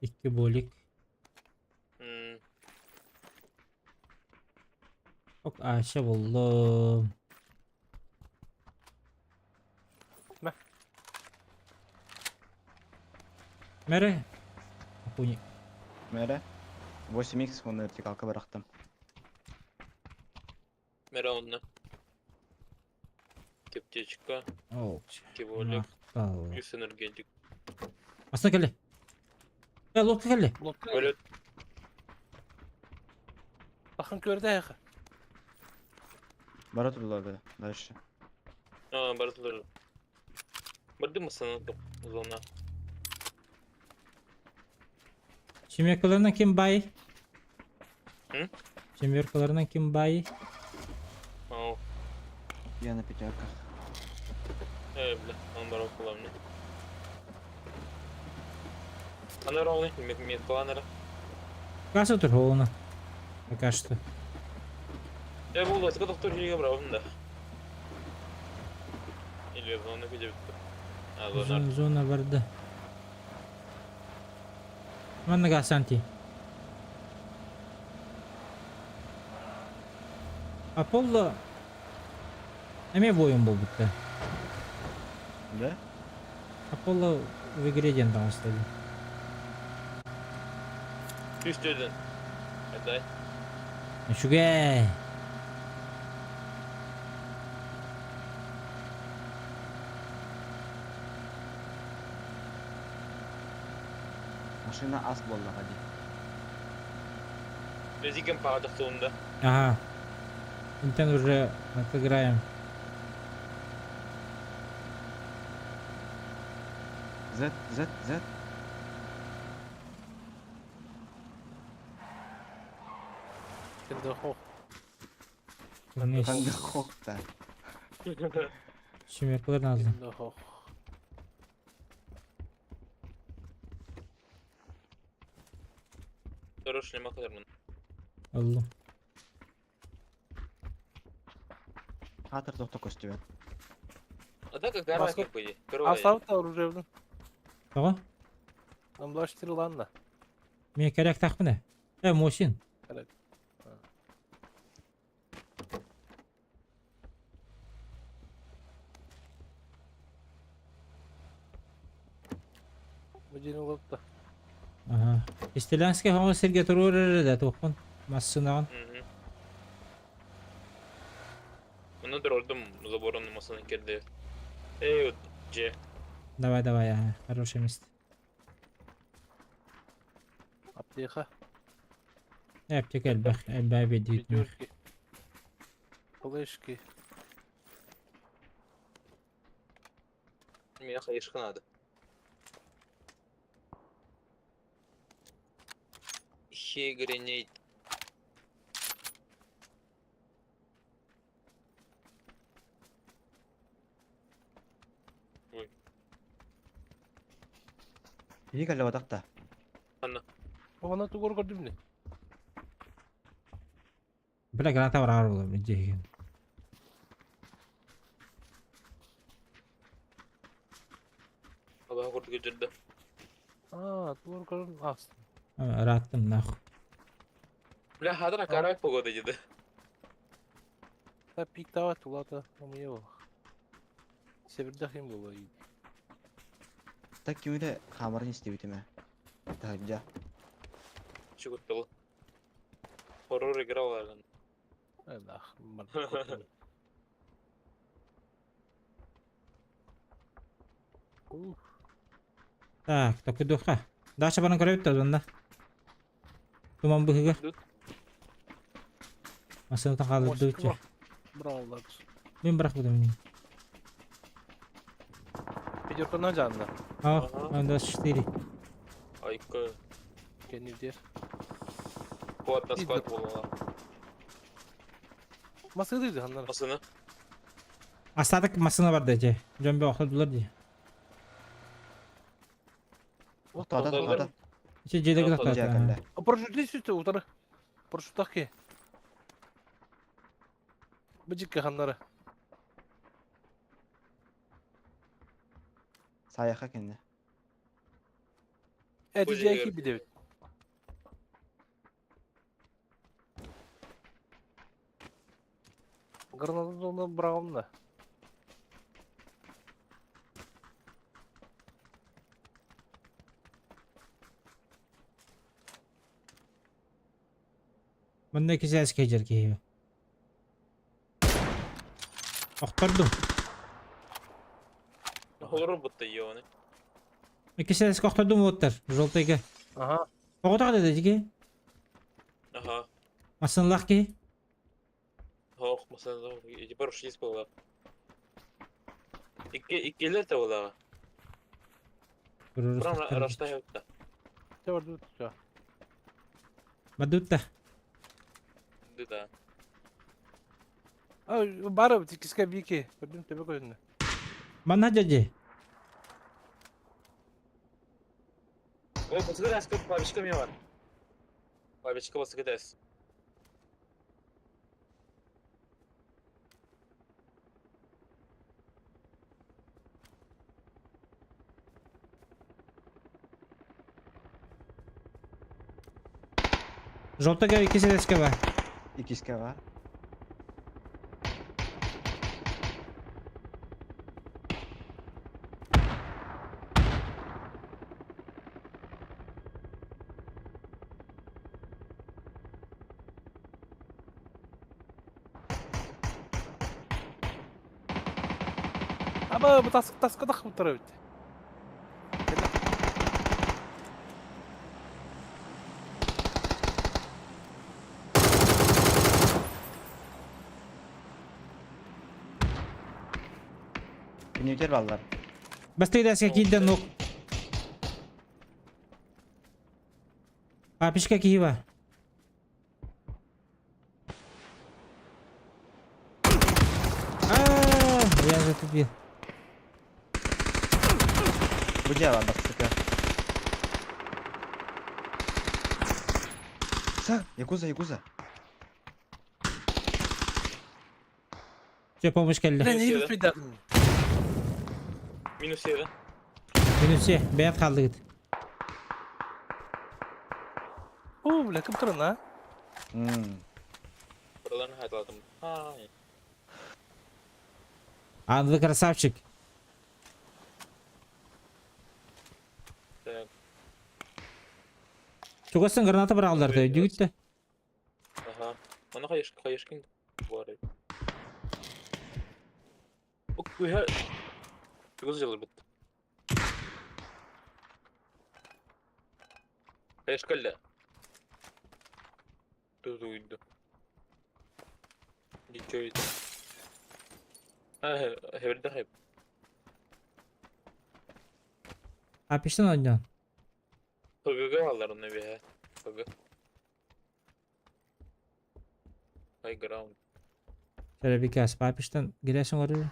2 болик. Ок, аша болдum. Мә. Мәре. Охуй. Мэре. 8х оны вертикалка бырактым. Мерауынна. Тептечка. Оу. Кеволик. Мақтал. Плюс энергетик. Астына келе. Лодка келе. Лодка. Бөлет. Bakın körde ayağı. Бара туруларды. Дальше. Баратылар. Барды мısın зона? Семеркаларынан ким бай? Hı? Семеркаларынан ким бай? Ау. Я на пятерках. Бля, он барок kullanıyor. Ana ровный, мед планера. Газ отыр олына. Пока что. Бұл это доктор жерге бравым да. Или зона где бітті. Зона барды. Манна гасанти. Аполло. Эме воин был бітті. Да? Аполло в игре дентам оставил. Üstüden. Hadi. Шугай. Машина ас болды хadi. Резиген падах туында. Ага. Интен уже отыграем. Z. Şimdi ho. Конечно. Қандай хоқта. Семеркалар lazım. Şimdi ho. Хороший нема кадермін. Алло. Қатыр тоқты көстібен. А так гараж Басқа- как по идее. Корова. Asfalt da orujevdin. Того? Amlaştırılan da. Мен керек тақпыны. Мошин. Керек. Bu jeni oldu. Ага. Истелянский хама сирге турur да тоқпын. Массынаған. Мұны да ордым заборонный масаны керді. Вот же. Давай, ага. Хорошее место. Аптека. Аптека әлбәй бедейт. Пятерки. Флешки. Меня хаешка надо. Гренейт. Ой, Iri кәлі вадақта. Анна. Ona tuğur gördüm ne? Бля, граната бар ағыр болар. Жеген. Аба көрді көтерді. Tuğur gördüm astım. Раттым нахуй. Бля, хадыра карай погода деді. Та пик давать улата. Ama yok. Северде хим было. Так кемеде қамырын істебетіме. Тағыджа. Че көттілі. Хоррор играл алған. Ах, Так, так идуха. Даша бана көрөп та zonda. Туман быгы. Масылтан калды үчө. Браулар. Мен бірақ будем. Пятерка на жанна. А, анда 4. Айка. Кеннидер. Куат на склад болуға. Масылдıydı hanlar. Масыны. Астадык масына бар дече. Жомбе окудулар ди. Тоқтады. Иче жедеги Тоқтады, токтот. Кәлі. Парашют sütü utarı. Парашюттaki. Bıcık hanları. Sayaka kendi. Eti bir de. Granada zonda bırakalım da. Bundaki ses geçer ki. Aktırdım. Olur bu da iyi onu. İki ses aktırdım otur. Жолтайга. Aha. Oğda da dedi ki. Aha. Masınlak ki. Hoş mesela bir şey ispala. İkiler de ola. Buram araçta yok da. Gördüm tutacağım. Badutta. Da. Ay bari tikiske bir iki. Gördüm tepe koyunda. Bana jadi. Ой, басыгы аскы бабичка мне var. Бабичка басыгы дес. Жолтайга iki seske var. İkiske var. Ama bu taskı da kurtarıyor. Binüker ballar. Bastı deske kilden nok. Papişka ki var. Я затупил. Bu cevap bak sıkı. Якуза. Все, помощь Ne geldi. herif bir daha. Minus 7. Minüsye, beyaz kaldı git. Oo bile kıptırın ha. Buralarını hatırladım. Ay. Anlı красавчик. Так. Çokasın granata bırakırlar da. Düğüt de. Ага. Ona kayışkın var. Ok bu her. Çok güzel olur bu. Kayışkalla. Duydu. Geçiyordu. Ha, heverde hep. Papişten oynuyorsun. PGG aldılar onu bir he. PG. High ground. Şöyle bir kez papişten giresin oraya.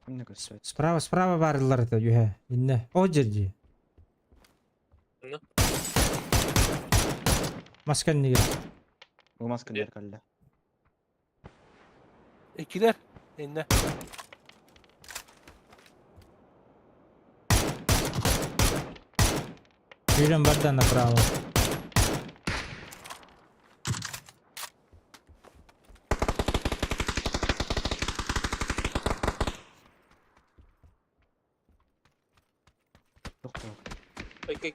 Ne gösteriyor? Sprava vardılar da yuhe. Dinle. O circi. Ne? Masken ne gir? Bu maskın yer kalle. İkiler. Eline. Yürüyorum bardan направо. Yok. Kay.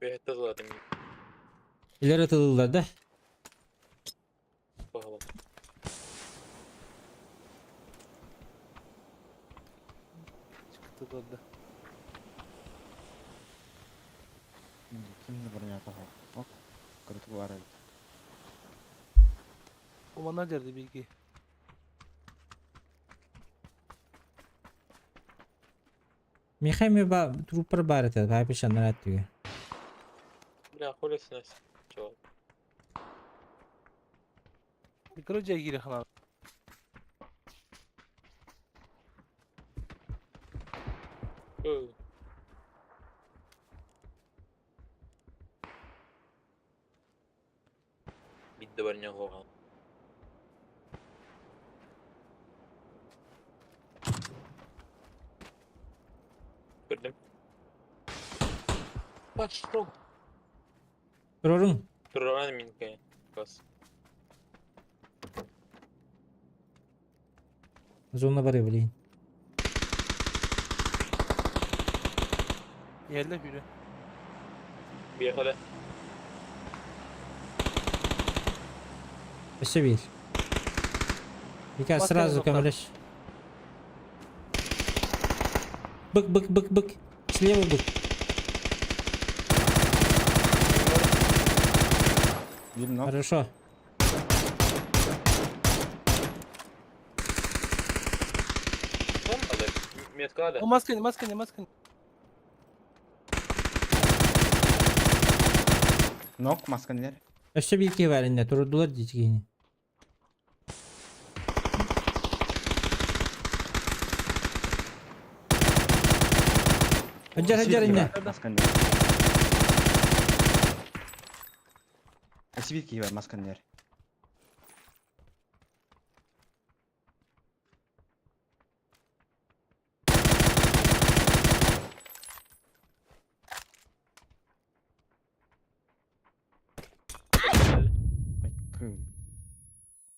Bir hatta zaten İleri atıldılar da. pahalı. Çıktı doldu. Şimdi buraya yapalım. Hop. Kırık bu arada. O bana derdi bir iki. Михай ми ба трупер барите. Papişten ne diyor? Bля, хули снес. Чего? Bir kırıcıya giri kanal. Бидде барня калган. Көрдүм. Пошел. Тұрырың. Туран минке. Бас. Зона бар блин. Yerle biri. Бияхада. Еще бир. Вика, Маска сразу нокта. камераш. Бык. Слева бык. Bir nok. Хорошо. Son alır. Меткада. O maskeni. Nok maskenler. Еще bir iki var indi. Turdular diyeceğini. Hajar indi. Maskenler. Eski bir kişi var maskenler.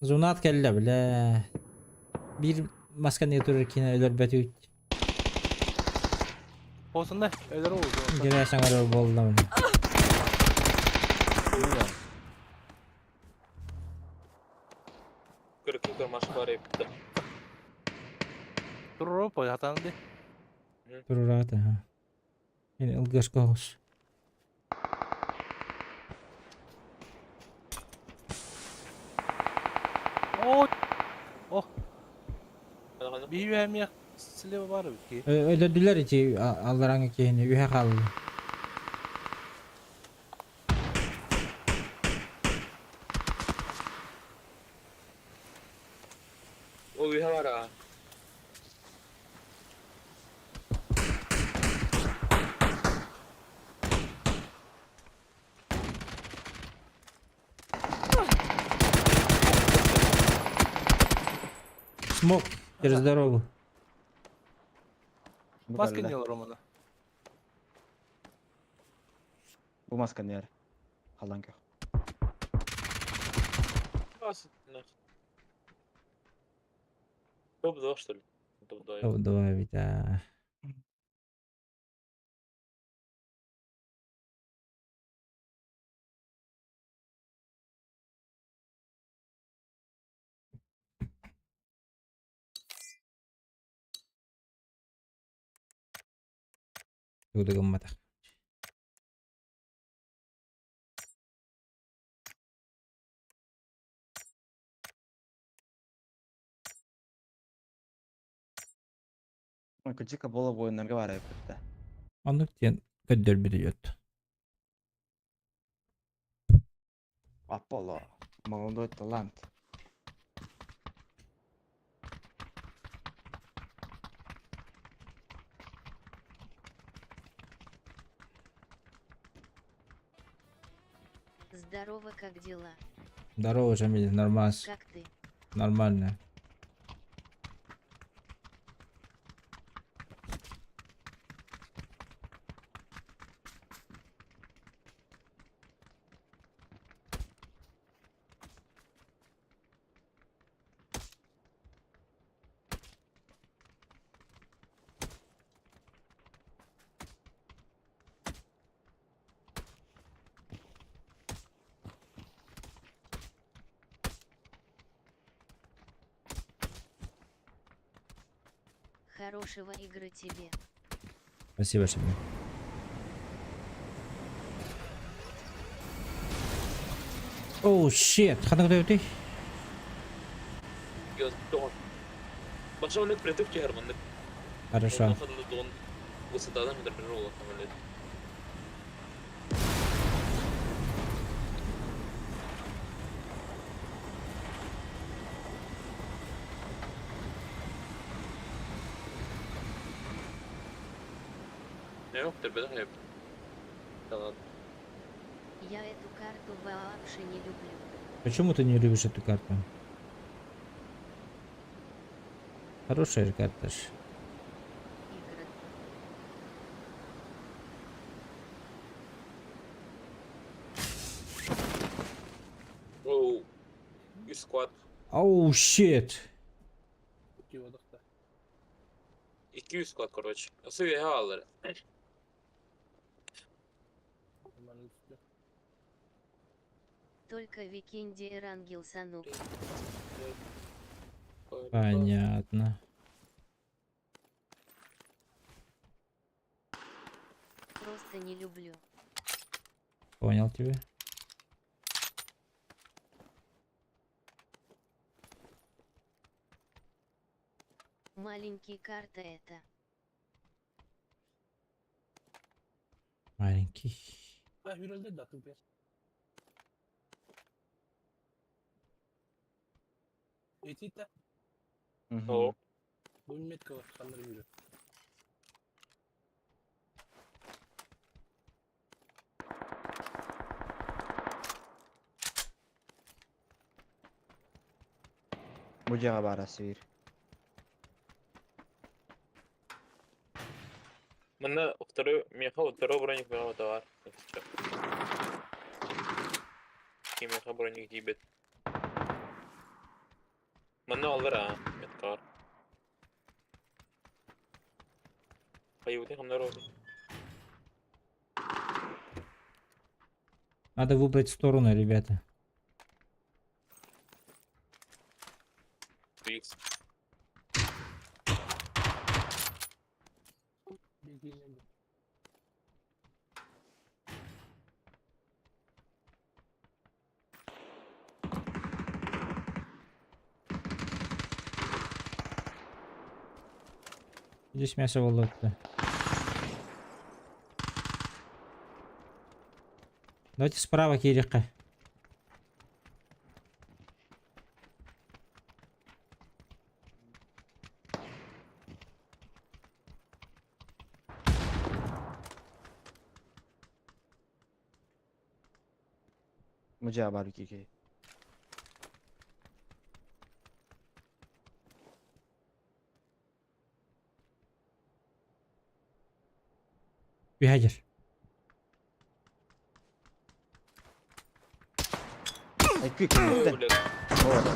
Zunat kelle bile. Bir masken yatırırken ölür betü. Olsun da öyle oldu. Girersen araba oldu. Kırıklıklar maç var yaptı. Durur o boy hatandı. Durur rahat ha. Yine ılgış koş. Oh. Oh. Hadi hadi. Bir vermeye silahı var ki. Öldürdüler içi Allah'ın ekini. Ühe kaldı. O bir var ha. Смок. Через дорогу. Maskeni diyorlar Roman'a. Bu maskenler. Halan yok. Баситнер. Топ-2, что ли? Топ-2. Давай, Витя. Udah gemet. Küçük kapalı oyunlar var hep de. Onu diyen ködür biliyor. Apollo. Молодой талант. Здорово, как дела? Здорово, Жамиль, нормально. Как ты? Нормально. Хорошего игры тебе. Спасибо, Жамиль. Оу, щит. Хана где ты? Göz doğan. Başa öyle pratik çağırman. Хорошо. Ondan doğan. Bu sıdadan mıdır bir rol atamalı. yoktur bir de hep. Tamam. Я эту карту вообще не люблю. Почему ты не любишь эту карту? Хорошая же карта ж. Игры. Оу. 100 squad. Оу, щит. Çok iyi olduk da. 200 squad короче. Seviye havaları. Hemen üstü. Только Викинди и Рангел Сану. Понятно. Просто не люблю. Понял тебя. Маленький карта это. Маленький. Ha yürüldü de atın bir. Eğitim de. О. Bu ümmet var. Sanırım yürü. Bucağa barası bir. Мене второй меха, второй броник меха товар. И меха броник дибет. Мене алır ha. Меткар. Появите хамдар oldu. Надо выбрать сторону, ребята. X. Bildiğin gibi. Здесь мясо волокто. Давайте справа, Кириха. Bucağa bar iki. بيهاجر. İki kimlikte. Блядь. Orada.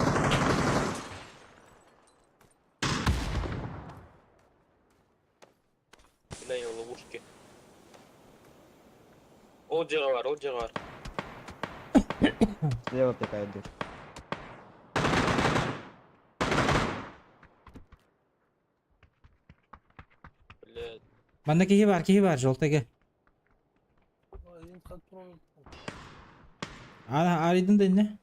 Бля, я в ловушке. Ол жағы var. Слева пикает дыр. Блядь. Bende kişi var, жолтага. Elim kontrol. Ana aridin de ne?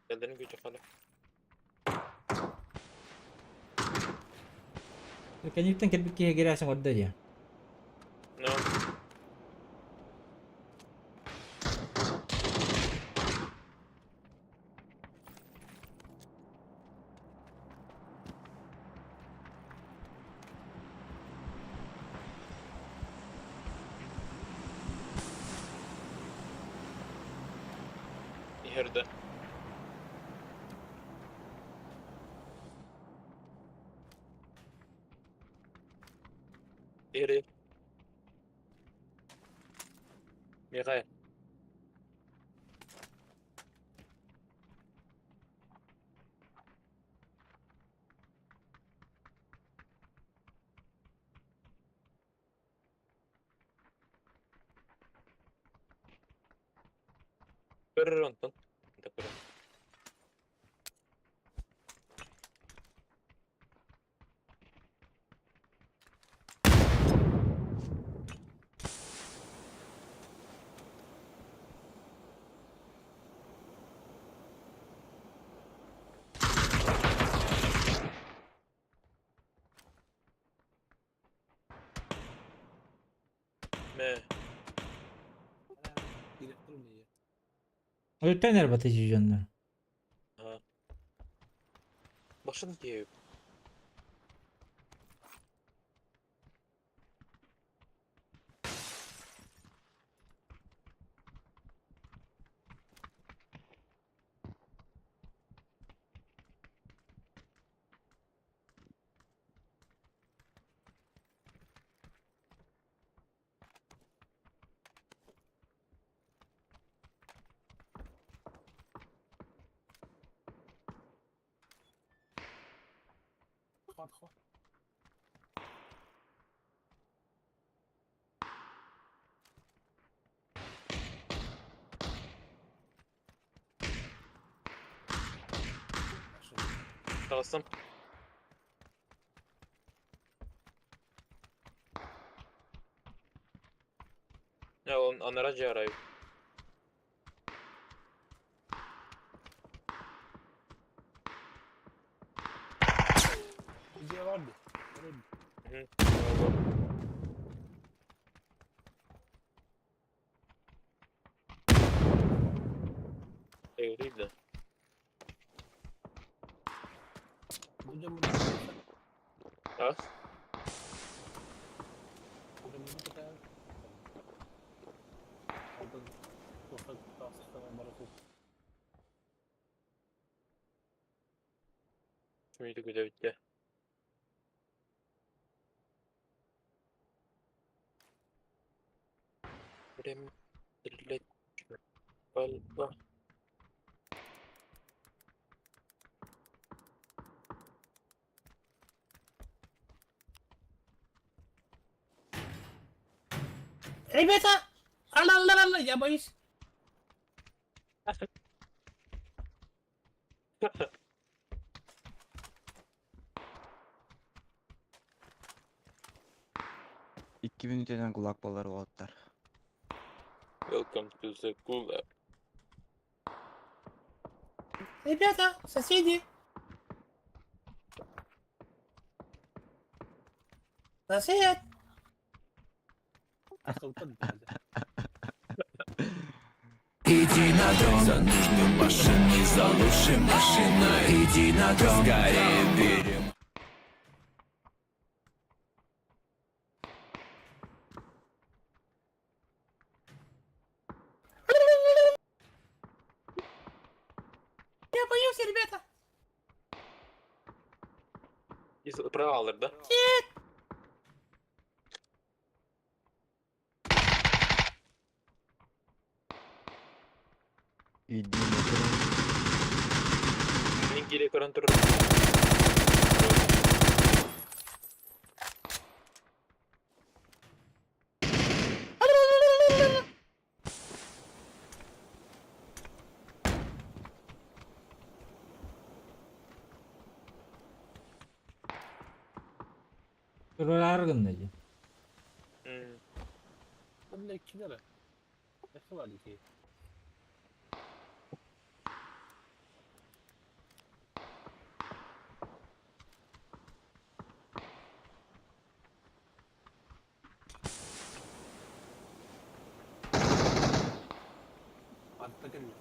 Ellerini gücü hala. Kanipten kelbik kaya girasın orada ya. No. Yerde. Yeri. Mikael. Görür ondan. Da görür. Direktim diye. Öten arbatıcı canlar. Ha. Başın diye. Hadi. Kalsın. Ya onun anaracı arayıp. Bize vardı. Öyle mi? Hı. Evriydi. Hocam bunu Ha? hocam bunu da kayar. Aldım. Yoksa tahsistan barası. Şimdi güzel bitti. Rem dirlet balba. Ребята! Ла-ла-ла-ла, я боюсь. İki üniteden kulak baları otlar. Welcome to the gulag. Ребята, соседи. Сосед. Sultan geldi. Иди на дом, за нужным машиной, за лучшей машиной. Иди на дом, скорее берем. Я боюсь, ребята. Права alır da. İdi motorun Link geri karan turun. Şuralar gındacı. Bunun iki lira. Ne var ki? Altta geliyor.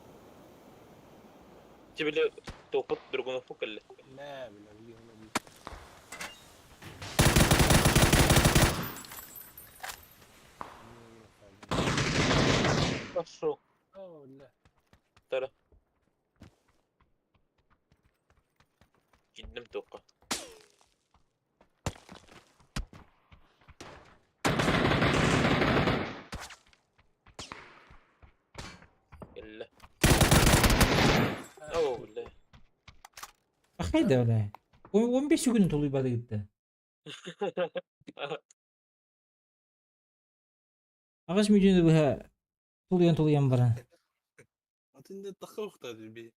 Cibili toput durgunu fukalle. Ne bileyim. Başo. Oh la. Tara. Gittim toka. Gelle. Oh la. Bak haydi öyle. 15 gün tolu ibade gitti. Ağaç mücünü bu ha. Tuluyan bana. Atında takık da bir.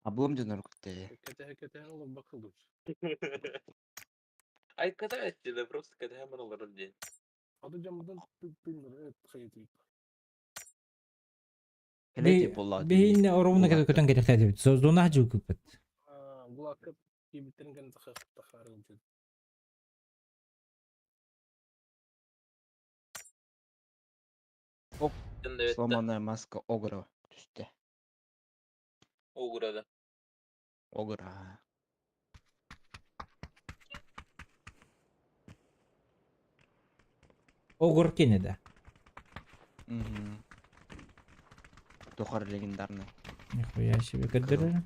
ablam canır kutte. Kete oğlum bakıldı. Ay когда эти да просто когда я мало рождения. Adı camdan bilmiyorum. Evet kayıt. Hele tip Allah. Beyinle orumuna kadar kötü gerek edip. Zona hacı hukukut. Kulakıp gibi bitirin takık takarım. Şimdi evet de. Сломанная маска Огра түсті. Uğradı. Огра. Огур кенеде. Мгм. Тухар легендарный. Нихуя себе кадыры.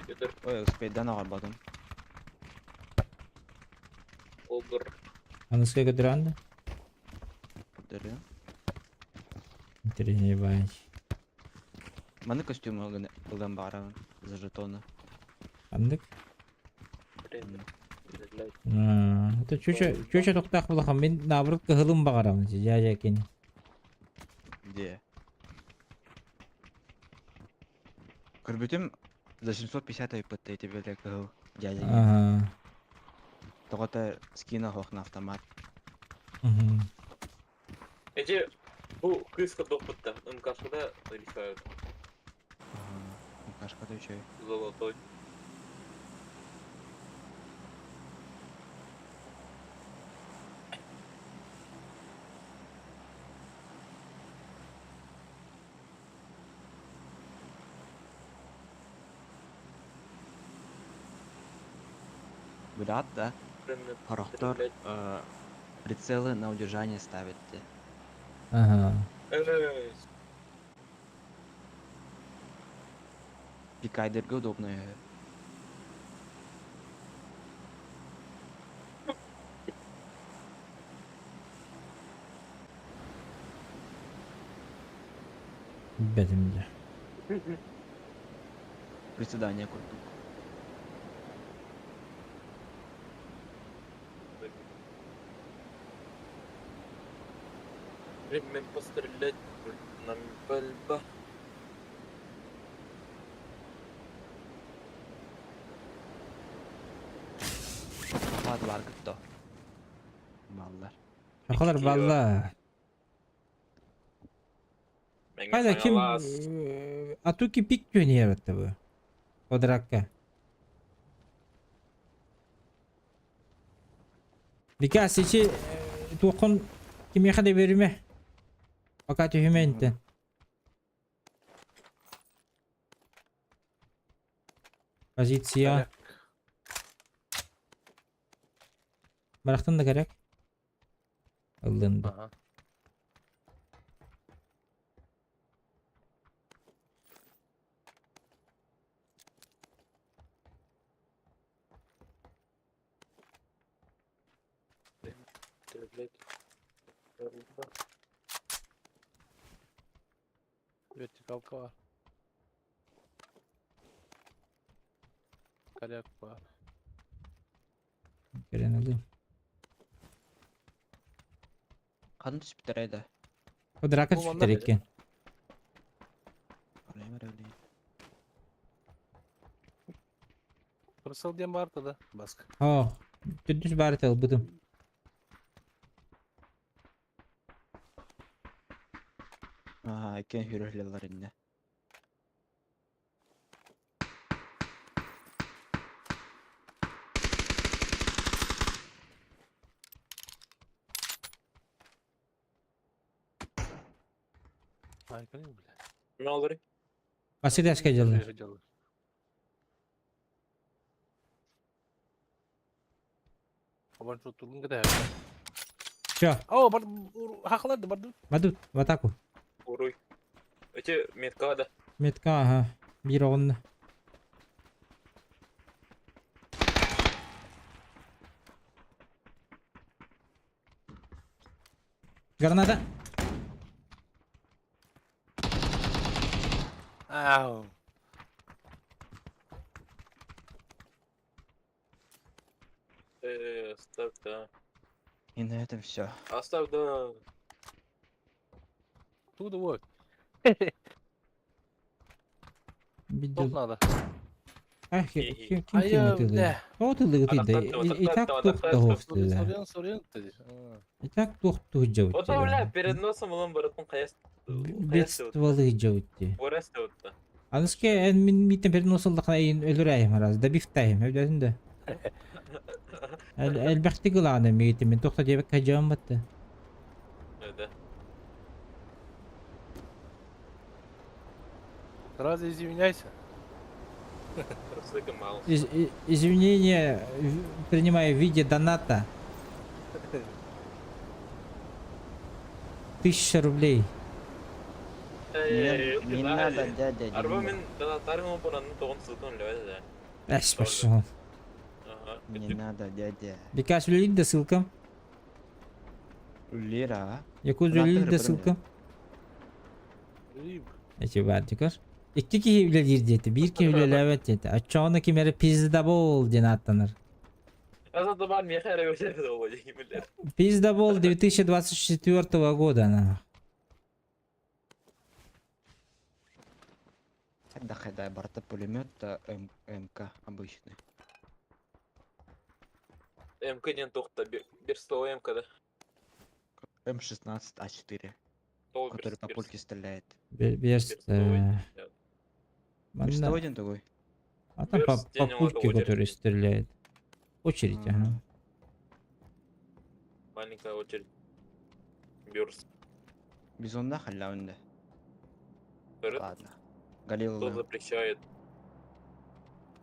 Götür. Ой, успейдан агарбадым. Olur. Аныска кадыранды? Дөрі. Интерес бай. Маны костюмы ылдан барабын. За жетоны. Андык? Render. Это чуча тоқтақ болақам. Мен наоборот кығылым бағарамын. Жа екен. Где? Көрбүтім за 750 айпытты эти белек кыл. Дядя. Ага. Тоғыта скина хоқ на автомат. Ece bu kız kapıda МКш'da решают. Кашка да еще. Золотой. Блядь, да? Render. Хорохтор прицелы на удержание ставит. Ага. Evet. Пикайдерге удобно. Бәдімді. Приседание куртук. Время пострелять нам пальба. Ладлар кытто. Баллар. Шақалар балла. Қайда кім атуки пик жөнер өтті бұл? Одыраққа. Бека сече тоқын кеме қада беріме? Пока түйіменді. Позиция. Барақтан да керек? Алынды. Ага. Вертикалка var. Kayak var. Керен алым. Қаны түсіп бітіреді. Одыраққа түшіктер екен. Пырсыл дем бар да басқа. О, түдіс бары тәл бұдым. Екен хүрірлелер инде. Ай, кәне бля. Ne olur? Басыр әшке жылы. Абан şu turgun kadar. Чо, Aa, бар haqlardı бар. бадут, в атаку. Uruy. Ece metkada. Метка, ага, bir оғынны. Граната. Ау. Оставь, да. И на этом все. Оставь, да. Туда вот. Бидді. Топ надо. Ах, кем Ай, тылды? бля. О, тылды тылды. И так тоқты хофты. Сорян dedi. И так тоқты жауытты. Вот бля, перед носом он баратын қаяс. Бедстволы жауытты. Орас да. Аныске ән миттен перед носылдықына айын өлір айым араз. Да бифтайым, өйдәсінде. Әлбәқті қылағаны мейтім. Мен тоқта дебек қайжауым бәтті. Evet. Сразу извиняйся. Слишком мало. Извинения принимаю в виде доната. 1000 рублей. Не надо, дядя. не Арба надо. мен донаттарым опынан тоғын сылтын лёведі. Эш пошел. Ага. Не надо, дядя. Бекаш үлейді де ссылкам. Лера. 200 үлейді де ссылкам. Эти бар дикар. Икки ки үлелер деті. Bir ki үлеләвет деті. Açağını kimere pizda bol dene atlanır. Азаты бар мехәрі өтеді ол жеңімілер. Pizda bol 2024 года. На. Хай барта пулемет МК обычный. МК-ден тоқта, бір стол МК-да. М16 А4, который по пульке стреляет. Берст. Бестоводен такой. А там по Берст, я не могу пульке, выдержать. который стреляет. Очередь, ага. Маленькая очередь. Бёрс. Бизонда халявында. Көріп, Ладно. кто Галил запрещает.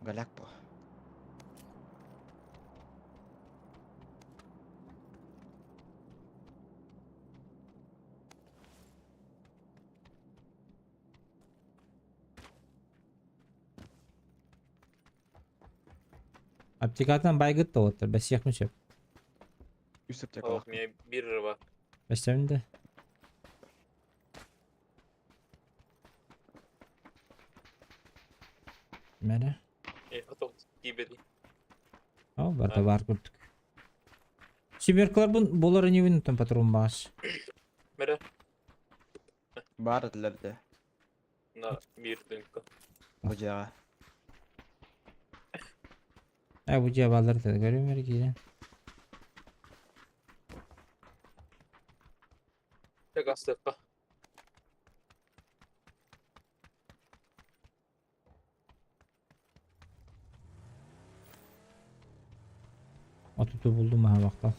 Галяк по. Аптекадан байгыт та отыр. Бәс яқмышып. Үсіп те Ох, қалақ. мен бір рыба. Бәстәвінде. Мәлі. Потом кибери. Ау, барда бар күрдік. Сиберкалар болар не винутын патрон бағаш. Мәрі, Бар әділерді. на бір дүнкі. Бұжаға. Bu cevapları da görüyorum herkese. Тек астыққа. Atutu buldum ha bakta.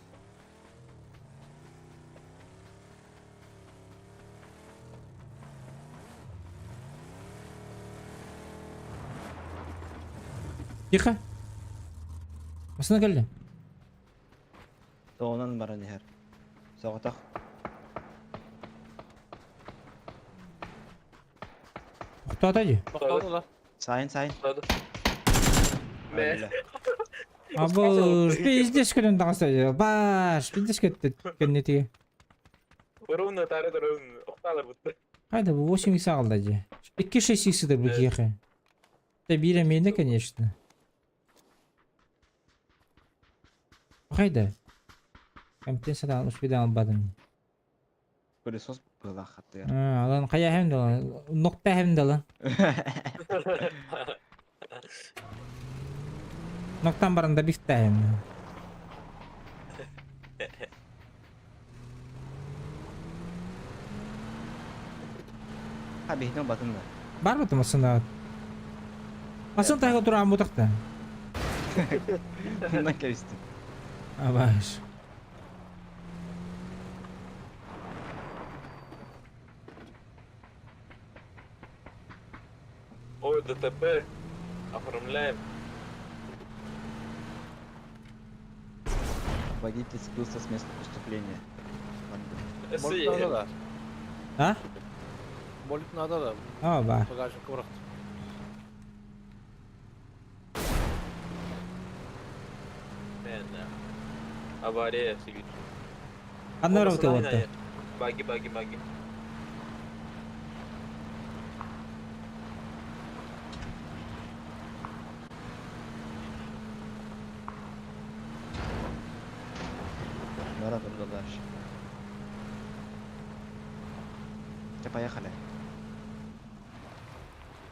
Тихо. Басына келді. Соғынан бара нехер. Соғатақ. Құтты атайды. Тоқталдылар. Сайын. Hadi. Öyle. Абы, пиздеш көрін дағасы. Баш, пиздеш кетті. Көннетіге. Вырывны тары дұрын. Оқталар бұтты. Қайда бұл 8 ағылды же. 2-6 бұл кеқі. Да бері менде, конечно. Қайда? Компетенцияда алып беден албадым. Пылесос была хаты. Алан қая хемді алан? Ноқта хемді алан. Ноқтан барында бифта хемді. Ha bihden batın da. Бар бұты масында? Масын тайға тұрған бұтықта? Bundan kevistim. Абаш. Ой, ДТП. Оформляем. Водитель скрылся с места преступления. Болит надо да. А? Болит надо да. А, бар. Багажник бұрық. Авария сигит. Қандай рауты отты? Баги. Бара туда дальше. Все, поехали.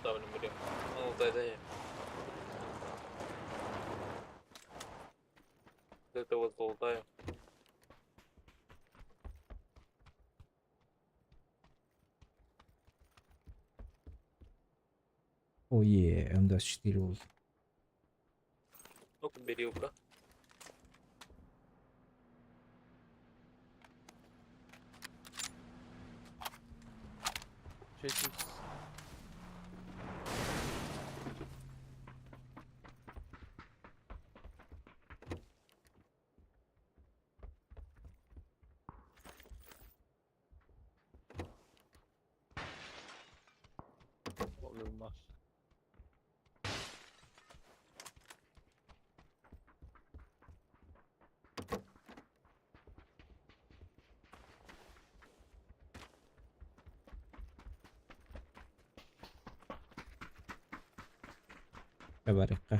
Ставлю мурим. Ну, дай. Это вот золотая. Ой, М24 oldu. Ну-ка, берилка. Честно. olmaz. Tabaraka.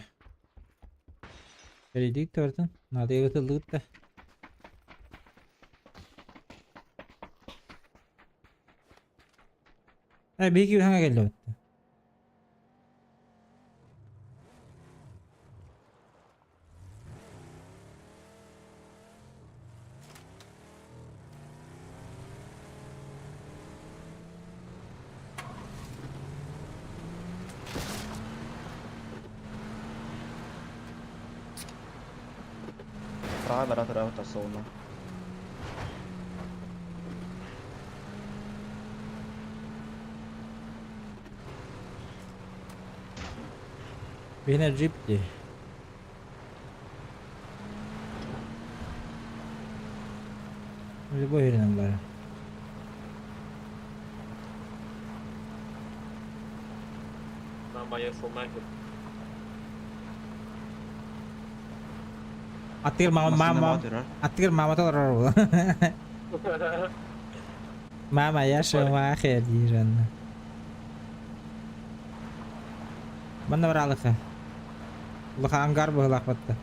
Geldik tortun. Nadya götürdük da. Ha bir iki hangi geldi. Praga berat tasavvuna. Beni cipti. Bu yerine bari. Namanya Schumacher. Atir mama atir mama tuh mama ya semua kehadiran. Mana beralih? Lah anggar belah peta.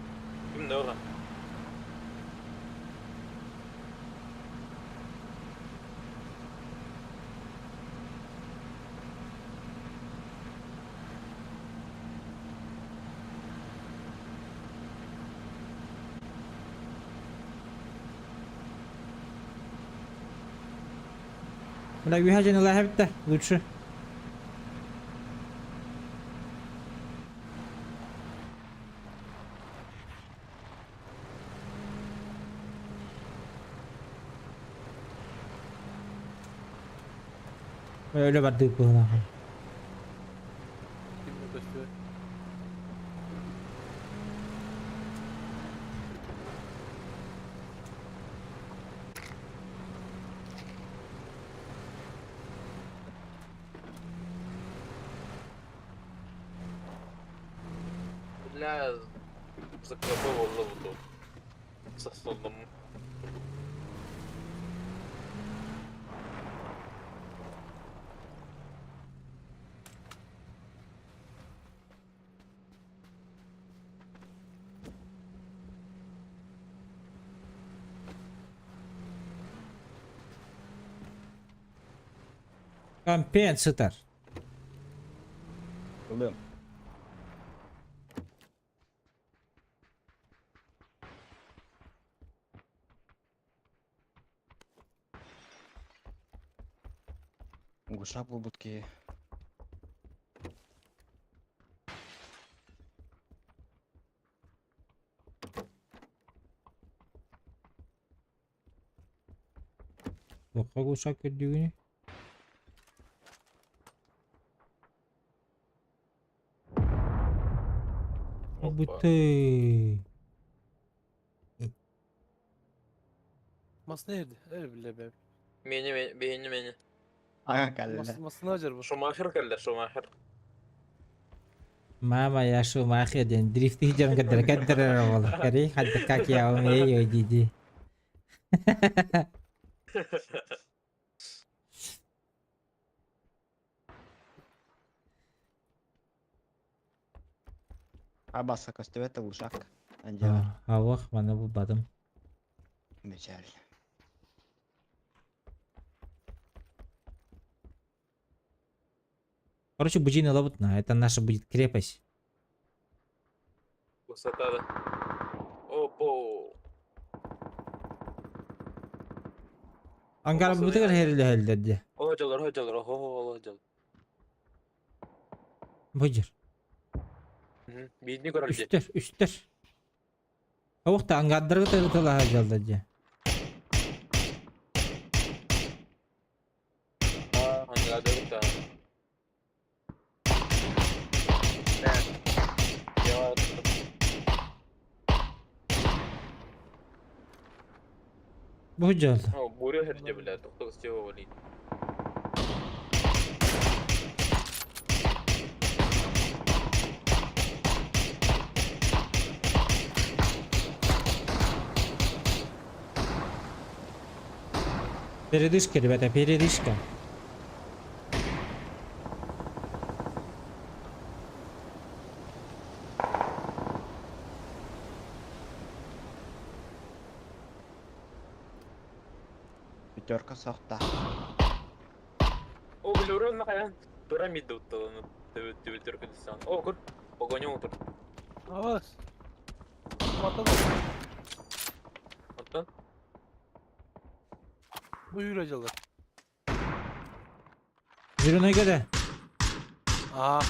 Kimde o? Udah bir hacı neler hep de lütfü. Öyle verdik bu lan. Kimde taşı? Бля, закрывал лавду. Со столом. Компенсатор. Kıldım. Guşak bu butki. Bakka uşak gördüğünü. Bu te. Mas nerede? Öyle bile be. Beni. Ayağa kelle. Mas ne acaba? Schumacher kelle Schumacher. Mama ya şu mahiyeden drift hicam kadar والله كري حتى كاك يا أمي يا جدي Abasa kastuvete guşak. Anca Hava mana bu badım. mecel. Короче, Бужина Лабутна, это наша будет крепость. Высота, да. Опа. Ангар bu kadar herhalde dedi. Hocalar. Hocalar. Buyur. Birini görünce. Üstler. Avukta angadları tırtıla herhalde dedi. Hangi adı da? Ne? Ya. Buyur. Буря herce bile. Doktor istiyor vali. Передышка, ребята, передышка. Пятерка сохта. О, блюрон нахаян. Пирамида утталаны. Төбөтөркө десен. О, көр. Погоня отыр. Aa. Mata Оттан. buyur acılar. Zirona göre. Aa.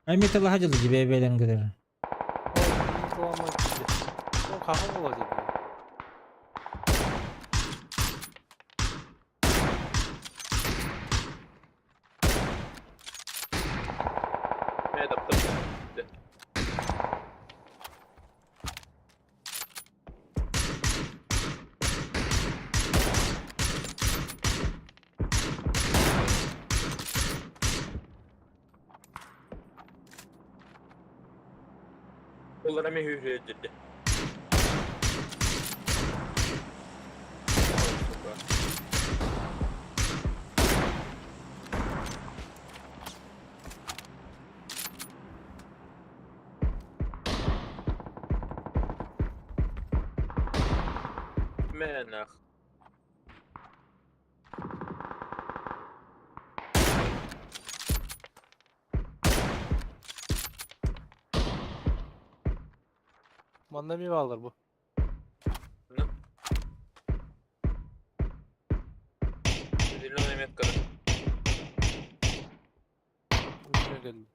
Ay metal hacılı gibi ebelerin kadar. O ama işte. O kahve olacak. Мен таптым. Олар эме үйрөт жүрдү. Мен ах. Manda mi alır bu? Зеленый метка. Üstüne geldi.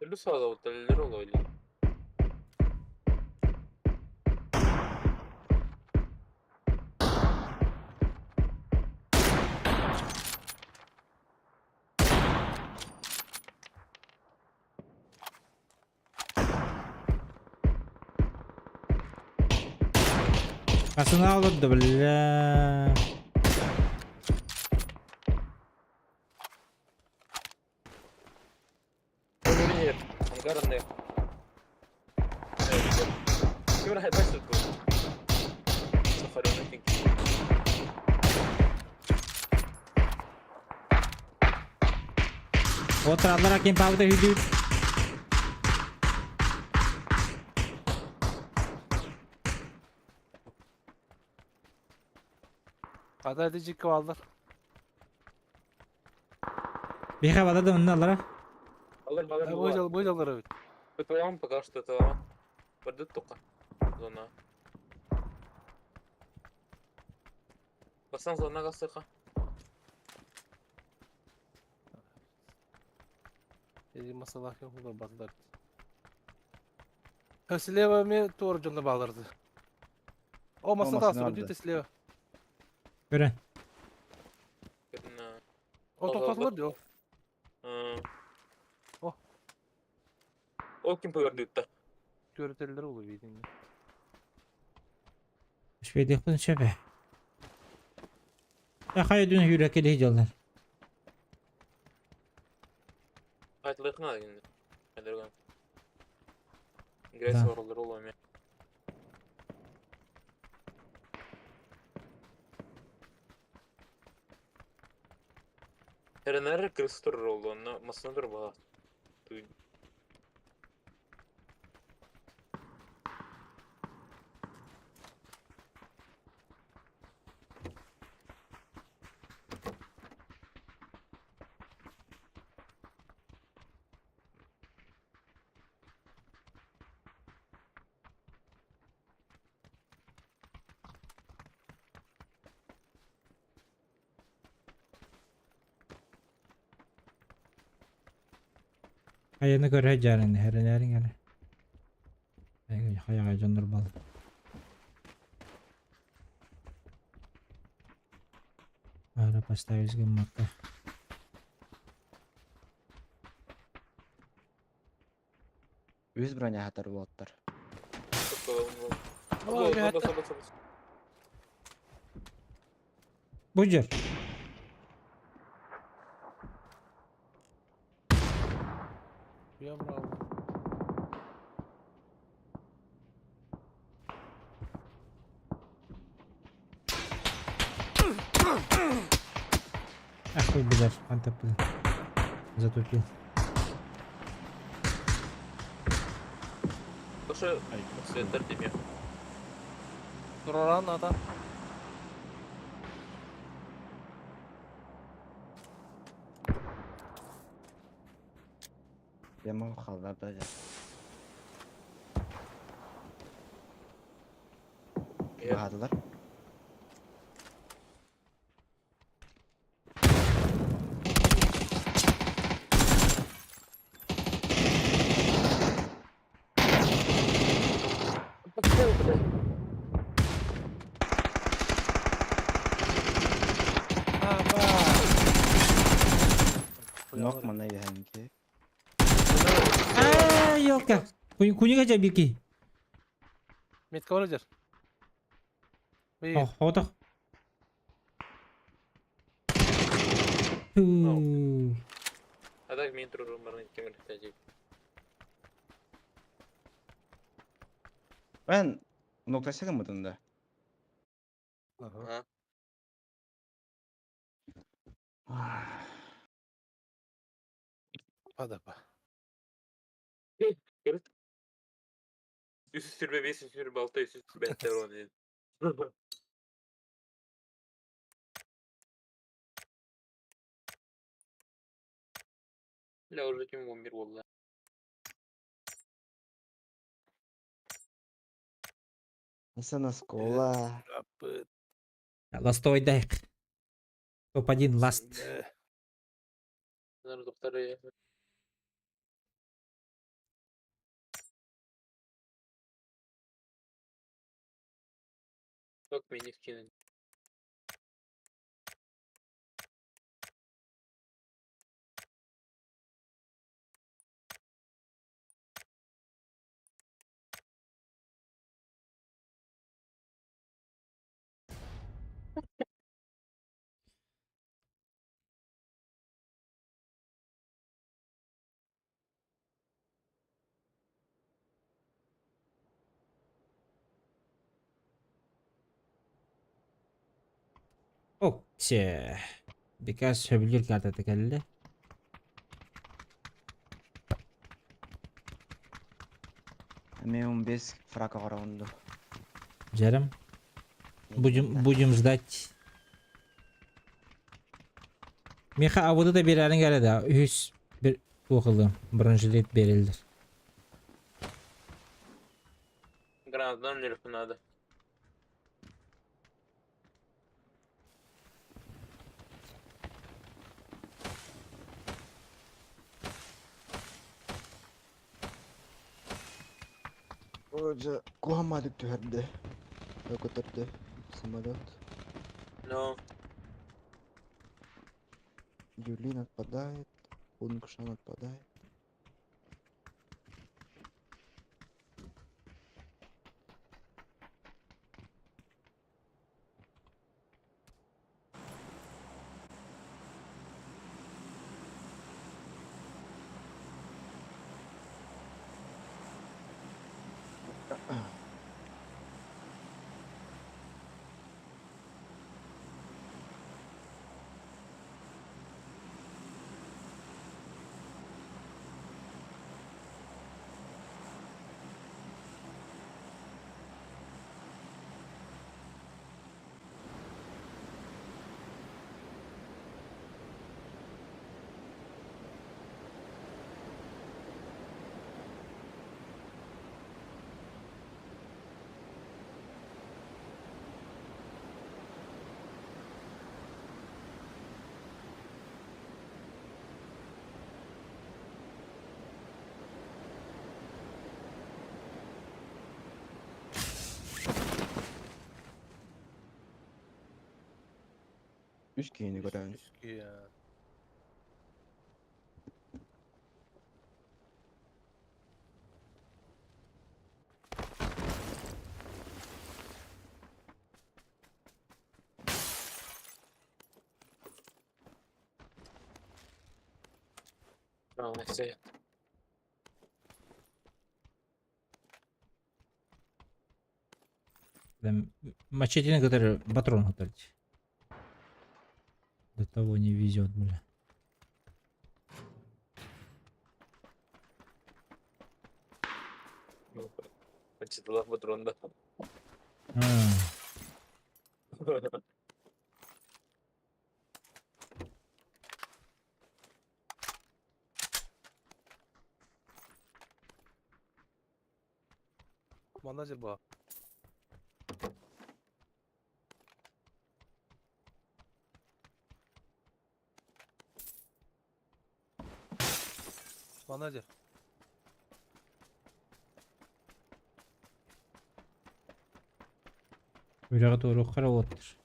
Türlü sağda oteller oluyor. Kasını alırdı bile. Нет, ангарные. Кем راح يبشر تقول؟ سفرنا تيجي. Otra adlara kim pavda hüdüt. Kadar edecek kaldır. Bir havada da onun allara. Алар балар Boy alır evet. ППМ пока что это пойдет только зона. Пасан зона гасыха. Dedi masalah yok olur bazılar. Sleva mi doğru canlı bağlardı. O masada masada asıl vardı. diyor sleva. Gören. Кына. O toplatılır diyor. Oh. Ол ким повердит та. Görüntüler olur bildiğin. Şöyle yakın şebe. Ya hayır dün yürek eli hicallar. Айтылык надо енді. Айдырган. Грейс Да. оралдар ол эме. Теренер кристор ролло, но масындар бага. Ayını göre carını herelerin yani. Hayağa candır bal. Ahora поставить гаммака. Үз броня хатар болоттар. Ой, bir hatta. Buyur. Ya bravo. Ах вы, блядь, антопы. Затупил. Слушай, центр тебе. Duran ata. Demo халlarda ya. Bahadılar. Nok mana ya hangi? Yok ya. Kunyuk aja Biki. Met kavalajar. Bir. Oh, otak. Adak men tururum barang kemer tadi. Ben nokta çıkamadım da. Ha? Hadi be. Üst sürme 5 sürme 6 üst ben telefon dedim. La orada kim 11 valla. Nasıl skola? Rapid. Ластовый Топ-1 ласт. Bunlar doktora. Yok beni skinin. Okey. Birkaç söyleyecek kartı tekelli. Мен 15 фрака қарауынды. Жарым. Будем ждать. Меха авуды да берәрін кәреді. Үз бір оқылы. Бірінші рет берілдір. Гранатадан нелік надо. Hoca kullanmadık tüherde. Yok oturdu. Самолет. Но. Юлин отпадает. Унгшан отпадает. Üç kiyini gören. Üskü ya. Neyse. Мачете некоторые патрон готовить. До того не везет, бля. Почитала патрон, да. А, Маназер была. Маназер. Öyle doğru karavatır.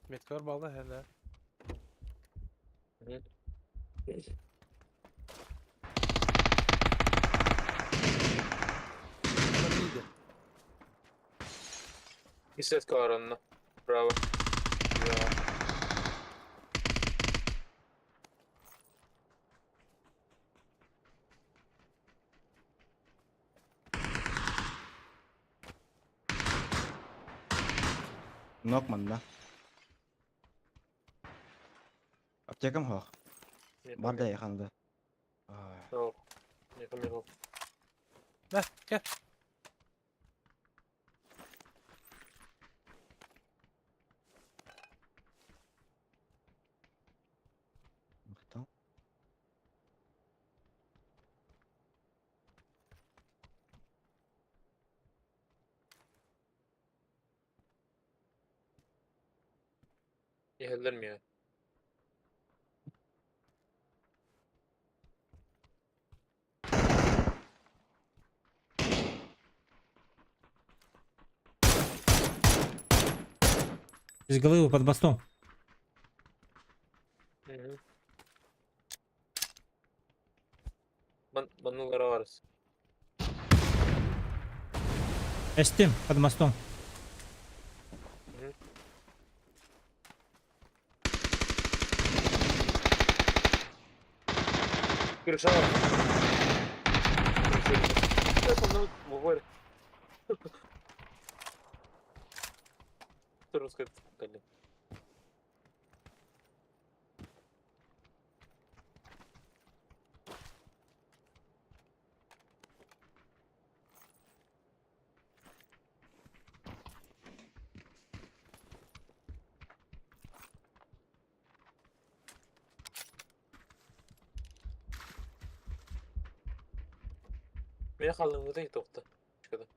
Metkar bağlı hele. Bunlar iyiydi. Hisset karanını. Bravo. Ya. Нокман, да? Аптекам хоқ. Бар да яқанда. Yok. Yakın yok. Heh, gel. Мықтау. Yehilir mi ya? Из головы под мостом. Banılara varız. Estim под мостом. Крыша var. Telefonla böyle. Dur скажи. Beni kaldığımda git okta. Şu kadar.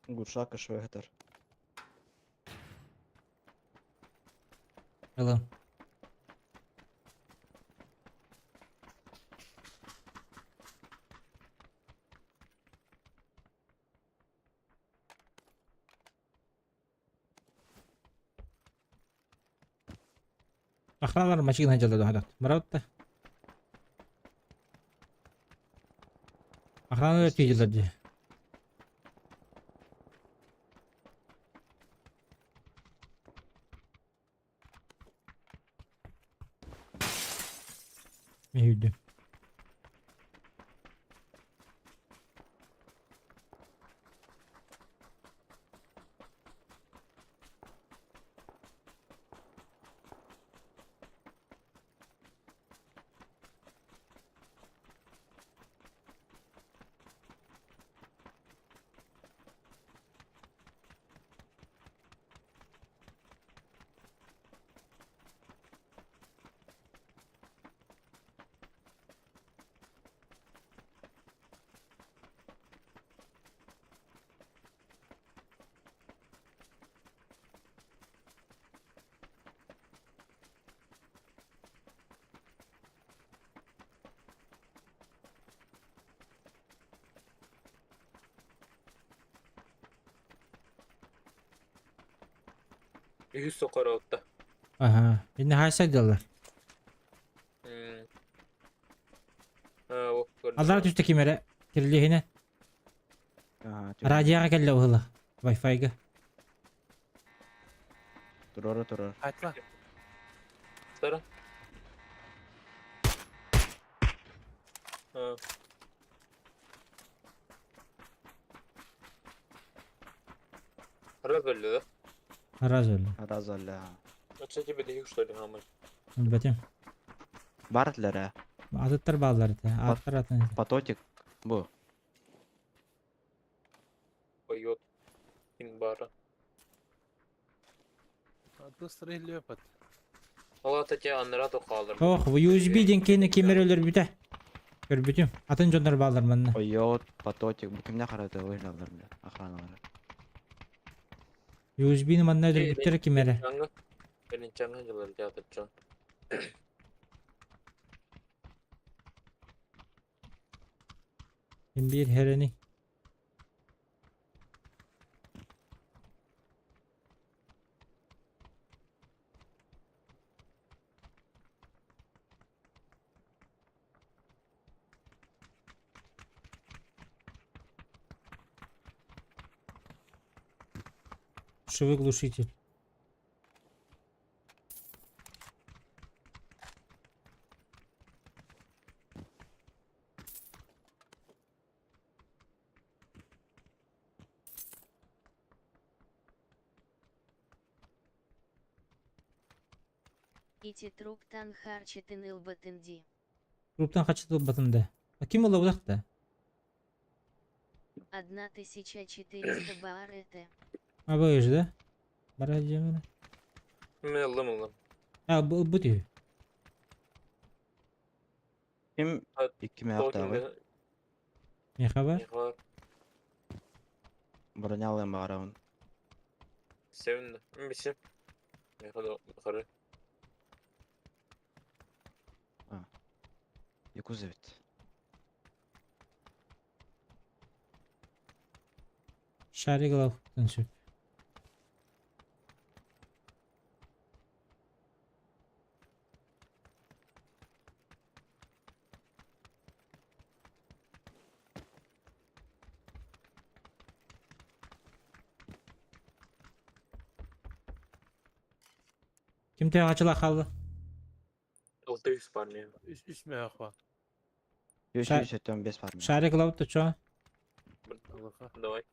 Гуршака швехтер. Hello. Охраналар машина жалдады хадат. Маратта. Охраналар тежелерди. İyiydi. 100 sokar otta. Aha. Yine haysa diyorlar. Ha, o gördüm. Allar düştü kimere. Kirlihine. Aha, Radyoya gelle oğlu. Wi-Fi'ga. Durur. Айтла. Sara. Ha. Раз öldü da. Haraz öyle. Razalla. Açıcı bir de yuşladı ama. Betim. Bartlere. Atıttır bağları da. Atlar atın. Патотик. Bu. Койот. Ин бара. Быстро или опыт. Ала тете аннара то kalır. Oh, bu USB kini kimер ölür büte. Gör bütüm. Atın jonlar bağlar manna. Койот, Патотик. Bu kimne karate oynadılar bile. Akranaları. USB'ni manna ölür bütür kimere. Çanga. Benim çangacıları yatıracağım. Kim bir hereni. Шевый глушитель. Ити труптан харчитин илбатынди. Групптан kaçtı batında. Kim ola uzakta? 1400 баарете. Ha bu yüzde. Barajı mı? Mıllı. Ha bu diyor. Kim? Evet, 2 hafta abi. Ne haber? Yıkar. Bronyalı bağırın. Sevindi. Biçim. Yukarı. 9 Şari glavktan söp. Kim te açıla kaldı? 600 var ne? Üç mü akva? 575 var mı? Şari glavktan çoğu. Давай.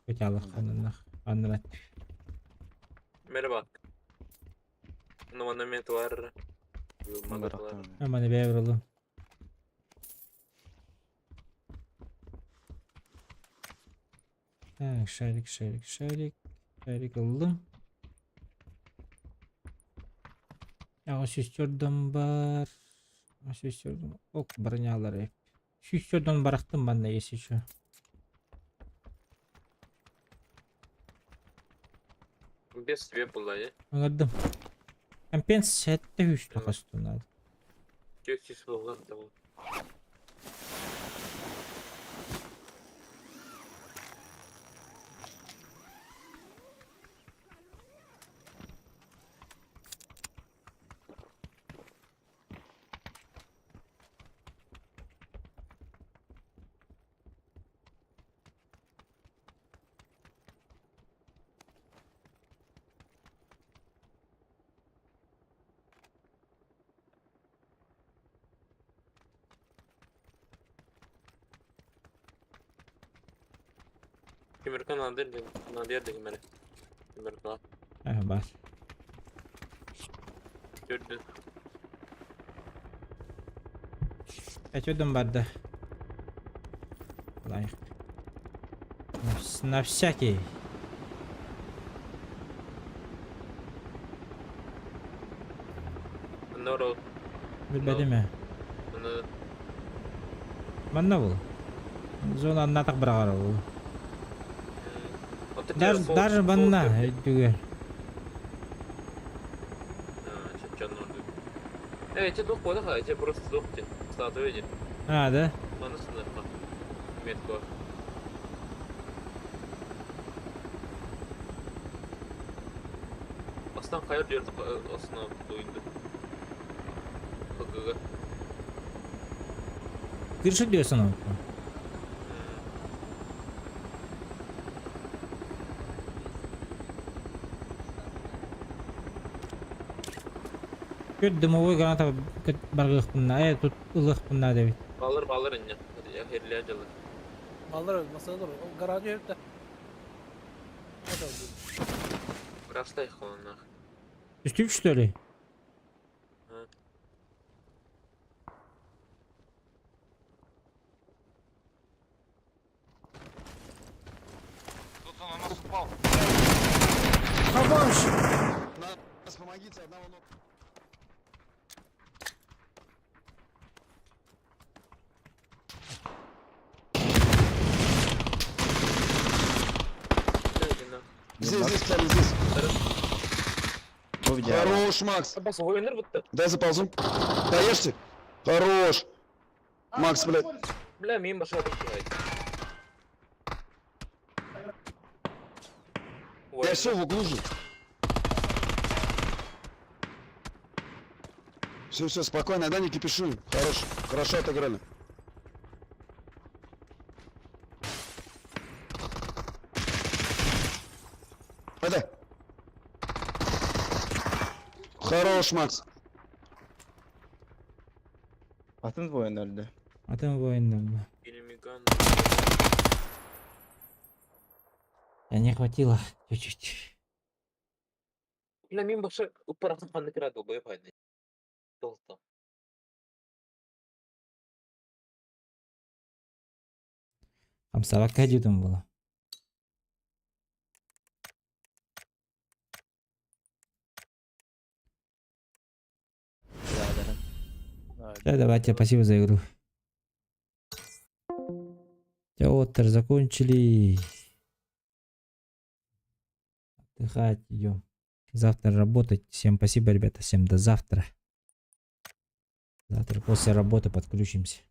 Peki Allah kanına. Anlat. Merhaba. Nomenet var. Yılmadık var. Hemen bir evrolu. Ha, şarik aldım. Ya süstürdüm var. Süstürdüm. Ok barınyaları hep. Süstürdüm bıraktım ben de yesi şu. Без тебе была, ya. Anladım. Компенс сетте üstü kastım. 400 булган tamam. Amerikan nadir de Amerika. Amerika. Var. Gördün. Kaçıyordum barda. Layık. На всякий. Народ. Bilmedi mi? Bunu Manna bu. Zona anlatak bırakar bu. Даже banna. Juga. Evet, это доход, да, это просто доход. Статуя эти. Ha da. Anasını bak. Metko. Астан қайыр жерді астына дойынды. ХГ. Кыршы диyorsun ama. Kötü dымовой граната баргых bunlar. Тут ылых bunlar evet. Балыр инне. Я херле жылы. Alır masadır. O garajı herifte. Растай холонах. Üstü что ли? Тут он у нас упал. Помощь! Помогите, одного ног. Здесь, встали, здесь. Хорош, Макс. Бас ойыныр бұтты. Дай заползу. Доешьте. Хорош. Макс, блядь. Бля, мен баша башай. Я все в углу же. Все, спокойно, да, не кипишуй. Хорошо отыграли. Это. Хорош, Макс. Атын воин öldü. Atın bu oyunda. Фильмиган. Я не хватило чуть-чуть. Бля, мен баша упарақын қанды кіра долбай пайды. Долта. Хамсаға кәдеудім бұл. Да, давайте, спасибо за игру. Театр закончили. Отдыхать идем. Завтра работать. Всем спасибо, ребята. Всем до завтра. Завтра после работы подключимся.